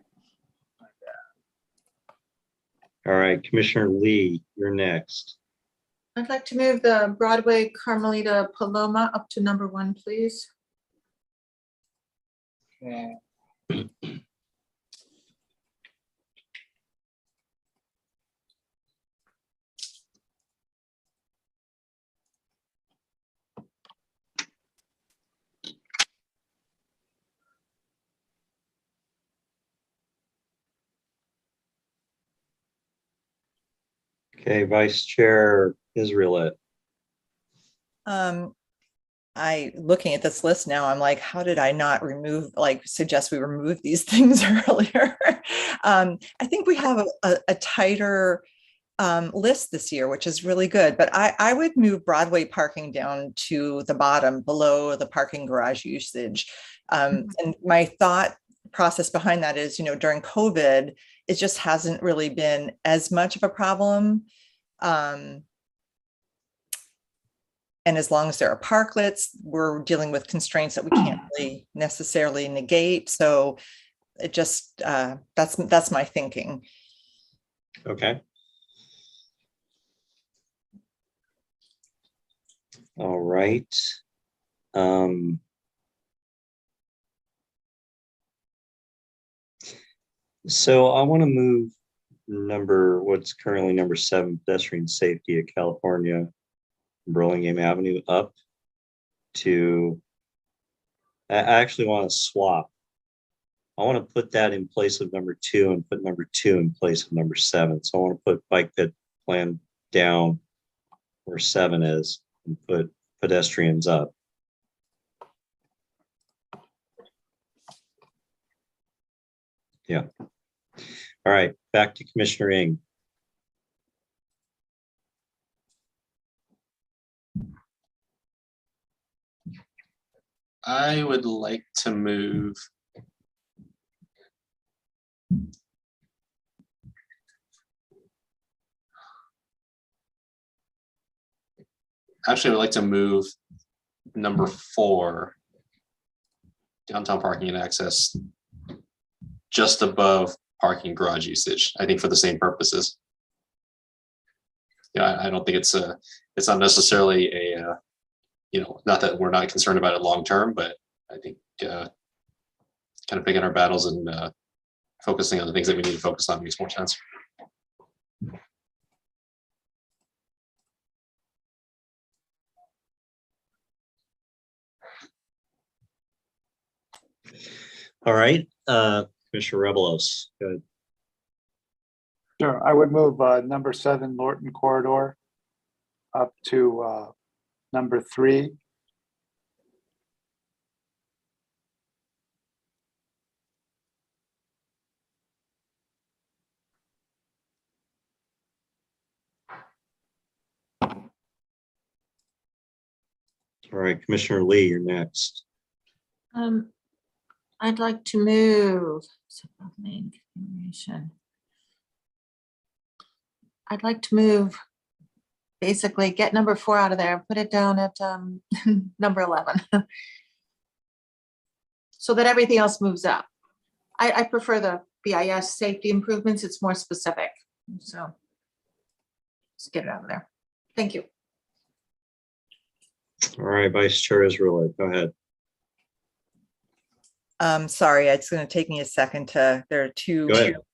All right, Commissioner Lee, you're next. I'd like to move the Broadway Carmelita Paloma up to number 1, please. Okay. Okay, Vice Chair Israelit. Looking at this list now, I'm like, how did I not suggest we remove these things earlier? I think we have a tighter list this year, which is really good, but I would move Broadway parking down to the bottom below the parking garage usage. And my thought process behind that is, during COVID, it just hasn't really been as much of a problem. And as long as there are parklets, we're dealing with constraints that we can't really necessarily negate. So it just, that's my thinking. Okay. All right. So I want to move what's currently number 7, pedestrian safety at California, Burlingame Avenue, up to, I actually want to swap. I want to put that in place of number 2 and put number 2 in place of number 7. So I want to put bike pit plan down where 7 is and put pedestrians up. Yeah. All right, back to Commissioner Ng. I would like to move actually I would like to move number 4, downtown parking and access, just above parking garage usage, I think for the same purposes. Yeah, I don't think it's not necessarily a not that we're not concerned about it long term, but I think kind of picking our battles and focusing on the things that we need to focus on makes more sense. All right, Commissioner Rebelos, good. Sure, I would move number 7 Lorton Corridor up to number 3. All right, Commissioner Lee, you're next. I'd like to move. Main configuration. I'd like to move, basically get number 4 out of there, put it down at number 11. So that everything else moves up. I prefer the BIS safety improvements. It's more specific. So just get it out of there. Thank you. All right, Vice Chair Israelit, go ahead. Sorry, it's going to take me a second there are two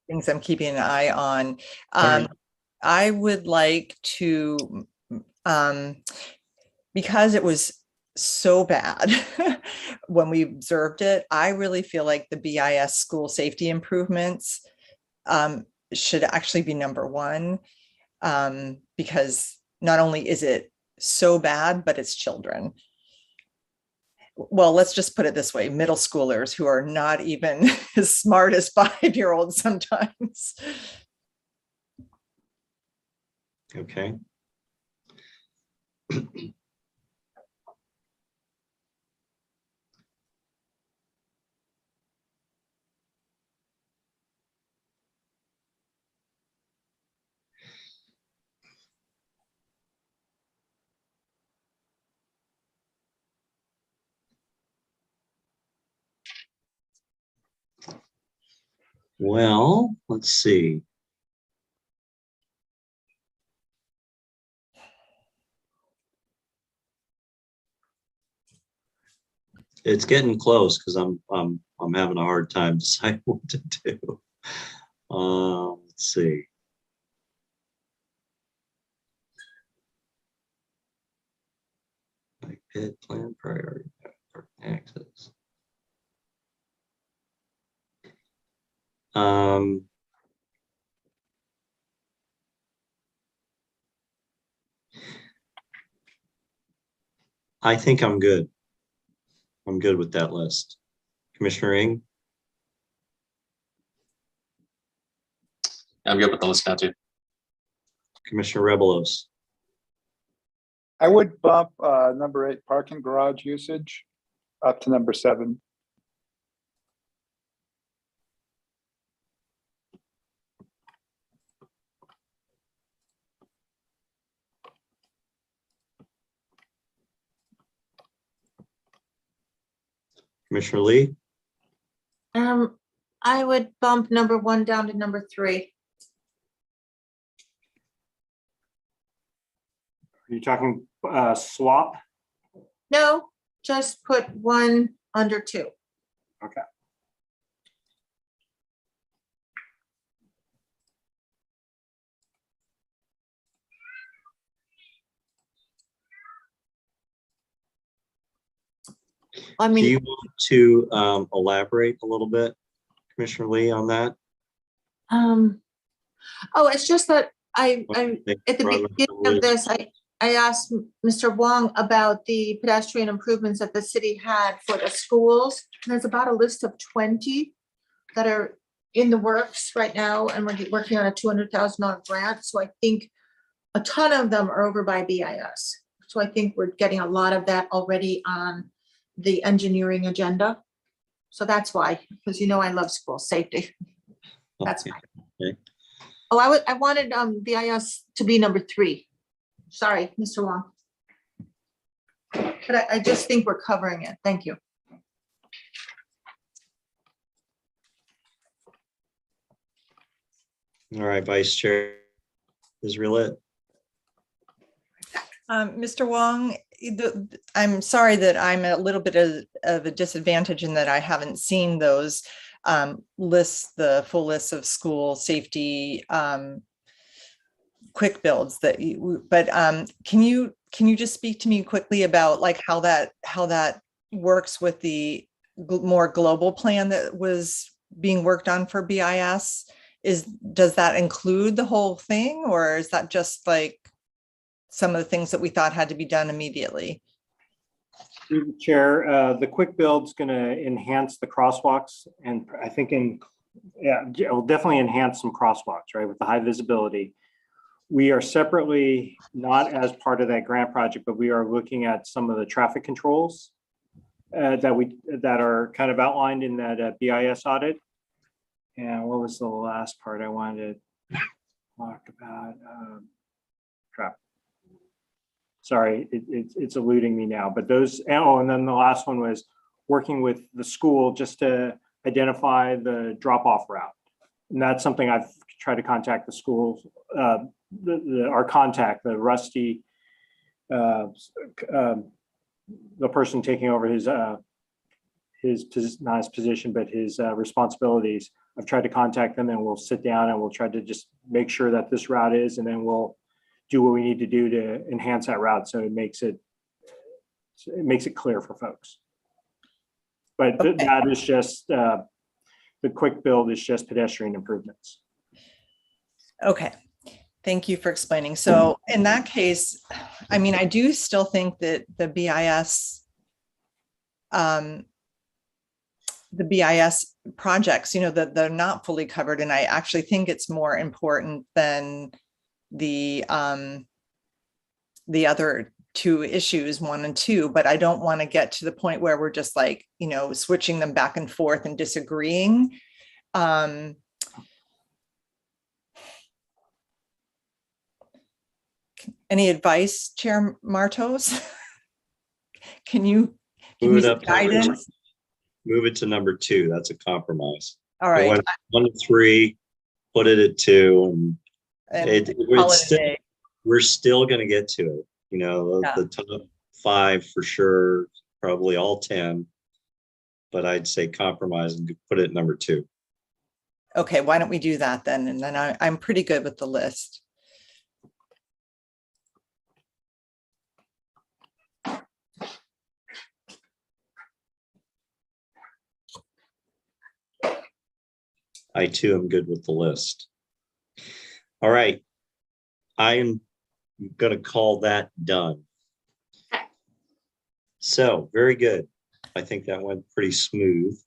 things I'm keeping an eye on. Right. I would like to, because it was so bad when we observed it, I really feel like the BIS school safety improvements should actually be number 1, because not only is it so bad, but it's children. Well, let's just put it this way, middle schoolers who are not even as smart as 5-year-olds sometimes. Okay. Well, let's see. It's getting close because I'm having a hard time deciding what to do. Let's see. Like pit plan priority access. I think I'm good. I'm good with that list. Commissioner Ing, I'm good with the list now too. Commissioner Rebelos, I would bump number 8 parking garage usage up to number 7. Commissioner Lee, I would bump number 1 down to number 3. Are you talking swap? No, just put 1 under 2. Okay. I do mean, you want to elaborate a little bit, Commissioner Lee, on that? oh, it's just that I at the Run beginning of this, I asked Mr. Wong about the pedestrian improvements that the city had for the schools. And there's about a list of 20 that are in the works right now, and we're working on a $200,000 grant. So I think a ton of them are over by BIS. So I think we're getting a lot of that already on the engineering agenda. So that's why, because you know I love school safety. That's why. Okay. Oh, I wanted BIS to be number 3. Sorry, Mr. Wong. But I just think we're covering it. Thank you. All right, Vice Chair Israelit. Mr. Wong, I'm sorry that I'm a little bit of a disadvantage in that I haven't seen those lists, the full list of school safety quick builds that you, but can you just speak to me quickly about like how that works with the more global plan that was being worked on for BIS? Does that include the whole thing, or is that just like some of the things that we thought had to be done immediately? Through the chair, the quick build's going to enhance the crosswalks, and I think it will definitely enhance some crosswalks, right, with the high visibility. We are separately, not as part of that grant project, but we are looking at some of the traffic controls that are kind of outlined in that BIS audit. And what was the last part I wanted to talk about? Traffic. Sorry, it's eluding me now, but those, and then the last one was working with the school just to identify the drop-off route. And that's something I've tried to contact the schools, our contact, the Rusty, the person taking over not his position, but his responsibilities. I've tried to contact them, and we'll sit down and we'll try to just make sure that this route is, and then we'll do what we need to do to enhance that route so it makes it clear for folks. But Okay. that is just the quick build is just pedestrian improvements. Okay, thank you for explaining. So in that case, I mean, I do still think that the BIS projects, that they're not fully covered. And I actually think it's more important than the other 2 issues, 1 and 2, but I don't want to get to the point where we're just like, switching them back and forth and disagreeing. Any advice, Chair Martos? Can you give me some guidance? Move it to number 2. That's a compromise. All I right. went 1 to 3, put it at 2, and And it, call it's it a still, day. we're still going to get to it. You know, Yeah. the top 5 for sure, probably all 10. But I'd say compromise and put it at number 2. Okay, why don't we do that then? And then I'm pretty good with the list. I too am good with the list. All right. I am going to call that done. So very good. I think that went pretty smooth.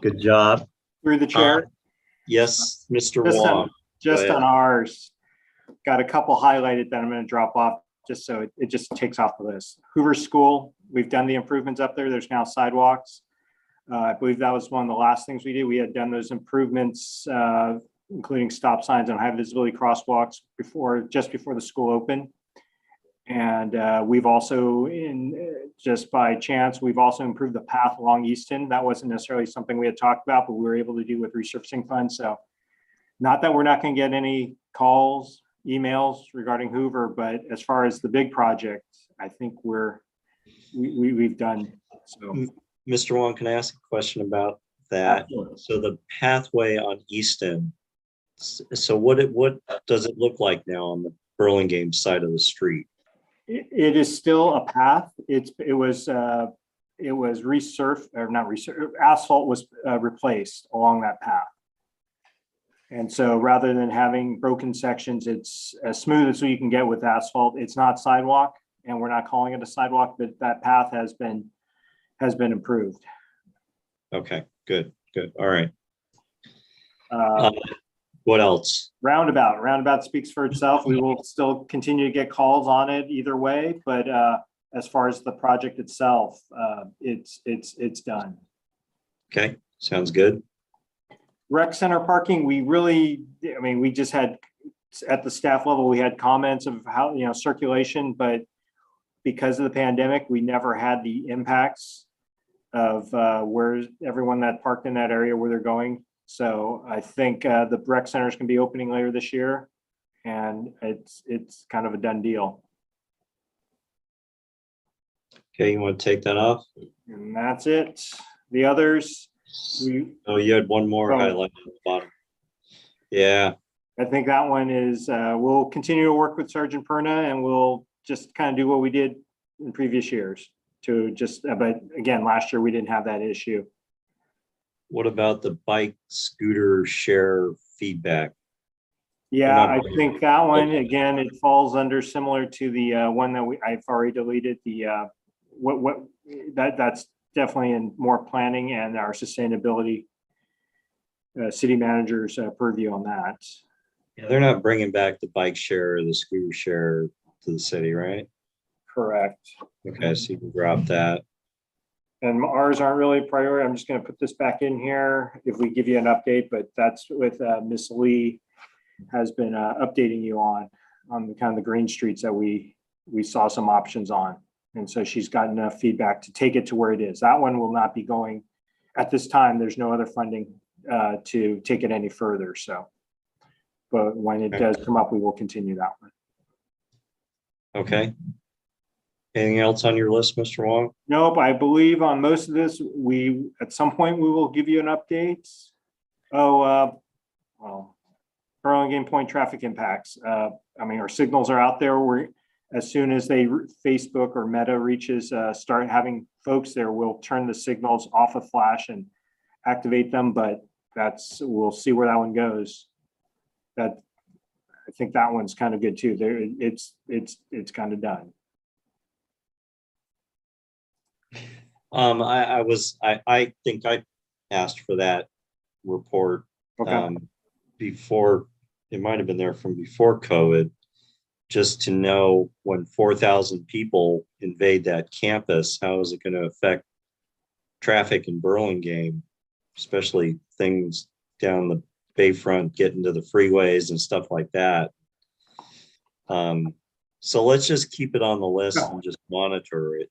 Good job. Through the chair. Yes, Mr. Just Wong. on, just Go on ahead. ours, got a couple highlighted that I'm going to drop off just so it just takes off the list. Hoover School, we've done the improvements up there. There's now sidewalks. I believe that was one of the last things we did. We had done those improvements, including stop signs and high visibility crosswalks just before the school opened. And we've also, just by chance, we've also improved the path along Easton. That wasn't necessarily something we had talked about, but we were able to do with resurfacing funds. So not that we're not going to get any calls, emails regarding Hoover, but as far as the big project, I think we've done. So, Mr. Wong, can I ask a question about that? Absolutely. So the pathway on Easton, so what does it look like now on the Burlingame side of the street? it is still a path. It was resurfaced, or not resurfaced, asphalt was replaced along that path. And so rather than having broken sections, it's as smooth as you can get with asphalt. It's not sidewalk, and we're not calling it a sidewalk, but that path has been improved. Okay, good. All right. Uh, What else? Roundabout speaks for itself. We will still continue to get calls on it either way, but as far as the project itself, it's done. Okay, sounds good. Rec center parking, we just had, at the staff level, we had comments of how, circulation, but because of the pandemic, we never had the impacts of where everyone that parked in that area, where they're going. So I think the rec centers can be opening later this year, and it's kind of a done deal. Okay, you want to take that off? And that's it. The others, Oh, you had one more Oh. highlight at the bottom. Yeah, I think that one is, we'll continue to work with Sergeant Perna, and we'll just kind of do what we did in previous years to just, but again, last year we didn't have that issue. what about the bike scooter share feedback? Yeah, I think that one, again, it falls under similar to the one that I've already deleted, the that's definitely in more planning and our sustainability city manager's purview on that. Yeah, they're not bringing back the bike share or the scooter share to the city, right? Correct. Okay, so you can drop that. And ours aren't really a priority. I'm just going to put this back in here if we give you an update, but that's with Miss Lee has been updating you on the kind of the green streets that we saw some options on. And so she's got enough feedback to take it to where it is. That one will not be going at this time. There's no other funding to take it any further. So, but when it does come up, we will continue that one. Okay. Anything else on your list, Mr. Wong? Nope, I believe on most of this, at some point, we will give you an update. Well, Burlingame Point traffic impacts. Our signals are out there. As soon as Facebook or Meta reaches, start having folks there, we'll turn the signals off of flash and activate them, but we'll see where that one goes. I think that one's kind of good too. It's kind of done. I think I asked for that report before. It might have been there from before COVID, just to know when 4,000 people invade that campus, how is it going to affect traffic in Burlingame, especially things down the Bayfront, getting to the freeways and stuff like that. So let's just keep it on the list and just monitor it.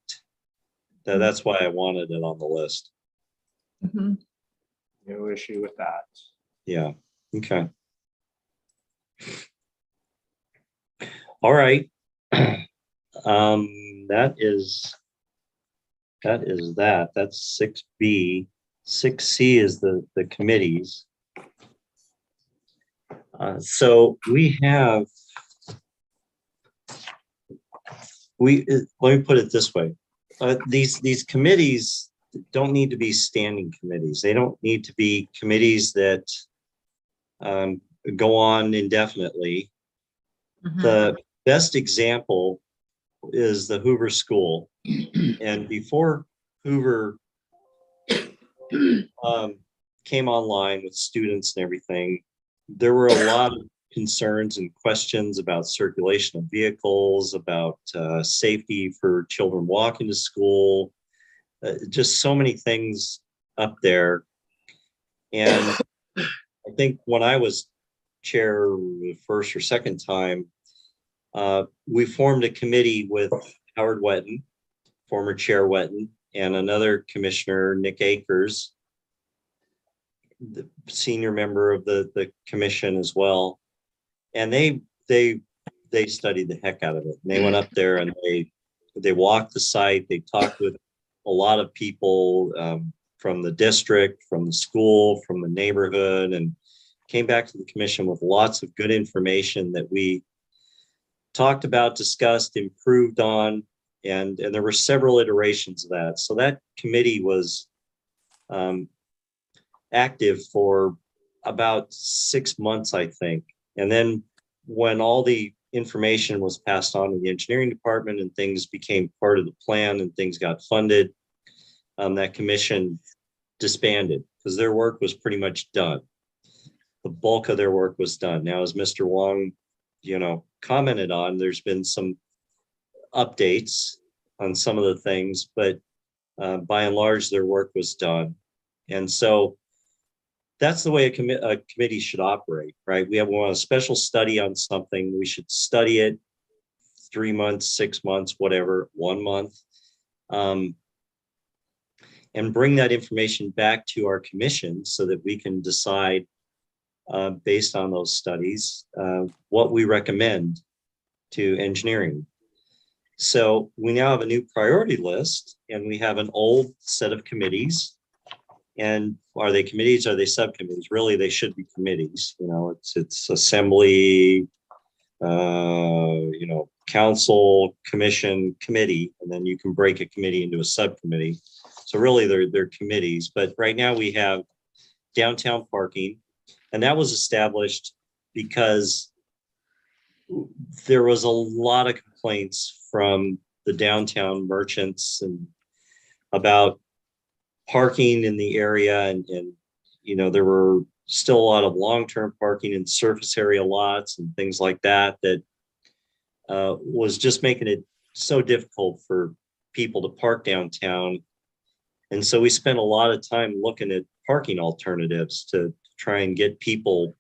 That's why I wanted it on the list. Mhm. No issue with that. Yeah, okay. All right. That is that. That's 6B. 6C is the committees. So we have, let me put it this way. These committees don't need to be standing committees. They don't need to be committees that go on indefinitely. The best example is the Hoover School. And before Hoover came online with students and everything, there were a lot of concerns and questions about circulation of vehicles, about safety for children walking to school, just so many things up there. And I think when I was chair the first or second time, we formed a committee with Howard Wetton, former Chair Wetton, and another commissioner, Nick Akers, the senior member of the commission as well. And they studied the heck out of it. And they went up there and they walked the site. They talked with a lot of people from the district, from the school, from the neighborhood, and came back to the commission with lots of good information that we talked about, discussed, improved on, and there were several iterations of that. So that committee was active for about 6 months, I think. And then when all the information was passed on to the engineering department and things became part of the plan and things got funded, that commission disbanded because their work was pretty much done. The bulk of their work was done. Now, as Mr. Wong, commented on, there's been some updates on some of the things, but by and large, their work was done. And so that's the way a committee should operate, right? We want a special study on something. We should study it 3 months, 6 months, whatever, 1 month, and bring that information back to our commission so that we can decide based on those studies what we recommend to engineering. So we now have a new priority list, and we have an old set of committees. And are they committees? Are they subcommittees? Really, they should be committees. It's assembly, council, commission, committee, and then you can break a committee into a subcommittee. So really, they're committees. But right now we have downtown parking, and that was established because there was a lot of complaints from the downtown merchants and about parking in the area, and there were still a lot of long-term parking in surface area lots and things like that was just making it so difficult for people to park downtown. And so we spent a lot of time looking at parking alternatives to try and get people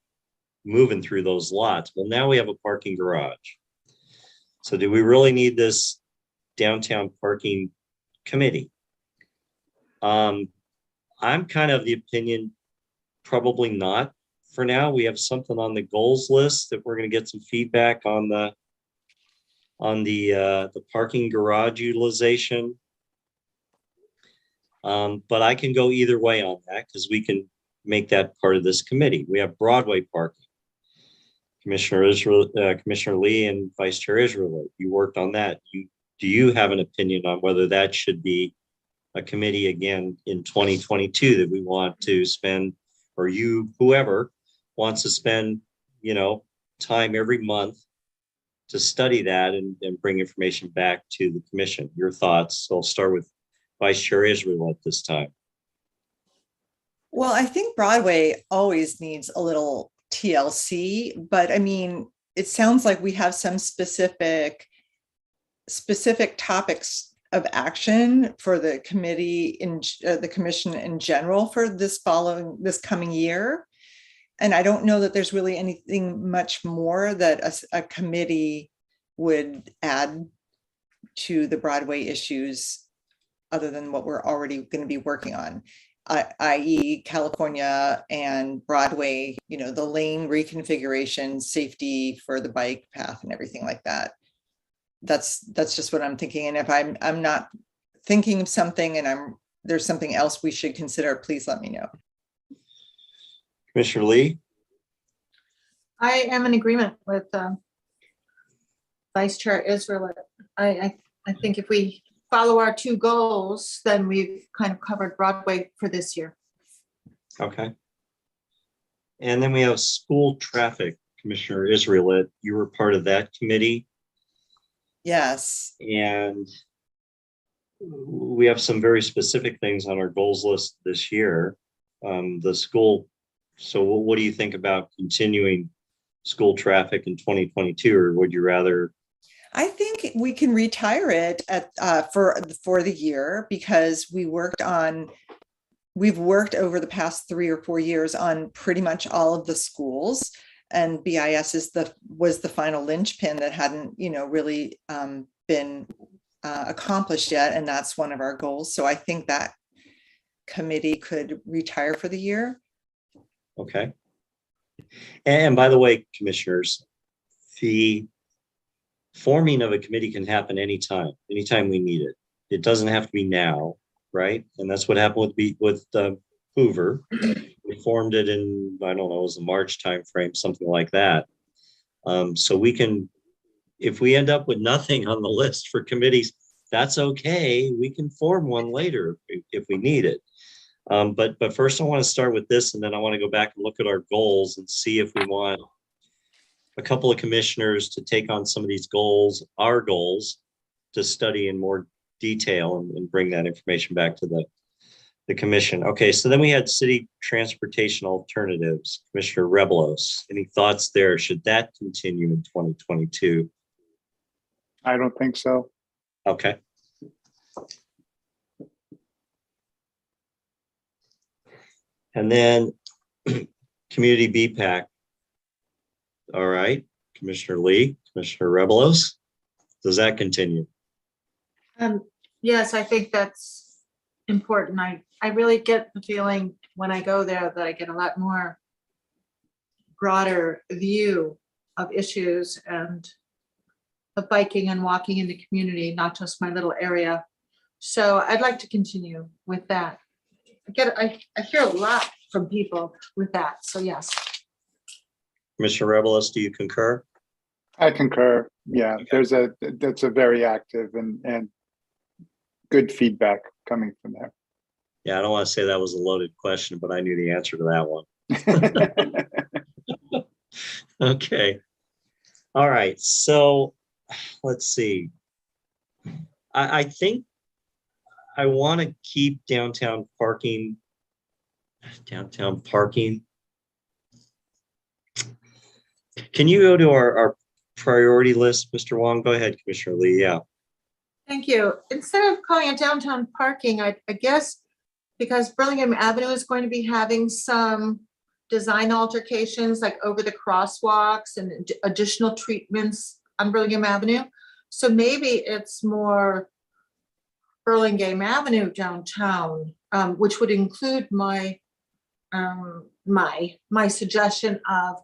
moving through those lots. Well, now we have a parking garage. So do we really need this downtown parking committee? I'm kind of the opinion, probably not for now. We have something on the goals list that we're going to get some feedback on the parking garage utilization. But I can go either way on that because we can make that part of this committee. We have Broadway parking. Commissioner Lee and Vice Chair Israel, you worked on that. Do you have an opinion on whether that should be a committee again in 2022 that we want to spend, or whoever wants to spend, time every month to study that and bring information back to the commission? Your thoughts. So I'll start with Vice Chair Israel at this time. Well, I think Broadway always needs a little TLC, but I mean, it sounds like we have some specific topics of action for the committee in the commission in general for this coming year. And I don't know that there's really anything much more that a committee would add to the Broadway issues other than what we're already going to be working on. i.e. California and Broadway, the lane reconfiguration, safety for the bike path and everything like that. That's just what I'm thinking. And if I'm not thinking of something and there's something else we should consider, please let me know. Commissioner Lee? I am in agreement with Vice Chair Israel. I think if we follow our two goals, then we've kind of covered Broadway for this year. Okay. And then we have school traffic, Commissioner Israel. You were part of that committee. Yes. And we have some very specific things on our goals list this year. The school. So what do you think about continuing school traffic in 2022, or would you rather? I think we can retire it for the year, because we've worked over the past 3 or 4 years on pretty much all of the schools, and BIS was the final linchpin that hadn't really been accomplished yet, and that's one of our goals. So I think that committee could retire for the year. Okay. And by the way, commissioners, the forming of a committee can happen anytime we need it. It doesn't have to be now, right? And that's what happened with Hoover. We formed it in, I don't know, it was the March timeframe, something like that. So we can, if we end up with nothing on the list for committees, that's okay. We can form one later if we need it. But first I want to start with this, and then I want to go back and look at our goals and see if we want a couple of commissioners to take on some of these goals, our goals, to study in more detail and bring that information back to the commission. Okay, so then we had city transportation alternatives. Commissioner Rebelos, any thoughts there? Should that continue in 2022? I don't think so. Okay. And then community BPAC. All right, Commissioner Lee, Commissioner Rebelos, does that continue? Yes, I think that's important. I really get the feeling when I go there that I get a lot more broader view of issues and of biking and walking in the community, not just my little area. So I'd like to continue with that. I hear a lot from people with that. So yes. Commissioner Rebelos, do you concur? I concur. Yeah, that's a very active and good feedback coming from there. Yeah, I don't want to say that was a loaded question, but I knew the answer to that one. Okay. All right. So let's see. I think I want to keep downtown parking. Can you go to our priority list, Mr. Wong? Go ahead, Commissioner Lee. Yeah. Thank you. Instead of calling it downtown parking, I guess because Burlingame Avenue is going to be having some design altercations, like over the crosswalks and additional treatments on Burlingame Avenue. So maybe it's more Burlingame Avenue downtown, which would include my suggestion of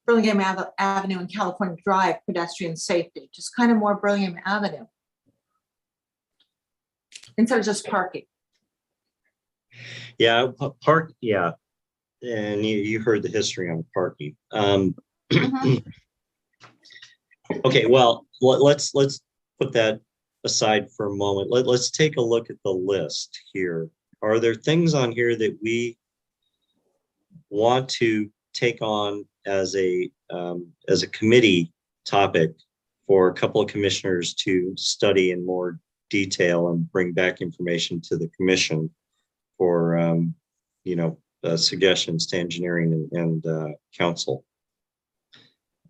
Burlingame Avenue and California Drive pedestrian safety, just kind of more Burlingame Avenue instead of just parking. Yeah, yeah. And you heard the history on parking. Okay, well, let's put that aside for a moment. Let's take a look at the list here. Are there things on here that we want to take on as a committee topic for a couple of commissioners to study in more detail and bring back information to the commission for suggestions to engineering and council?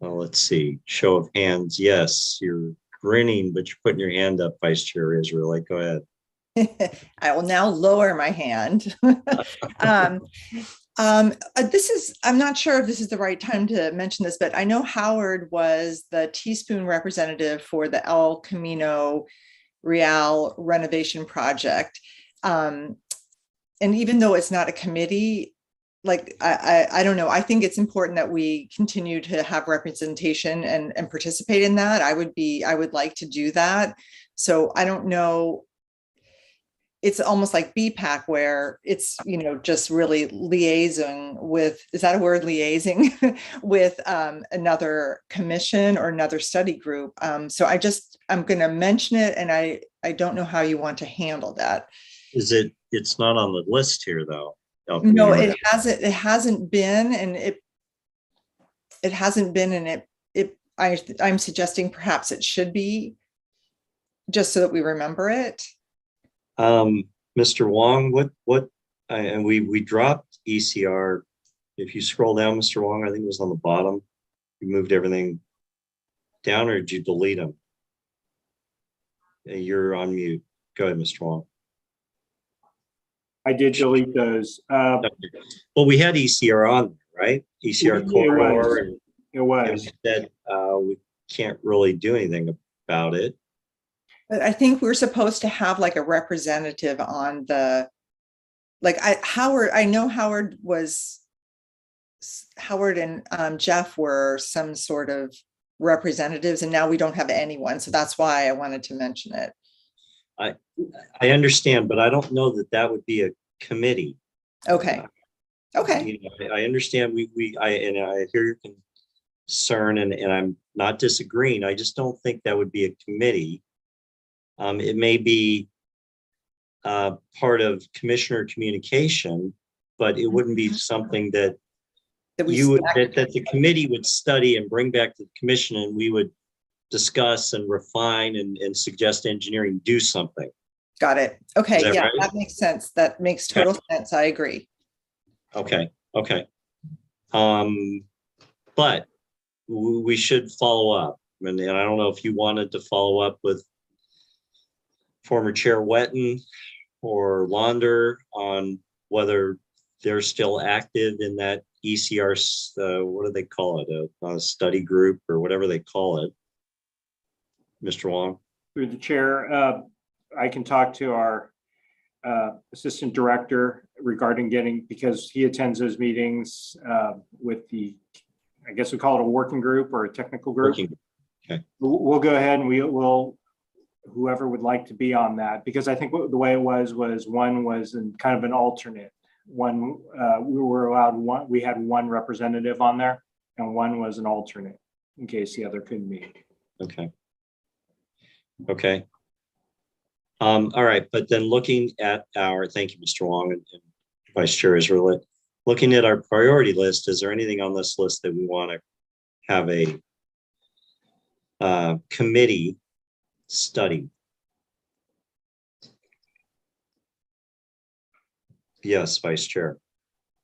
Let's see, show of hands. Yes, you're grinning, but you're putting your hand up, Vice Chair Israel. Go ahead. I will now lower my hand. I'm not sure if this is the right time to mention this, but I know Howard was the Teaspoon representative for the El Camino Real renovation project. and even though it's not a committee, like, I don't know, I think it's important that we continue to have representation and participate in that. I would like to do that. So I don't know. It's almost like BPAC where it's, just really liaising with, is that a word, liaising with another commission or another study group. So I'm going to mention it, and I don't know how you want to handle that. It's not on the list here though. No, it hasn't been, and it hasn't been, and I'm suggesting perhaps it should be, just so that we remember it. Mr. Wong, and we dropped ECR. If you scroll down, Mr. Wong, I think it was on the bottom. You moved everything down, or did you delete them? You're on mute. Go ahead, Mr. Wong. I did delete those. Well, we had ECR on, right? ECR corridor. It was. And we said we can't really do anything about it. But I think we're supposed to have like a representative on the, Howard, I know Howard and Jeff were some sort of representatives, and now we don't have anyone. So that's why I wanted to mention it. I understand, but I don't know that would be a committee. Okay. Okay. I understand I hear your concern, and I'm not disagreeing. I just don't think that would be a committee. It may be part of commissioner communication, but it wouldn't be something that that the committee would study and bring back to the commission, and we would discuss and refine and suggest engineering do something. Got it. Okay. Yeah, right? that makes sense. That makes total sense. I agree. Okay. But we should follow up. And I don't know if you wanted to follow up with former Chair Wetton or Wander on whether they're still active in that ECR, what do they call it? A study group or whatever they call it. Mr. Wong. Through the chair, I can talk to our assistant director regarding because he attends those meetings with I guess we call it a working group or a technical group. Okay. We'll go ahead and we'll whoever would like to be on that, because I think the way it was one was in kind of an alternate. One we were allowed one. We had one representative on there, and one was an alternate in case the other couldn't meet. Okay. All right, but then looking at thank you, Mr. Wong and Vice Chair Israel, looking at our priority list, is there anything on this list that we want to have a committee study? Yes, Vice Chair.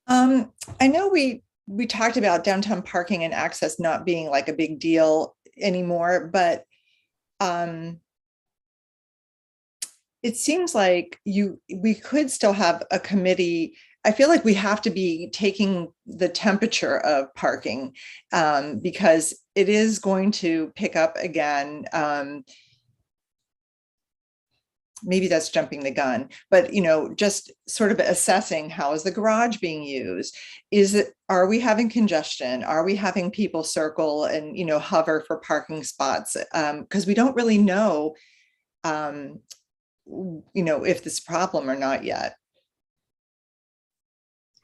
I know we talked about downtown parking and access not being like a big deal anymore, but it seems like we could still have a committee. I feel like we have to be taking the temperature of parking because it is going to pick up again. Maybe that's jumping the gun, but just sort of assessing how is the garage being used? Are we having congestion? Are we having people circle and hover for parking spots? Because we don't really know, if this problem or not yet.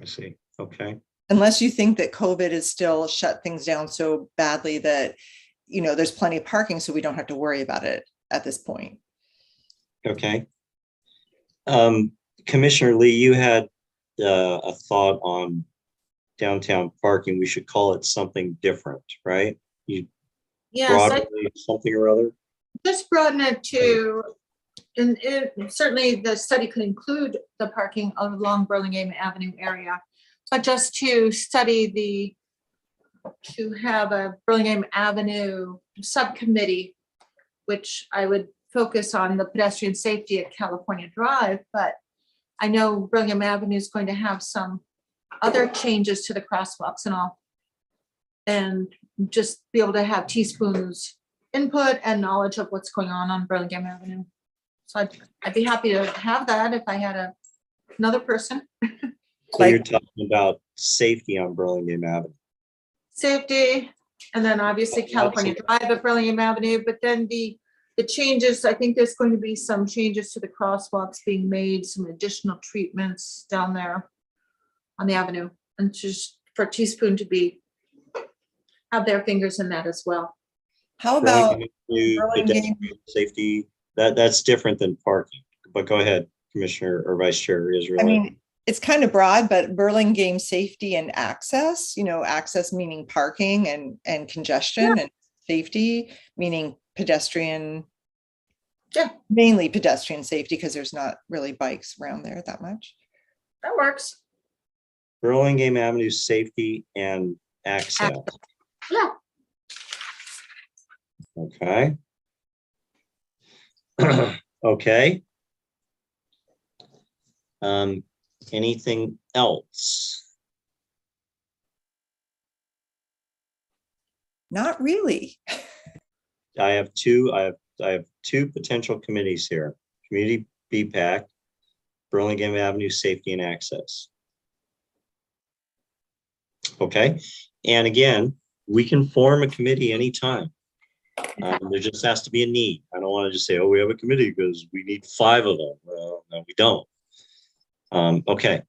I see. Okay. Unless you think that COVID has still shut things down so badly that there's plenty of parking, so we don't have to worry about it at this point. Okay. Commissioner Lee, you had a thought on downtown parking. We should call it something different, right? Yes, something or other. just broaden it to, and certainly the study could include the parking along Burlingame Avenue area, but just to study to have a Burlingame Avenue subcommittee, which I would focus on the pedestrian safety at California Drive, but I know Burlingame Avenue is going to have some other changes to the crosswalks and all, and just be able to have Teaspoon's input and knowledge of what's going on Burlingame Avenue. So I'd be happy to have that if I had a another person. So you're talking about safety on Burlingame Avenue. Safety, and then obviously California Drive at Burlingame Avenue, but then the changes, I think there's going to be some changes to the crosswalks being made, some additional treatments down there on the avenue, and just for Teaspoon to have their fingers in that as well. How about Burlingame Avenue Burlingame? pedestrian safety, that's different than parking, but go ahead, Commissioner or Vice Chair Israel. I mean, it's kind of broad, but Burlingame safety and access, access meaning parking and congestion, and safety meaning pedestrian. Yeah. Mainly pedestrian safety, because there's not really bikes around there that much. That works. Burlingame Avenue safety and access. Yeah. Okay. Okay. Anything else? Not really. I have two potential committees here. Community BPAC, Burlingame Avenue Safety and Access. Okay, and again, we can form a committee anytime. There just has to be a need. I don't want to just say, oh, we have a committee because we need 5 of them. Well, no, we don't. Okay.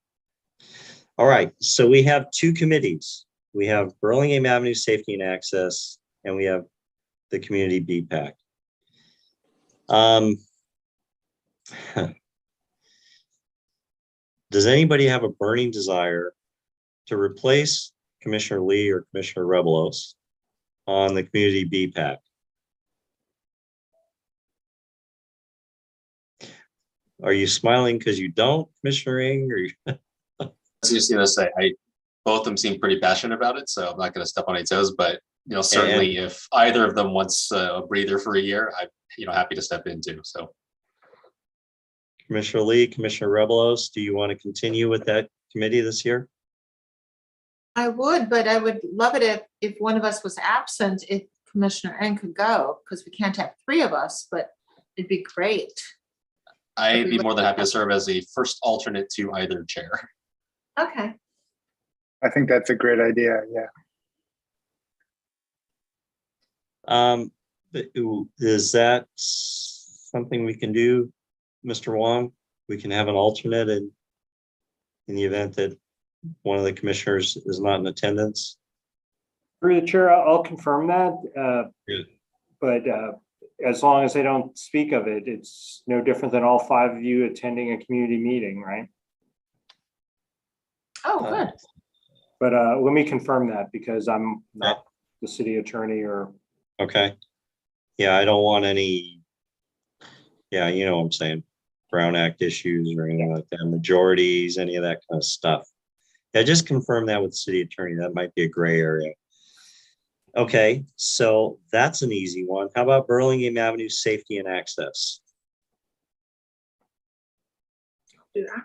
All right, so we have 2 committees. We have Burlingame Avenue Safety and Access, and we have the Community BPAC. Does anybody have a burning desire to replace Commissioner Lee or Commissioner Rebelos on the Community BPAC? Are you smiling because you don't, Commissioner Ng? Or I was just gonna say, both of them seem pretty passionate about it, so I'm not gonna step on any toes, but certainly if either of them wants a breather for a year, I'm happy to step in too. So Commissioner Lee, Commissioner Rebelos, do you want to continue with that committee this year? I would, but I would love it if one of us was absent, if Commissioner Ng could go, because we can't have 3 of us, but it'd be great. I'd be more than happy to serve as a first alternate to either chair. Okay. I think that's a great idea. Yeah. But is that something we can do, Mr. Wong? We can have an alternate in the event that one of the commissioners is not in attendance. Through the chair, I'll confirm that. But as long as they don't speak of it, it's no different than all 5 of you attending a community meeting, right? Oh, good. But let me confirm that, because I'm not the city attorney or. Okay. Yeah, I don't want any, you know what I'm saying, Brown Act issues or anything like that, majorities, any of that kind of stuff. Yeah, just confirm that with the city attorney. That might be a gray area. Okay, so that's an easy one. How about Burlingame Avenue Safety and Access? Do that.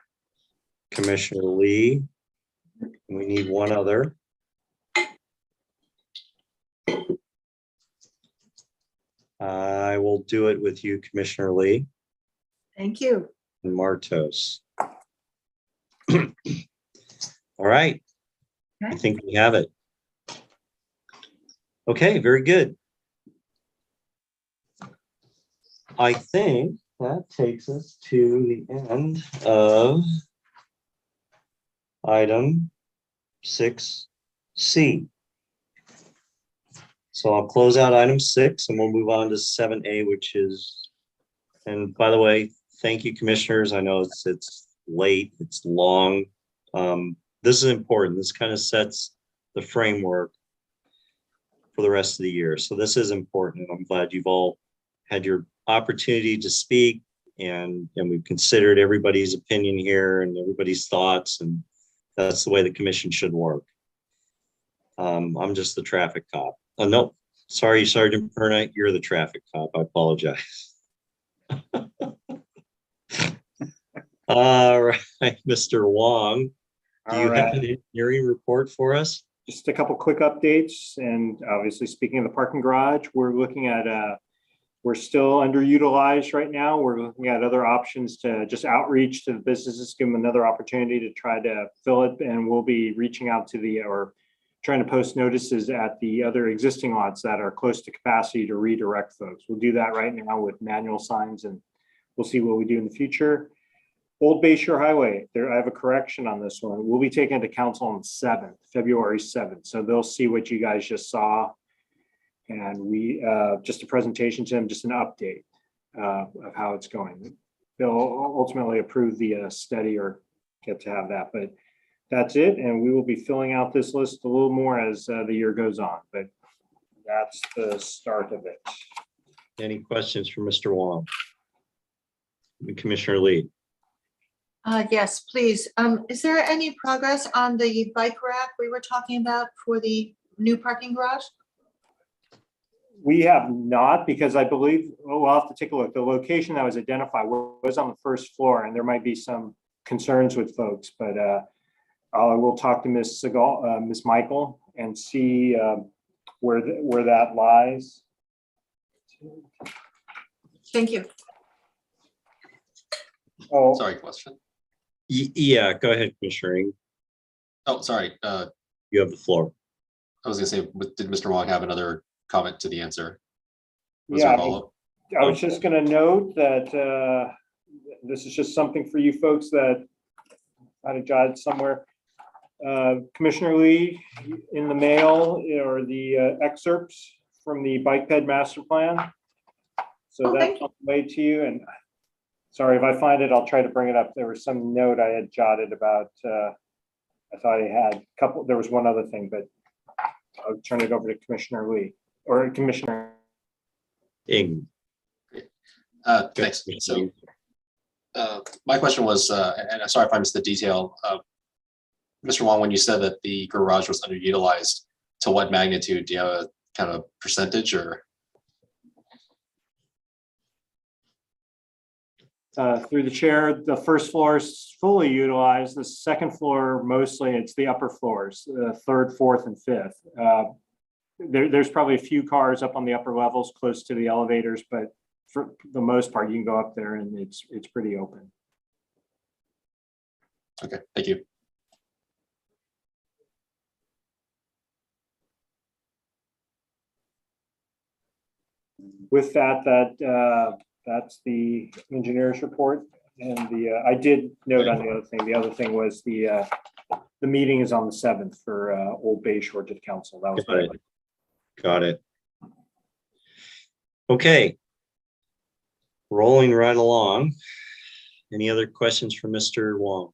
Commissioner Lee. We need one other. I will do it with you, Commissioner Lee. Thank you. And Martos. All right. Okay. I think we have it. Okay, very good. I think that takes us to the end of item 6C. So I'll close out item 6 and we'll move on to 7A, which is, and by the way, thank you, commissioners. I know it's late, it's long. This is important. This kind of sets the framework for the rest of the year. So this is important. I'm glad you've all had your opportunity to speak, and we've considered everybody's opinion here and everybody's thoughts, and that's the way the commission should work. I'm just the traffic cop. Oh, no, sorry, Sergeant Pernight, you're the traffic cop. I apologize. All right, Mr. Wong, do you have an engineering report for us? Just a couple quick updates, and obviously speaking of the parking garage, we're looking at We're still underutilized right now. We're looking at other options to just outreach to the businesses, give them another opportunity to try to fill it. And we'll be reaching out to or trying to post notices at the other existing lots that are close to capacity to redirect folks. We'll do that right now with manual signs, and we'll see what we do in the future. Old Bayshore Highway, I have a correction on this one. We'll be taking it to council on the 7th, February 7th. So they'll see what you guys just saw. And we, just a presentation to them, just an update of how it's going. They'll ultimately approve the study or get to have that, but that's it. And we will be filling out this list a little more as the year goes on, but that's the start of it. Any questions for Mr. Wong? Commissioner Lee? Yes, please. Is there any progress on the bike rack we were talking about for the new parking garage? We have not, because I believe, we'll have to take a look. The location that was identified was on the first floor, and there might be some concerns with folks, but I will talk to Ms. Segal, Ms. Michael, and see where that lies. Thank you. Oh, Sorry, question. Yeah, go ahead, Commissioner Ng. Oh, sorry. You have the floor. I was gonna say, did Mr. Wong have another comment to the answer? Was yeah, there a follow-up? I was just going to note that this is just something for you folks that I had jotted somewhere. Commissioner Lee, in the mail are the excerpts from the bike ped master plan. So that's on the way to you. And sorry, if I find it, I'll try to bring it up. There was some note I had jotted about, I thought I had a couple, there was one other thing, but I'll turn it over to Commissioner Lee or Commissioner Ng. Thanks. So my question was, and I'm sorry if I missed the detail, Mr. Wong, when you said that the garage was underutilized, to what magnitude? Do you have a kind of percentage or? Through the chair, the first floor is fully utilized. The second floor, mostly it's the upper floors, third, fourth, and fifth. There's probably a few cars up on the upper levels close to the elevators, but for the most part, you can go up there and it's pretty open. Okay, thank you. With that, that's the engineer's report. And I did note on the other thing. The other thing was the meeting is on the 7th for Old Bayshore to the council. That was Got it. Okay. Rolling right along. Any other questions for Mr. Wong?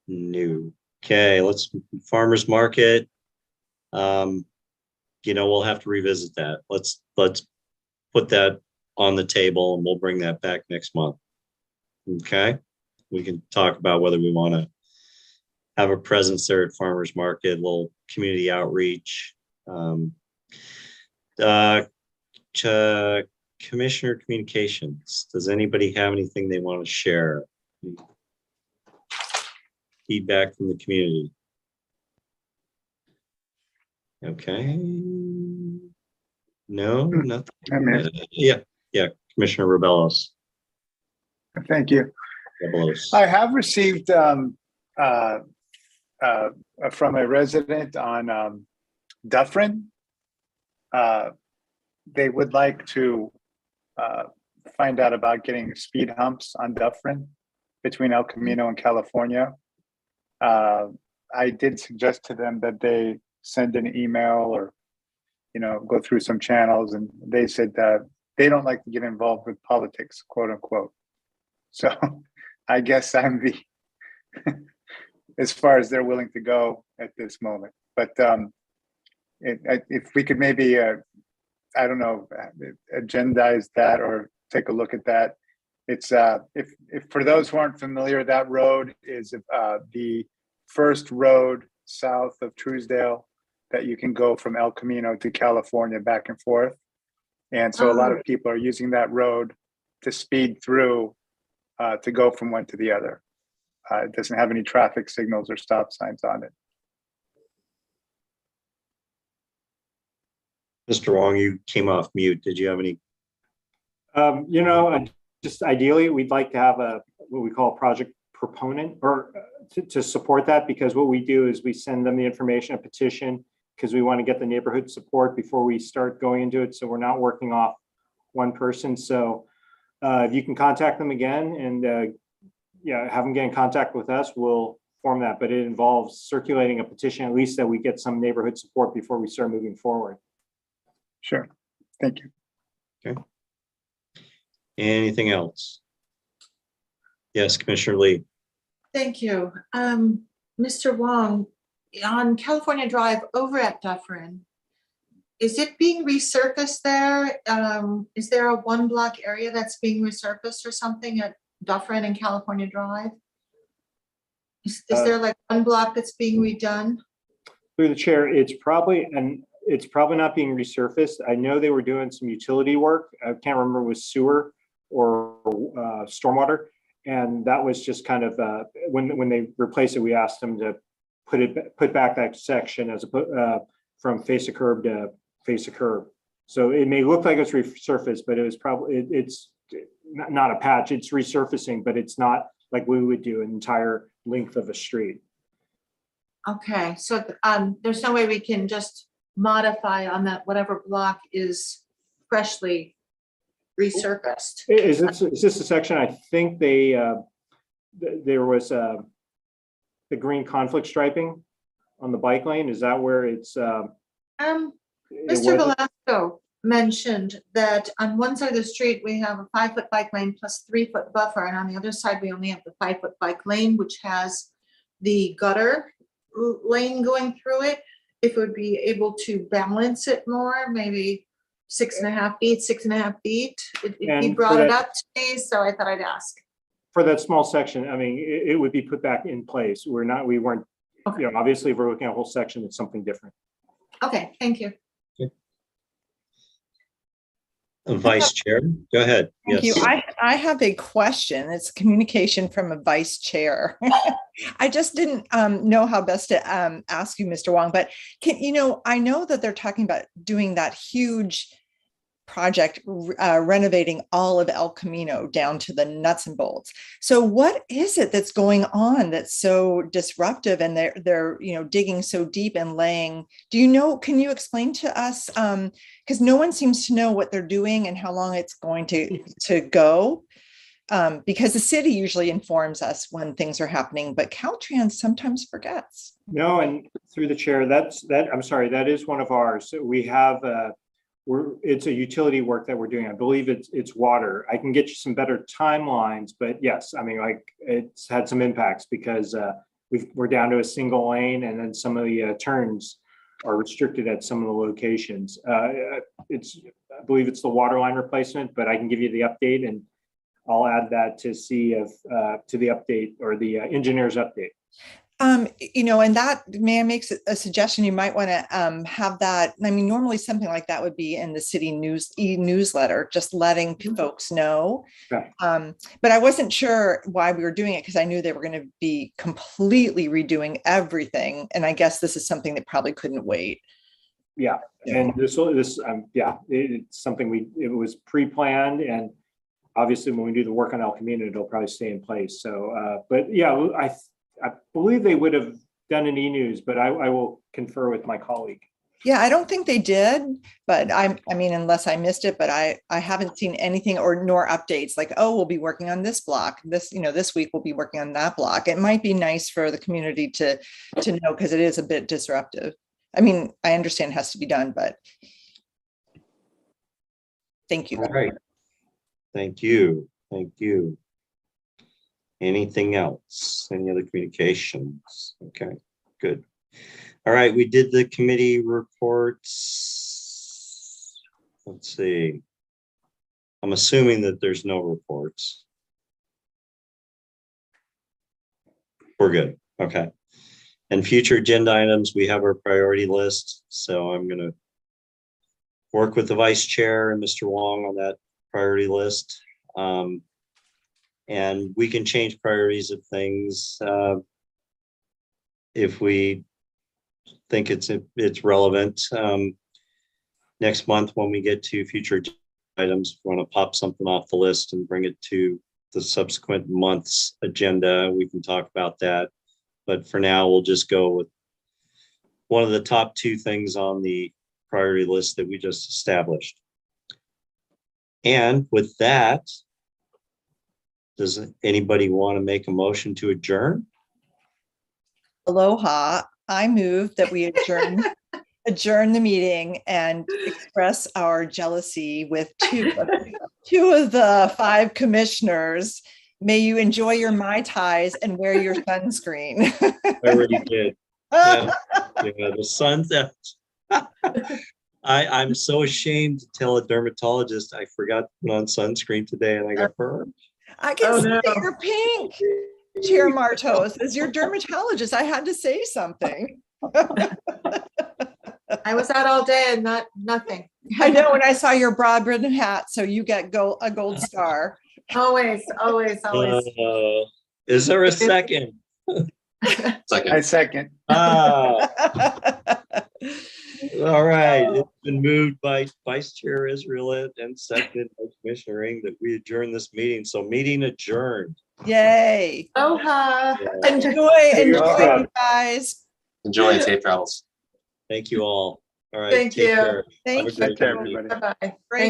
No. Okay, let's farmers market. We'll have to revisit that. Let's put that on the table and we'll bring that back next month. Okay, we can talk about whether we want to have a presence there at farmers market, a little community outreach. Commissioner communications. Does anybody have anything they want to share? Feedback from the community. Okay. No, nothing. Yeah, Commissioner Rebellos. Thank you. Rebellos. I have received from a resident on Dufferin. They would like to find out about getting speed humps on Dufferin between El Camino and California. I did suggest to them that they send an email or go through some channels, and they said that they don't like to get involved with politics, quote unquote. So I guess I'm the as far as they're willing to go at this moment. But if we could maybe I don't know, agendize that or take a look at that. It's if for those who aren't familiar, that road is the first road south of Truesdale that you can go from El Camino to California back and forth. And so a lot of people are using that road to speed through to go from one to the other. It doesn't have any traffic signals or stop signs on it. Mr. Wong, you came off mute. Did you have any Just ideally, we'd like to have what we call a project proponent or to support that, because what we do is we send them the information, a petition, because we want to get the neighborhood support before we start going into it. So we're not working off one person. So if you can contact them again and have them get in contact with us, we'll form that. But it involves circulating a petition, at least that we get some neighborhood support before we start moving forward. Sure. Thank you. Okay. Anything else? Yes, Commissioner Lee. Thank you. Mr. Wong, on California Drive over at Dufferin, is it being resurfaced there? Is there a 1 block area that's being resurfaced or something at Dufferin and California Drive? Is there like 1 block that's being redone? Through the chair, it's probably not being resurfaced. I know they were doing some utility work. I can't remember if it was sewer or stormwater. And that was just kind of when they replaced it, we asked them to put back that section as from face of curb to face of curb. So it may look like it's resurfaced, but it was probably it's not a patch. It's resurfacing, but it's not like we would do an entire length of a street. Okay, so there's no way we can just modify on that whatever block is freshly resurfaced. Is this a section? I think there was the green conflict striping on the bike lane. Is that where it's? Mr. Velasco mentioned that on one side of the street we have a 5-foot bike lane plus 3-foot buffer, and on the other side we only have the 5-foot bike lane, which has the gutter lane going through it. If it would be able to balance it more, maybe 6.5 feet, 6.5 feet. He brought it up to me, so I thought I'd ask. For that small section, I mean, it would be put back in place. We weren't, Okay. Obviously if we're looking at a whole section, it's something different. Okay, thank you. Vice Chair, go ahead. Thank Yes. you. I have a question. It's communication from a vice chair. I just didn't know how best to ask you, Mr. Wong, but I know that they're talking about doing that huge project, renovating all of El Camino down to the nuts and bolts. So what is it that's going on that's so disruptive, and they're digging so deep and laying? Can you explain to us, because no one seems to know what they're doing and how long it's going to go, because the city usually informs us when things are happening, but Caltrans sometimes forgets. No, and through the chair, I'm sorry, that is one of ours. So we have it's a utility work that we're doing. I believe it's water. I can get you some better timelines, but yes, I mean, like, it's had some impacts because we're down to a single lane, and then some of the turns are restricted at some of the locations. I believe it's the water line replacement, but I can give you the update, and I'll add that to the update or the engineer's update. And that, may I make a suggestion? You might want to have that. I mean, normally something like that would be in the city newsletter, just letting folks know. Okay. But I wasn't sure why we were doing it, because I knew they were going to be completely redoing everything. And I guess this is something that probably couldn't wait. Yeah. And it's something it was pre-planned, and obviously when we do the work on El Camino, it'll probably stay in place. So, but yeah, I believe they would have done an e-news, but I will confer with my colleague. Yeah, I don't think they did, but I mean, unless I missed it, but I haven't seen anything nor updates like, oh, we'll be working on this block. This week we'll be working on that block. It might be nice for the community to know, because it is a bit disruptive. I mean, I understand it has to be done, but thank you. All right. Thank you. Thank you. Anything else? Any other communications? Okay, good. All right, we did the committee reports. Let's see. I'm assuming that there's no reports. We're good. Okay. And future agenda items, we have our priority list. So I'm going to work with the vice chair and Mr. Wong on that priority list. And we can change priorities of things if we think it's relevant. Next month, when we get to future items. If you want to pop something off the list and bring it to the subsequent month's agenda, we can talk about that. But for now, we'll just go with one of the top two things on the priority list that we just established. And with that, does anybody want to make a motion to adjourn? Aloha. I move that we adjourn the meeting and express our jealousy with two of the 5 commissioners. May you enjoy your Mai Tais and wear your sunscreen. I already did. Yeah, the sun's out. I'm so ashamed to tell a dermatologist I forgot to put on sunscreen today and I got burned. I can see that you're pink, Chair Martos. As your dermatologist, I had to say something. I was out all day and nothing. I know when I saw your broad brimmed hat, so you get a gold star. Always. Is there a second? I second. All right. It's been moved by Vice Chair Israel and seconded by Commissioner Ring that we adjourn this meeting. So meeting adjourned. Yay. Aloha. Enjoy, you guys. Enjoy safe travels. Thank you all. All right. Thank take you. care. Thank Have a great Take care, evening. everybody. Bye-bye. Great